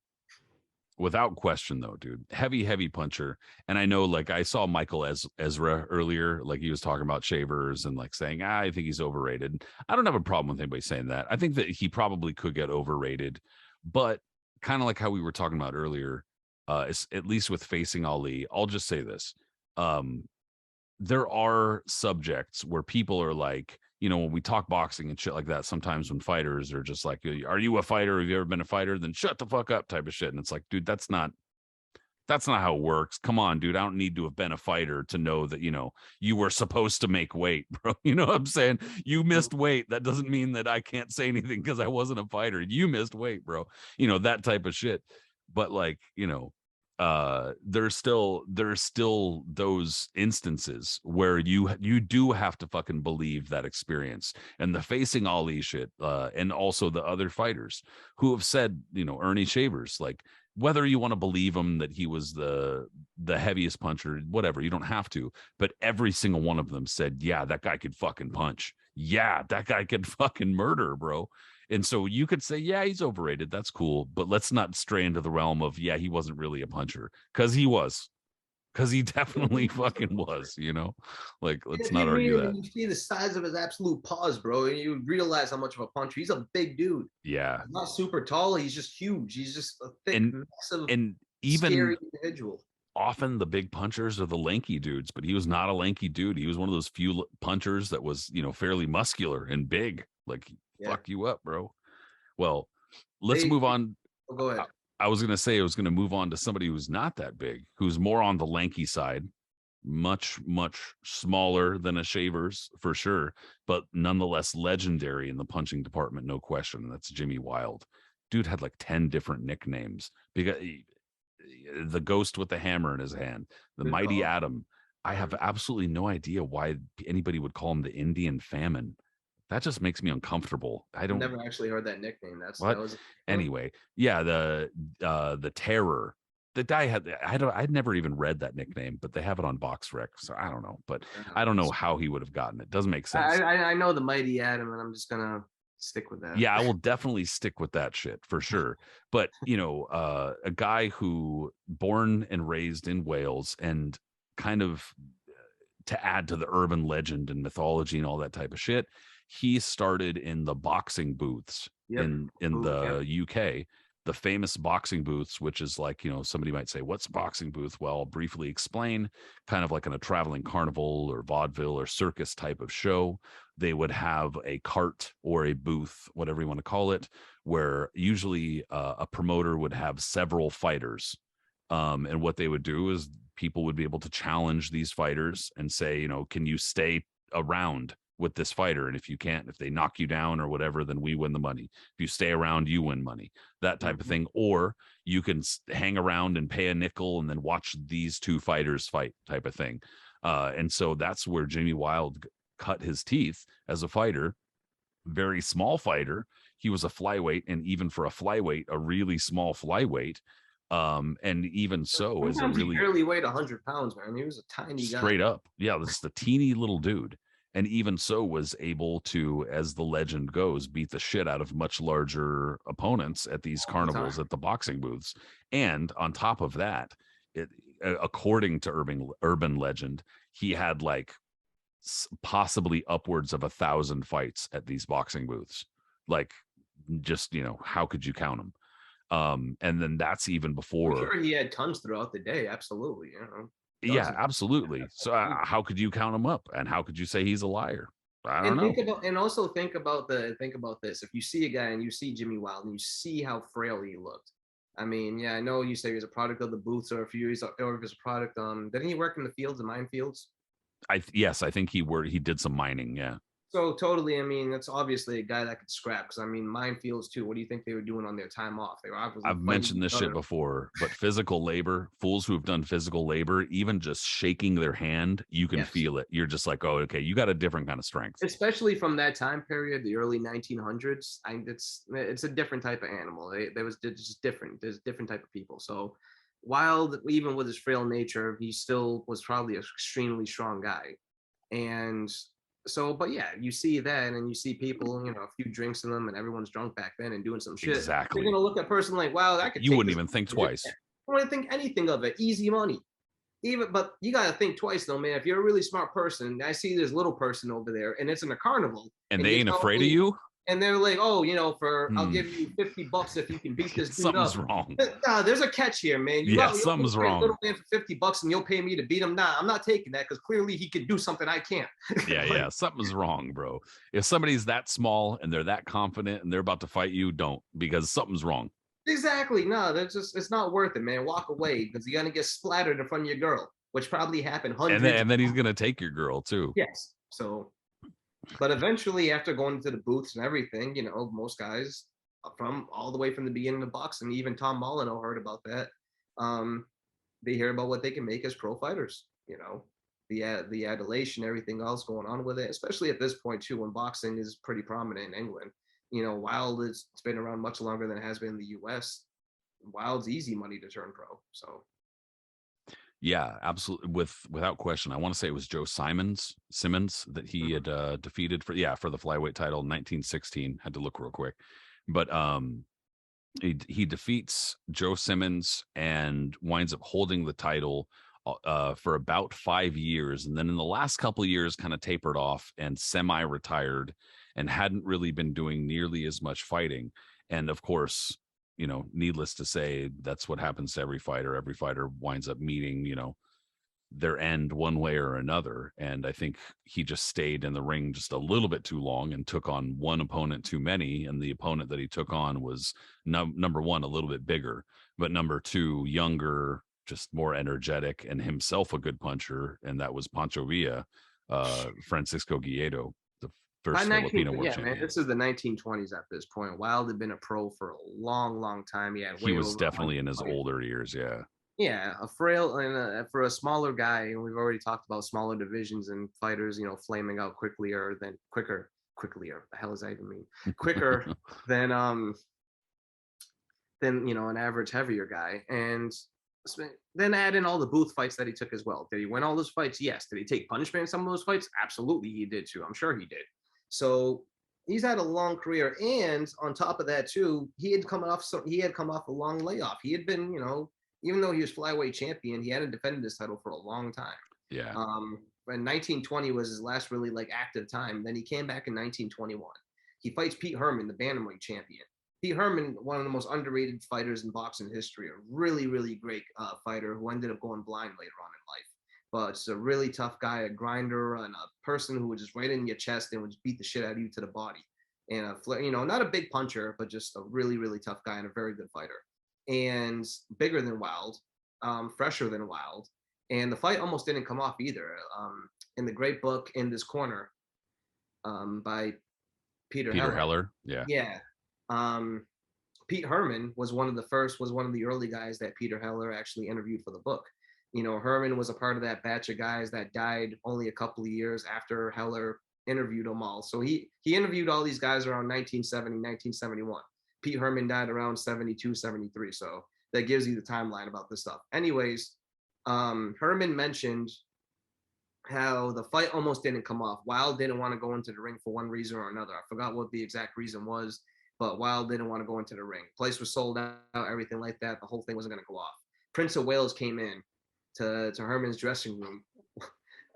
Without question, though, dude, heavy puncher. And I know, like, I saw Michael Ezra earlier, like he was talking about Shavers and like saying, I think he's overrated. I don't have a problem with anybody saying that. I think that he probably could get overrated, but kind of like how we were talking about earlier, at least with facing Ali, I'll just say this. there are subjects where people are like, when we talk boxing and shit like that, sometimes when fighters are just like, are you a fighter? Have you ever been a fighter? Then shut the fuck up type of shit. And it's like, dude, that's not how it works. Come on, dude. I don't need to have been a fighter to know that, you were supposed to make weight, bro. You know what I'm saying? You missed weight. That doesn't mean that I can't say anything because I wasn't a fighter. You missed weight, bro. That type of shit. But like, there's still those instances where you do have to fucking believe that experience, and the facing Ali shit, and also the other fighters who have said, Ernie Shavers, like, whether you want to believe him that he was the heaviest puncher, whatever, you don't have to, but every single one of them said, yeah, that guy could fucking punch. Yeah, that guy could fucking murder, bro. And so you could say, yeah, he's overrated. That's cool. But let's not stray into the realm of, yeah, he wasn't really a puncher. Because he was. Because he definitely fucking was, Like, let's not argue that. You see the size of his absolute paws, bro, and you realize how much of a puncher. He's a big dude. Yeah. He's not super tall. He's just huge. He's just a thick, massive, and even scary individual. Often the big punchers are the lanky dudes, but he was not a lanky dude. He was one of those few punchers that was, fairly muscular and big. Like, fuck you up, bro. Well, let's move on. Oh, go ahead. I was going to say I was going to move on to somebody who's not that big, who's more on the lanky side, much, much smaller than a Shavers for sure, but nonetheless legendary in the punching department, no question. That's Jimmy Wild. Dude had like 10 different nicknames because the ghost with the hammer in his hand, the mighty Adam. I have absolutely no idea why anybody would call him the Indian Famine. That just makes me uncomfortable. I've never actually heard that nickname. That was anyway. Yeah, the Terror. The guy I'd never even read that nickname, but they have it on BoxRec, so I don't know. But I don't know how he would have gotten it. Doesn't make sense. I know the mighty Adam, and I'm just gonna stick with that. Yeah, I will definitely stick with that shit for sure. But a guy who born and raised in Wales, and kind of to add to the urban legend and mythology and all that type of shit, he started in the boxing booths in the UK, the famous boxing booths, which is like, somebody might say, what's a boxing booth? Well, I'll briefly explain. Kind of like in a traveling carnival or vaudeville or circus type of show, they would have a cart or a booth, whatever you want to call it, where usually a promoter would have several fighters. And what they would do is people would be able to challenge these fighters and say, can you stay around with this fighter? And if you can't, if they knock you down or whatever, then we win the money. If you stay around, you win money, that type of thing. Or you can hang around and pay a nickel and then watch these two fighters fight, type of thing. And so that's where Jimmy Wild cut his teeth as a fighter. Very small fighter. He was a flyweight, and even for a flyweight, a really small flyweight. And even so, as a really, he barely weighed 100 pounds, man. He was a tiny guy. Straight up. Yeah, this is the teeny little dude. And even so was able to, as the legend goes, beat the shit out of much larger opponents at these carnivals at the boxing booths. And on top of that, according to urban legend, he had like possibly upwards of 1,000 fights at these boxing booths. Like, just, how could you count them? And then that's even before. I'm sure he had tons throughout the day. Absolutely. Yeah, absolutely. So how could you count him up, and how could you say he's a liar? I don't know. And also think about this. If you see a guy and you see Jimmy Wild and you see how frail he looked. I mean, yeah, I know you say he was a product of the booths, or if he was a product. Didn't he work in the fields, the minefields? Yes, I think he did some mining. Yeah. So totally, I mean, that's obviously a guy that could scrap. Because I mean, minefields too. What do you think they were doing on their time off? They were obviously. I've mentioned this shit before, but physical labor, fools who have done physical labor, even just shaking their hand, you can feel it. You're just like, oh, okay, you got a different kind of strength. Especially from that time period, the early 1900s. It's a different type of animal. There was just different. There's different type of people. So Wild, even with his frail nature, he still was probably an extremely strong guy, and. So, but yeah, you see that, and you see people, a few drinks in them, and everyone's drunk back then and doing some shit. Exactly. You're gonna look at a person like, wow, that could. You wouldn't even think twice. I wouldn't think anything of it. Easy money. But you gotta think twice, though, man. If you're a really smart person, I see this little person over there, and it's in a carnival, and they ain't afraid of you. and they're like, oh, I'll give you $50 if you can beat this dude Something's up. wrong. Nah, there's a catch here, man. Something's wrong. Little man for $50 and you'll pay me to beat him. Nah, I'm not taking that because clearly he can do something I can't. Yeah, something's wrong, bro. If somebody's that small and they're that confident and they're about to fight you, don't, because something's wrong. Exactly. No, it's not worth it, man. Walk away because you're gonna get splattered in front of your girl, which probably happened hundreds. And then he's gonna take your girl too. Yes. So, but eventually, after going into the booths and everything, most guys from all the way from the beginning of boxing, even Tom Molyneux heard about that. They hear about what they can make as pro fighters. The adulation, everything else going on with it, especially at this point too, when boxing is pretty prominent in England. Wild it's been around much longer than it has been in the US. Wild's easy money to turn pro. So yeah, absolutely, without question. I want to say it was Joe Simmons that he had defeated for the flyweight title in 1916. Had to look real quick, but he defeats Joe Simmons and winds up holding the title for about 5 years, and then in the last couple of years kind of tapered off and semi-retired and hadn't really been doing nearly as much fighting. And of course, needless to say, that's what happens to every fighter. Every fighter winds up meeting, their end one way or another. And I think he just stayed in the ring just a little bit too long and took on one opponent too many. And the opponent that he took on was number one, a little bit bigger, but number two, younger, just more energetic, and himself a good puncher. And that was Pancho Villa, Francisco Guilledo, the first Filipino world champion. Man, this is the 1920s at this point. Wild had been a pro for a long, long time. He was definitely in his older years. Yeah. Yeah, a frail and for a smaller guy, and we've already talked about smaller divisions and fighters, flaming out quicker. The hell does that even mean? Quicker than an average heavier guy. And then add in all the booth fights that he took as well. Did he win all those fights? Yes. Did he take punishment in some of those fights? Absolutely, he did too. I'm sure he did. So he's had a long career, and on top of that too, he had come off a long layoff. He had been, even though he was flyweight champion, he hadn't defended his title for a long time. Yeah. When 1920 was his last really active time. Then he came back in 1921. He fights Pete Herman, the bantamweight champion. Pete Herman, one of the most underrated fighters in boxing history, a really, really great fighter who ended up going blind later on in life. But it's a really tough guy, a grinder, and a person who would just right in your chest and would just beat the shit out of you to the body. And not a big puncher, but just a really, really tough guy and a very good fighter. And bigger than Wild, fresher than Wild. And the fight almost didn't come off either. In the great book In This Corner by Peter Heller. Yeah. Yeah. Pete Herman was one of the early guys that Peter Heller actually interviewed for the book. Herman was a part of that batch of guys that died only a couple of years after Heller interviewed them all. So he interviewed all these guys around 1970, 1971. Pete Herman died around 72, 73. So that gives you the timeline about this stuff. Anyways, Herman mentioned how the fight almost didn't come off. Wild didn't want to go into the ring for one reason or another. I forgot what the exact reason was, but Wild didn't want to go into the ring. Place was sold out, everything like that. The whole thing wasn't going to go off. Prince of Wales came in to Herman's dressing room,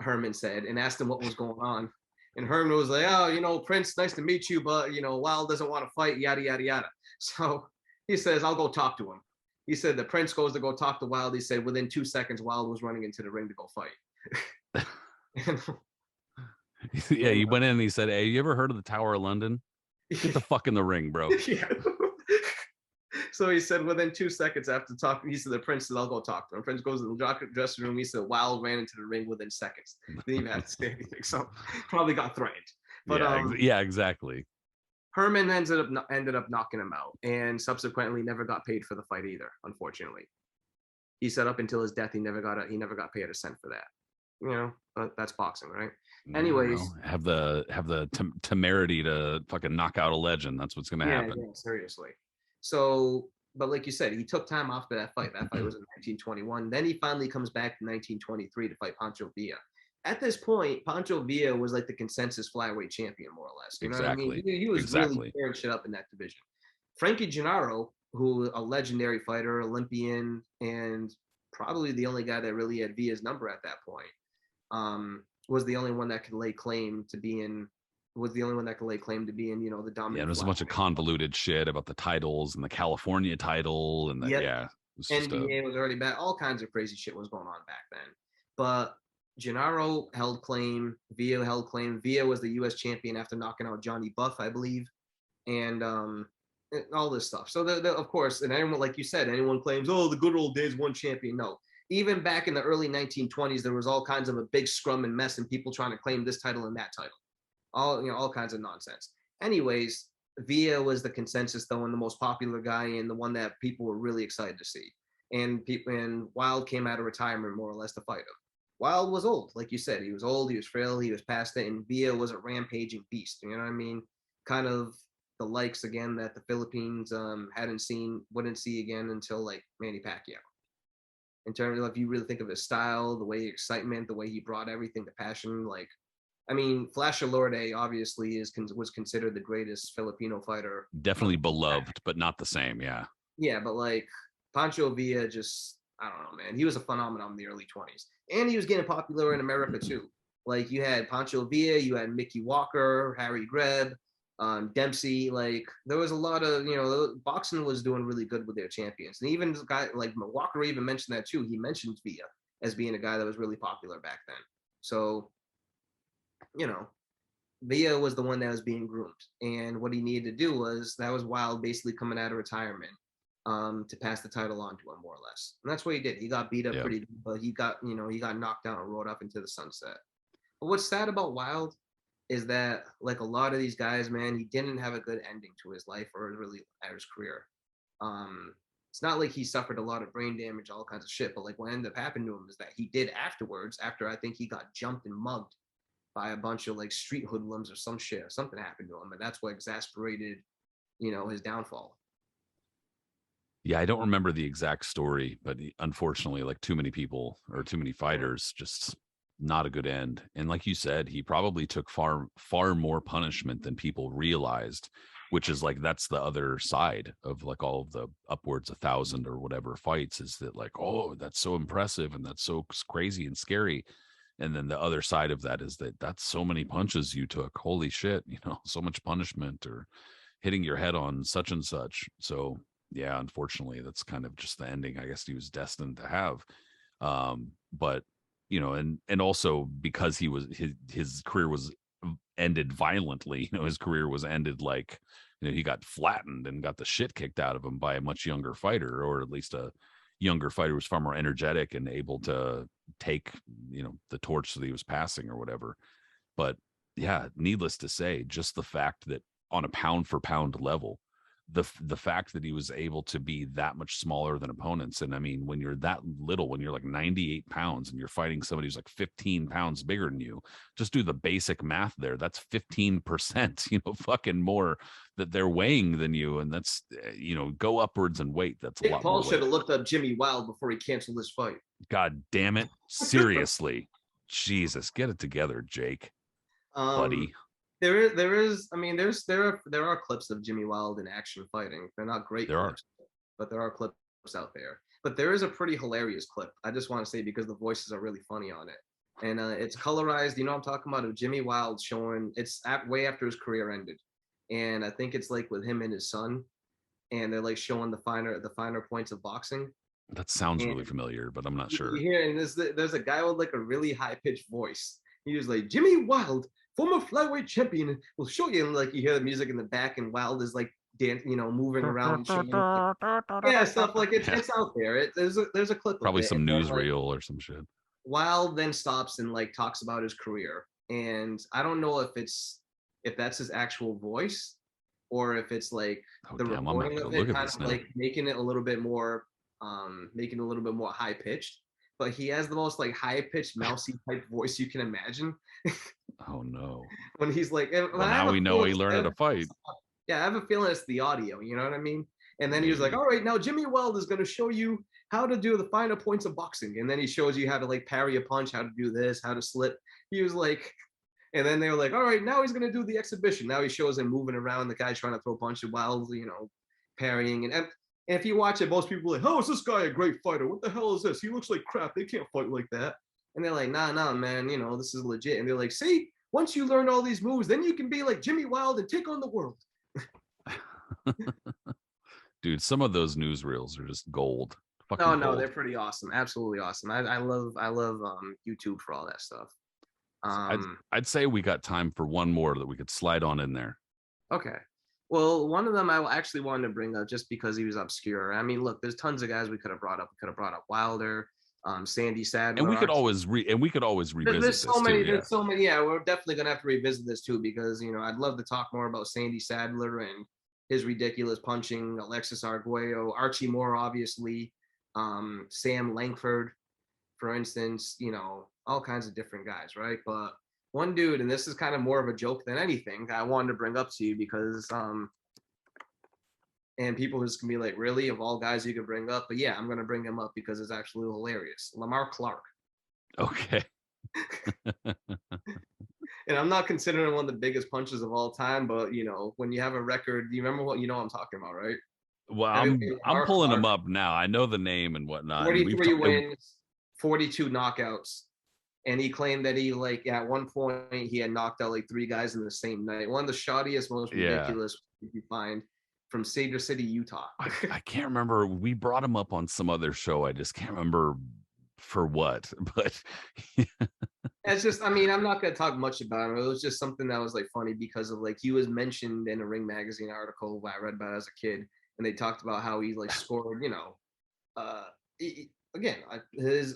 Herman said, and asked him what was going on. And Herman was like, oh, Prince, nice to meet you, but, Wild doesn't want to fight, yada, yada, yada. So he says, I'll go talk to him. He said the Prince goes to go talk to Wild. He said within 2 seconds, Wild was running into the ring to go fight. Yeah, he went in and he said, hey, you ever heard of the Tower of London? Get the fuck in the ring, bro. Yeah. So he said within 2 seconds after talking, he said the Prince said, I'll go talk to him. Prince goes to the dressing room. He said Wild ran into the ring within seconds. Didn't even have to say anything. So probably got threatened. But yeah, exactly. Herman ended up knocking him out, and subsequently never got paid for the fight either. Unfortunately, he said up until his death he never got paid a cent for that. But that's boxing, right? Anyways, have the temerity to fucking knock out a legend. That's what's gonna happen. Yeah, seriously. So, but like you said, he took time off for that fight. That fight was in 1921. Then he finally comes back in 1923 to fight Pancho Villa. At this point, Pancho Villa was like the consensus flyweight champion, more or less. You know what I mean? He was really tearing shit up in that division. Frankie Gennaro, who a legendary fighter, Olympian, and probably the only guy that really had Villa's number at that point, was the only one that could lay claim to being was the only one that could lay claim to being, the dominant. Yeah, and there's a bunch of convoluted shit about the titles and the California title, and Yep. it was just NBA was already back. All kinds of crazy shit was going on back then. But Gennaro held claim. Villa held claim. Villa was the U.S. champion after knocking out Johnny Buff, I believe, and all this stuff. So, of course, and anyone, like you said, anyone claims, oh, the good old days, one champion. No. Even back in the early 1920s, there was all kinds of a big scrum and mess and people trying to claim this title and that title. All kinds of nonsense. Anyways, Villa was the consensus, though, and the most popular guy and the one that people were really excited to see. And Wild came out of retirement more or less to fight him. Wild was old, like you said. He was old, he was frail, he was past it, and Villa was a rampaging beast. You know what I mean? Kind of the likes, again, that the Philippines wouldn't see again until, like, Manny Pacquiao. In terms of, if you really think of his style, the way excitement, the way he brought everything to passion, like, I mean, Flash Alorde obviously was considered the greatest Filipino fighter. definitely beloved, but not the same. Yeah. Yeah, but like Pancho Villa, just, I don't know, man. He was a phenomenon in the early 20s. And he was getting popular in America too. Like, you had Pancho Villa, you had Mickey Walker, Harry Greb, Dempsey. Like, there was a lot of, boxing was doing really good with their champions. And even this guy like Walker even mentioned that too. He mentioned Villa as being a guy that was really popular back then. So, Villa was the one that was being groomed. And what he needed to do was Wild basically coming out of retirement to pass the title on to him, more or less. And that's what he did. He got beat up pretty good, but he got knocked down and rode up into the sunset. But what's sad about Wild is that, like a lot of these guys, man, he didn't have a good ending to his life or really at his career. It's not like he suffered a lot of brain damage, all kinds of shit, but like what ended up happening to him is that he did afterwards, after I think he got jumped and mugged by a bunch of like street hoodlums or some shit, or something happened to him, and that's what exasperated, his downfall. Yeah, I don't remember the exact story, but unfortunately, like too many people or too many fighters, just not a good end. And like you said, he probably took far more punishment than people realized, which is like, that's the other side of like all of the upwards 1,000 or whatever fights, is that like, oh, that's so impressive and that's so crazy and scary. And then the other side of that is that that's so many punches you took. Holy shit, so much punishment, or hitting your head on such and such. So yeah, unfortunately, that's kind of just the ending I guess he was destined to have. But and also because he was his career was ended violently. His career was ended like, he got flattened and got the shit kicked out of him by a much younger fighter, or at least a younger fighter who was far more energetic and able to take, the torch that he was passing or whatever. But yeah, needless to say, just the fact that on a pound for pound level, the fact that he was able to be that much smaller than opponents. And I mean, when you're that little, when you're like 98 pounds and you're fighting somebody who's like 15 pounds bigger than you, just do the basic math there. That's 15%, fucking more that they're weighing than you. And that's, go upwards in weight. That's a lot. Paul should have looked up Jimmy Wild before he canceled this fight. God damn it. Seriously. Jesus, get it together, Jake. Buddy. There are clips of Jimmy Wild in action fighting. They're not great clips, but there are clips out there. But there is a pretty hilarious clip, I just want to say, because the voices are really funny on it. And it's colorized, I'm talking about, of Jimmy Wild showing, it's way after his career ended. And I think it's like with him and his son, and they're like showing the finer points of boxing. That sounds really familiar, but I'm not sure. Here, and there's a guy with like a really high-pitched voice. He was like, Jimmy Wild, former flyweight champion, will show you. And like, you hear the music in the back, and Wild is like dancing, moving around, showing, like, stuff like it's out there. There's a clip. Probably of it, some newsreel or some shit. Wild then stops and like talks about his career, and I don't know if that's his actual voice or if it's like the recording of it, kind of like making it a little bit more high pitched. But he has the most like high pitched mousy type voice you can imagine. Oh no! When he's like, well, now we know he learned how to fight. Yeah, I have a feeling it's the audio. You know what I mean? And then he was like, all right, now Jimmy Wild is going to show you how to do the finer points of boxing. And then he shows you how to like parry a punch, how to do this, how to slip. He was like, and then they were like, all right, now he's going to do the exhibition. Now he shows him moving around, the guy trying to throw punches while, parrying. And if you watch it, most people are like, how is this guy a great fighter? What the hell is this? He looks like crap. They can't fight like that. And they're like, nah, man, this is legit. And they're like, see, once you learn all these moves, then you can be like Jimmy Wild and take on the world. Dude, some of those newsreels are just gold. Fucking No, gold. they're pretty awesome. Absolutely awesome. I love YouTube for all that stuff. I'd say we got time for one more that we could slide on in there. Okay. Well, one of them I actually wanted to bring up just because he was obscure. I mean, look, there's tons of guys we could have brought up. We could have brought up Wilder, Sandy Sadler. And we could always revisit there's so this many, too. there's so many. Yeah, we're definitely gonna have to revisit this too because I'd love to talk more about Sandy Sadler and his ridiculous punching, Alexis Arguello, Archie Moore, obviously, Sam Langford, for instance. All kinds of different guys, right? But one dude, and this is kind of more of a joke than anything, I wanted to bring up to you because and people just can be like, really, of all guys you could bring up? But yeah, I'm gonna bring him up because it's actually hilarious. Lamar Clark. Okay. And I'm not considering one of the biggest punches of all time, but when you have a record, do you remember what I'm talking about, right? Well, I'm pulling him up now. I know the name and whatnot. 43 wins, 42 knockouts. And he claimed that he, like, at one point he had knocked out like 3 guys in the same night. One of the shoddiest, most ridiculous you find from Cedar City, Utah. I can't remember. We brought him up on some other show. I just can't remember for what. But it's just, I mean, I'm not going to talk much about him. It was just something that was like funny because of like he was mentioned in a Ring Magazine article I read about as a kid, and they talked about how he like scored, again,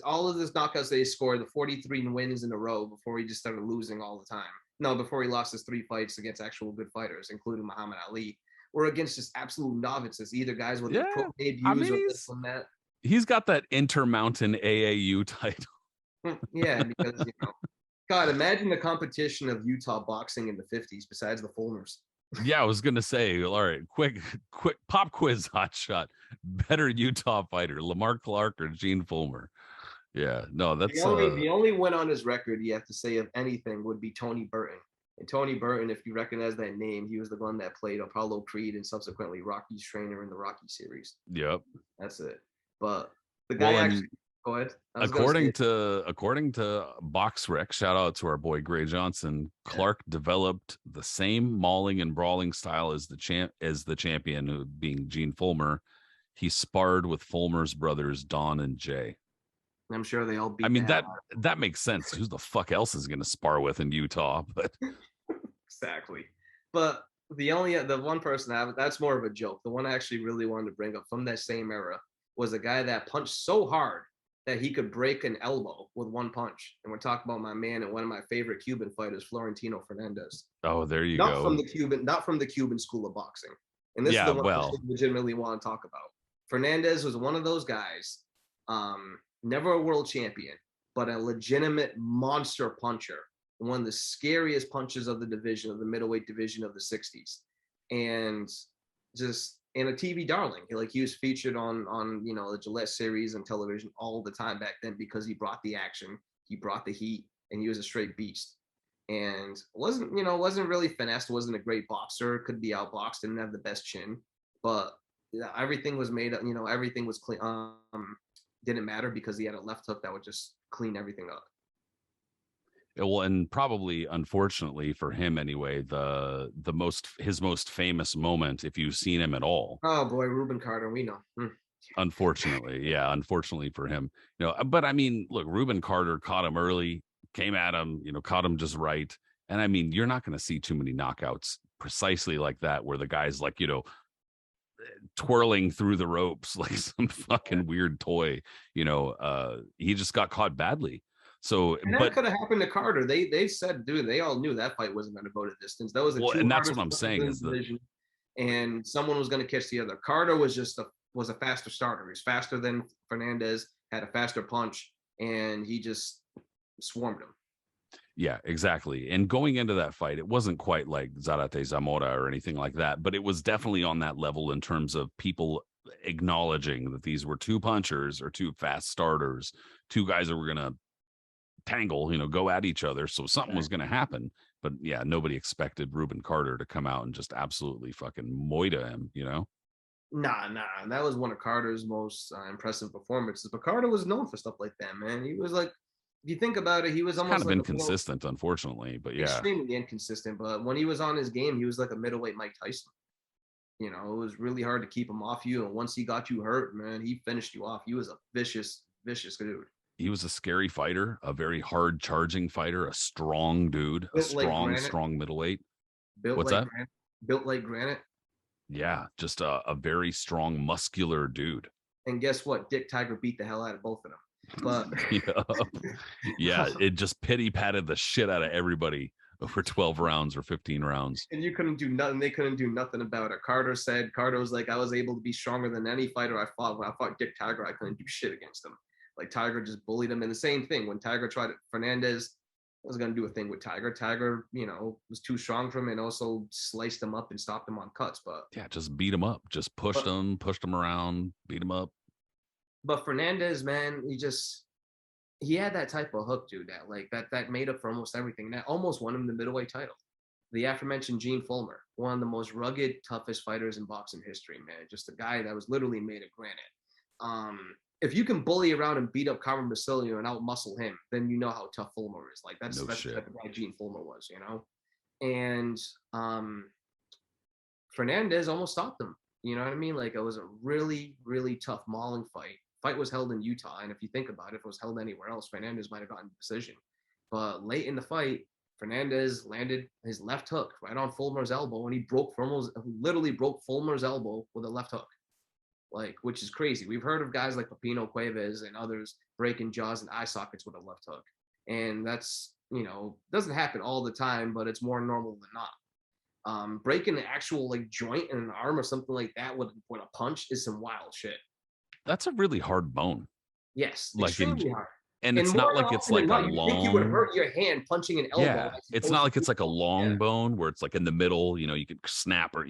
all of this knockouts that he scored, the 43 wins in a row before he just started losing all the time. No, before he lost his 3 fights against actual good fighters, including Muhammad Ali, or against just absolute novices, either guys with pro debuts or this and that. He's got that Intermountain AAU title. Yeah, because God, imagine the competition of Utah boxing in the 50s besides the Fulmers. Yeah, I was gonna say, all right, quick pop quiz, hot shot. Better Utah fighter, Lamar Clark or Gene Fulmer? Yeah, no, that's the only win on his record you have to say of anything would be Tony Burton. And Tony Burton, if you recognize that name, he was the one that played Apollo Creed and subsequently Rocky's trainer in the Rocky series. Yep, that's it. But the guy go ahead. According to BoxRec, shout out to our boy Gray Johnson, Clark developed the same mauling and brawling style as the champion, being Gene Fulmer. He sparred with Fulmer's brothers Don and Jay. I'm sure they all beat. I mean, that makes sense. Who the fuck else is going to spar with in Utah? But exactly. But the one person that's more of a joke. The one I actually really wanted to bring up from that same era was a guy that punched so hard that he could break an elbow with one punch. And we're talking about my man and one of my favorite Cuban fighters, Florentino Fernandez. Oh, there you go. Not from the Cuban school of boxing. And this is the one I legitimately want to talk about. Fernandez was one of those guys, never a world champion, but a legitimate monster puncher. One of the scariest punches of the division, of the middleweight division of the 60s. And a TV darling. He was featured on the Gillette series and television all the time back then because he brought the action, he brought the heat, and he was a straight beast. And wasn't really finessed, wasn't a great boxer, could be outboxed, didn't have the best chin, but everything was made up, everything was clean. Didn't matter because he had a left hook that would just clean everything up. Well, and probably, unfortunately for him anyway, his most famous moment, if you've seen him at all. Oh boy, Rubin Carter, we know. Unfortunately for him, But I mean, look, Rubin Carter caught him early, came at him, caught him just right. And I mean, you're not going to see too many knockouts precisely like that, where the guy's like, twirling through the ropes like some fucking weird toy. He just got caught badly. So, that could have happened to Carter. They said, dude, they all knew that fight wasn't going to go to distance. That was and that's what I'm saying is and someone was going to catch the other. Carter was a faster starter. He was faster than Fernandez, had a faster punch, and he just swarmed him. Yeah, exactly. And going into that fight, it wasn't quite like Sarate and Zamora or anything like that, but it was definitely on that level in terms of people acknowledging that these were 2 punchers or 2 fast starters, 2 guys that were going to tangle, go at each other. So something was going to happen. But yeah, nobody expected Rubin Carter to come out and just absolutely fucking moita him, Nah. That was one of Carter's most impressive performances. But Carter was known for stuff like that, man. He was like, If you think about it, he was It's kind almost of like a middle, inconsistent, unfortunately, but yeah. extremely inconsistent. But when he was on his game, he was like a middleweight Mike Tyson. You know, it was really hard to keep him off you. And once he got you hurt, man, he finished you off. He was a vicious, vicious dude. He was a scary fighter, a very hard charging fighter, a strong dude, a Built like granite. strong middleweight. Built What's like that? granite. Built like granite. Yeah, just a very strong, muscular dude. And guess what? Dick Tiger beat the hell out of both of them. But Yeah. Yeah, it just pity patted the shit out of everybody over 12 rounds or 15 rounds. and you couldn't do nothing. They couldn't do nothing about it. Carter was like, I was able to be stronger than any fighter I fought. When I fought Dick Tiger, I couldn't do shit against him. Like Tiger just bullied him. And the same thing when Tiger tried it, Fernandez was going to do a thing with Tiger. Tiger, you know, was too strong for him and also sliced him up and stopped him on cuts. Yeah, just beat him up, just pushed him around, beat him up. But Fernandez, man, he had that type of hook, dude. That made up for almost everything. That almost won him the middleweight title. The aforementioned Gene Fullmer, one of the most rugged, toughest fighters in boxing history, man. Just a guy that was literally made of granite. If you can bully around and beat up Carmen Basilio and outmuscle him, then you know how tough Fullmer is. Like that's the type of guy Gene Fullmer was, you know. And Fernandez almost stopped him. You know what I mean? Like it was a really, really tough mauling fight. Fight was held in Utah, and if you think about it, if it was held anywhere else, Fernandez might have gotten a decision. But late in the fight, Fernandez landed his left hook right on Fulmer's elbow, and he literally broke Fulmer's elbow with a left hook, like which is crazy. We've heard of guys like Pepino Cuevas and others breaking jaws and eye sockets with a left hook, and that's doesn't happen all the time, but it's more normal than not. Breaking an actual like joint in an arm or something like that with a punch is some wild shit. That's a really hard bone. Yes, like extremely hard. And it's not like it's like a long. You think you would hurt your hand punching an elbow. Yeah, it's not like it's like a long bone where it's like in the middle. You could snap or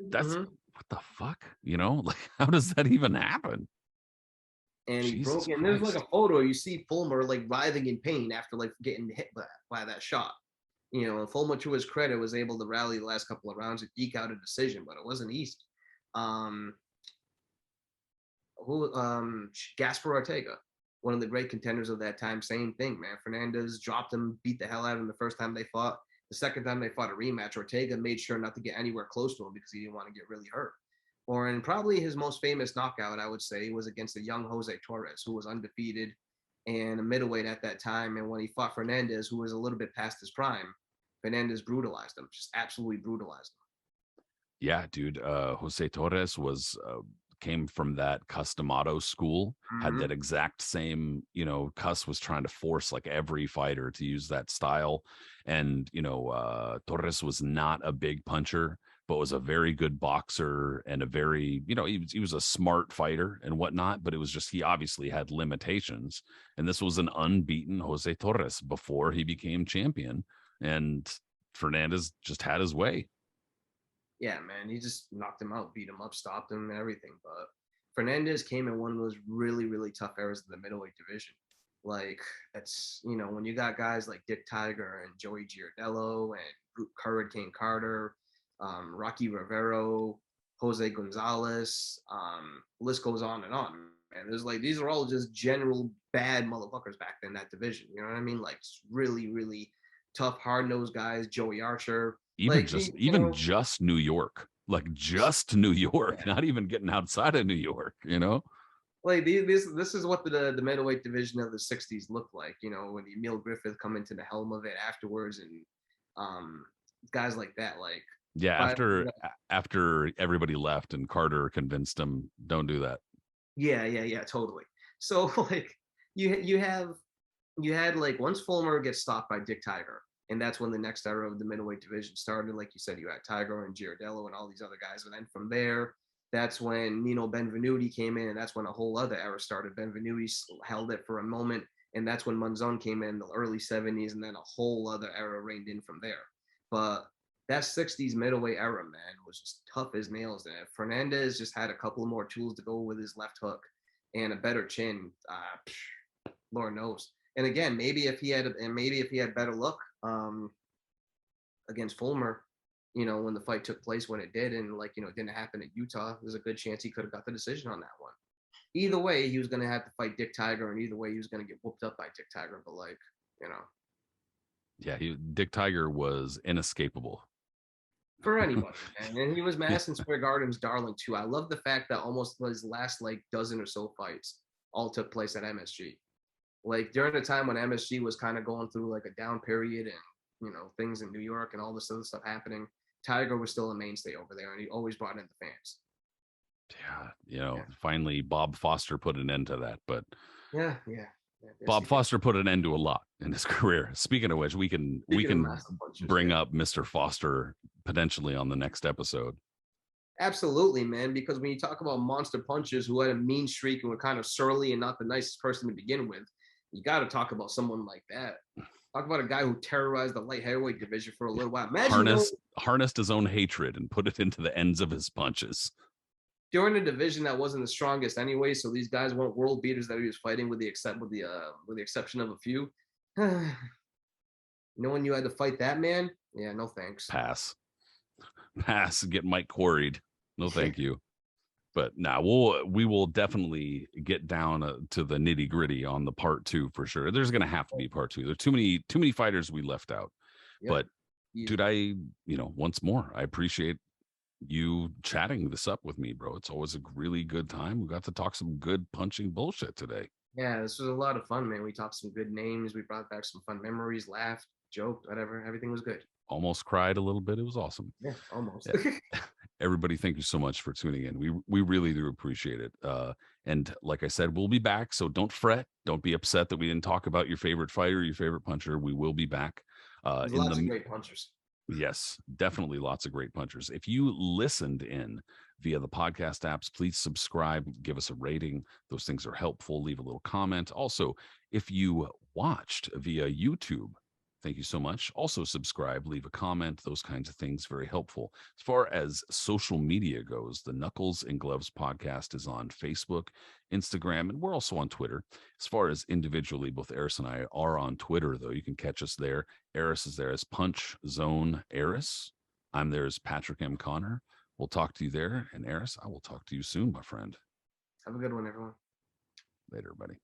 that's what the fuck. Like how does that even happen? And he broke it. And there's like a photo you see Fulmer like writhing in pain after like getting hit by that shot. And Fulmer, to his credit, was able to rally the last couple of rounds and eke out a decision, but it wasn't easy. Gaspar Ortega, one of the great contenders of that time, same thing, man. Fernandez dropped him, beat the hell out of him the first time they fought. The second time they fought a rematch, Ortega made sure not to get anywhere close to him because he didn't want to get really hurt. And probably his most famous knockout, I would say, was against the young Jose Torres, who was undefeated and a middleweight at that time. And when he fought Fernandez, who was a little bit past his prime, Fernandez brutalized him, just absolutely brutalized him. Yeah, dude. Jose Torres came from that Customado school, had that exact same, Cus was trying to force like every fighter to use that style. And, Torres was not a big puncher, but was a very good boxer and a very, he was a smart fighter and whatnot, but it was just, he obviously had limitations. And this was an unbeaten Jose Torres before he became champion. And Fernandez just had his way. Yeah, man, he just knocked him out, beat him up, stopped him, and everything. But Fernandez came in one of those really, really tough eras of the middleweight division. Like, it's, when you got guys like Dick Tiger and Joey Giardello and Hurricane Carter, Rocky Rivero, Jose Gonzalez, list goes on and on. And there's like, these are all just general bad motherfuckers back in that division. You know what I mean? Like, really, really tough, hard-nosed guys, Joey Archer. Even just New York, like just New York, not even getting outside of New York, Like this is what the middleweight division of the 60s looked like, when Emil Griffith come into the helm of it afterwards, and guys like that, like after everybody left and Carter convinced him, don't do that. Yeah, totally. So like you had like once Fulmer gets stopped by Dick Tiger. And that's when the next era of the middleweight division started. Like you said, you had Tiger and Giardello and all these other guys. And then from there, that's when Nino Benvenuti came in, and that's when a whole other era started. Benvenuti held it for a moment, and that's when Monzon came in the early 70s, and then a whole other era reigned in from there. But that 60s middleweight era, man, was just tough as nails. And Fernandez just had a couple more tools to go with his left hook and a better chin. Lord knows. And again, maybe if he had better luck against Fulmer, when the fight took place when it did, and it didn't happen at Utah, there's a good chance he could have got the decision on that one. either way, he was going to have to fight Dick Tiger, and either way, he was going to get whooped up by Dick Tiger. But like, you know, Yeah, Dick Tiger was inescapable. for anybody, man. And he was Madison Square Garden's darling too. I love the fact that almost his last like dozen or so fights all took place at MSG. Like during the time when MSG was kind of going through like a down period and things in New York and all this other stuff happening, Tiger was still a mainstay over there, and he always brought in the fans. Yeah, finally Bob Foster put an end to that, but yeah. Bob Foster put an end to a lot in his career. Speaking of which, we can bring up Mr. Foster potentially on the next episode. Absolutely, man. Because when you talk about monster punchers who had a mean streak and were kind of surly and not the nicest person to begin with, you got to talk about someone like that. Talk about a guy who terrorized the light heavyweight division for a little while. Imagine harnessed his own hatred and put it into the ends of his punches. During a division that wasn't the strongest anyway, so these guys weren't world beaters that he was fighting, with the exception of a few. Knowing you had to fight that man, yeah, no thanks. Pass. Get Mike quarried. No, thank you. But now we will definitely get down to the nitty gritty on the part 2 for sure. There's going to have to be part 2. There's too many fighters we left out. Yep. But dude, once more, I appreciate you chatting this up with me, bro. It's always a really good time. We got to talk some good punching bullshit today. Yeah, this was a lot of fun, man. We talked some good names. We brought back some fun memories, laughed, joked, whatever. Everything was good. Almost cried a little bit. It was awesome. Yeah, almost. Everybody, thank you so much for tuning in. We really do appreciate it. And like I said, we'll be back. So don't fret. Don't be upset that we didn't talk about your favorite fighter, your favorite puncher. We will be back. There's lots of great punchers. Yes, definitely lots of great punchers. If you listened in via the podcast apps, please subscribe, give us a rating. Those things are helpful. Leave a little comment. Also, if you watched via YouTube, thank you so much. Also subscribe, leave a comment, those kinds of things, very helpful. As far as social media goes, the Knuckles and Gloves podcast is on Facebook, Instagram, and we're also on Twitter. As far as individually, both Aris and I are on Twitter, though. You can catch us there. Aris is there as Punch Zone Aris. I'm there as Patrick M. Connor. We'll talk to you there. And Aris, I will talk to you soon, my friend. Have a good one, everyone. Later, buddy.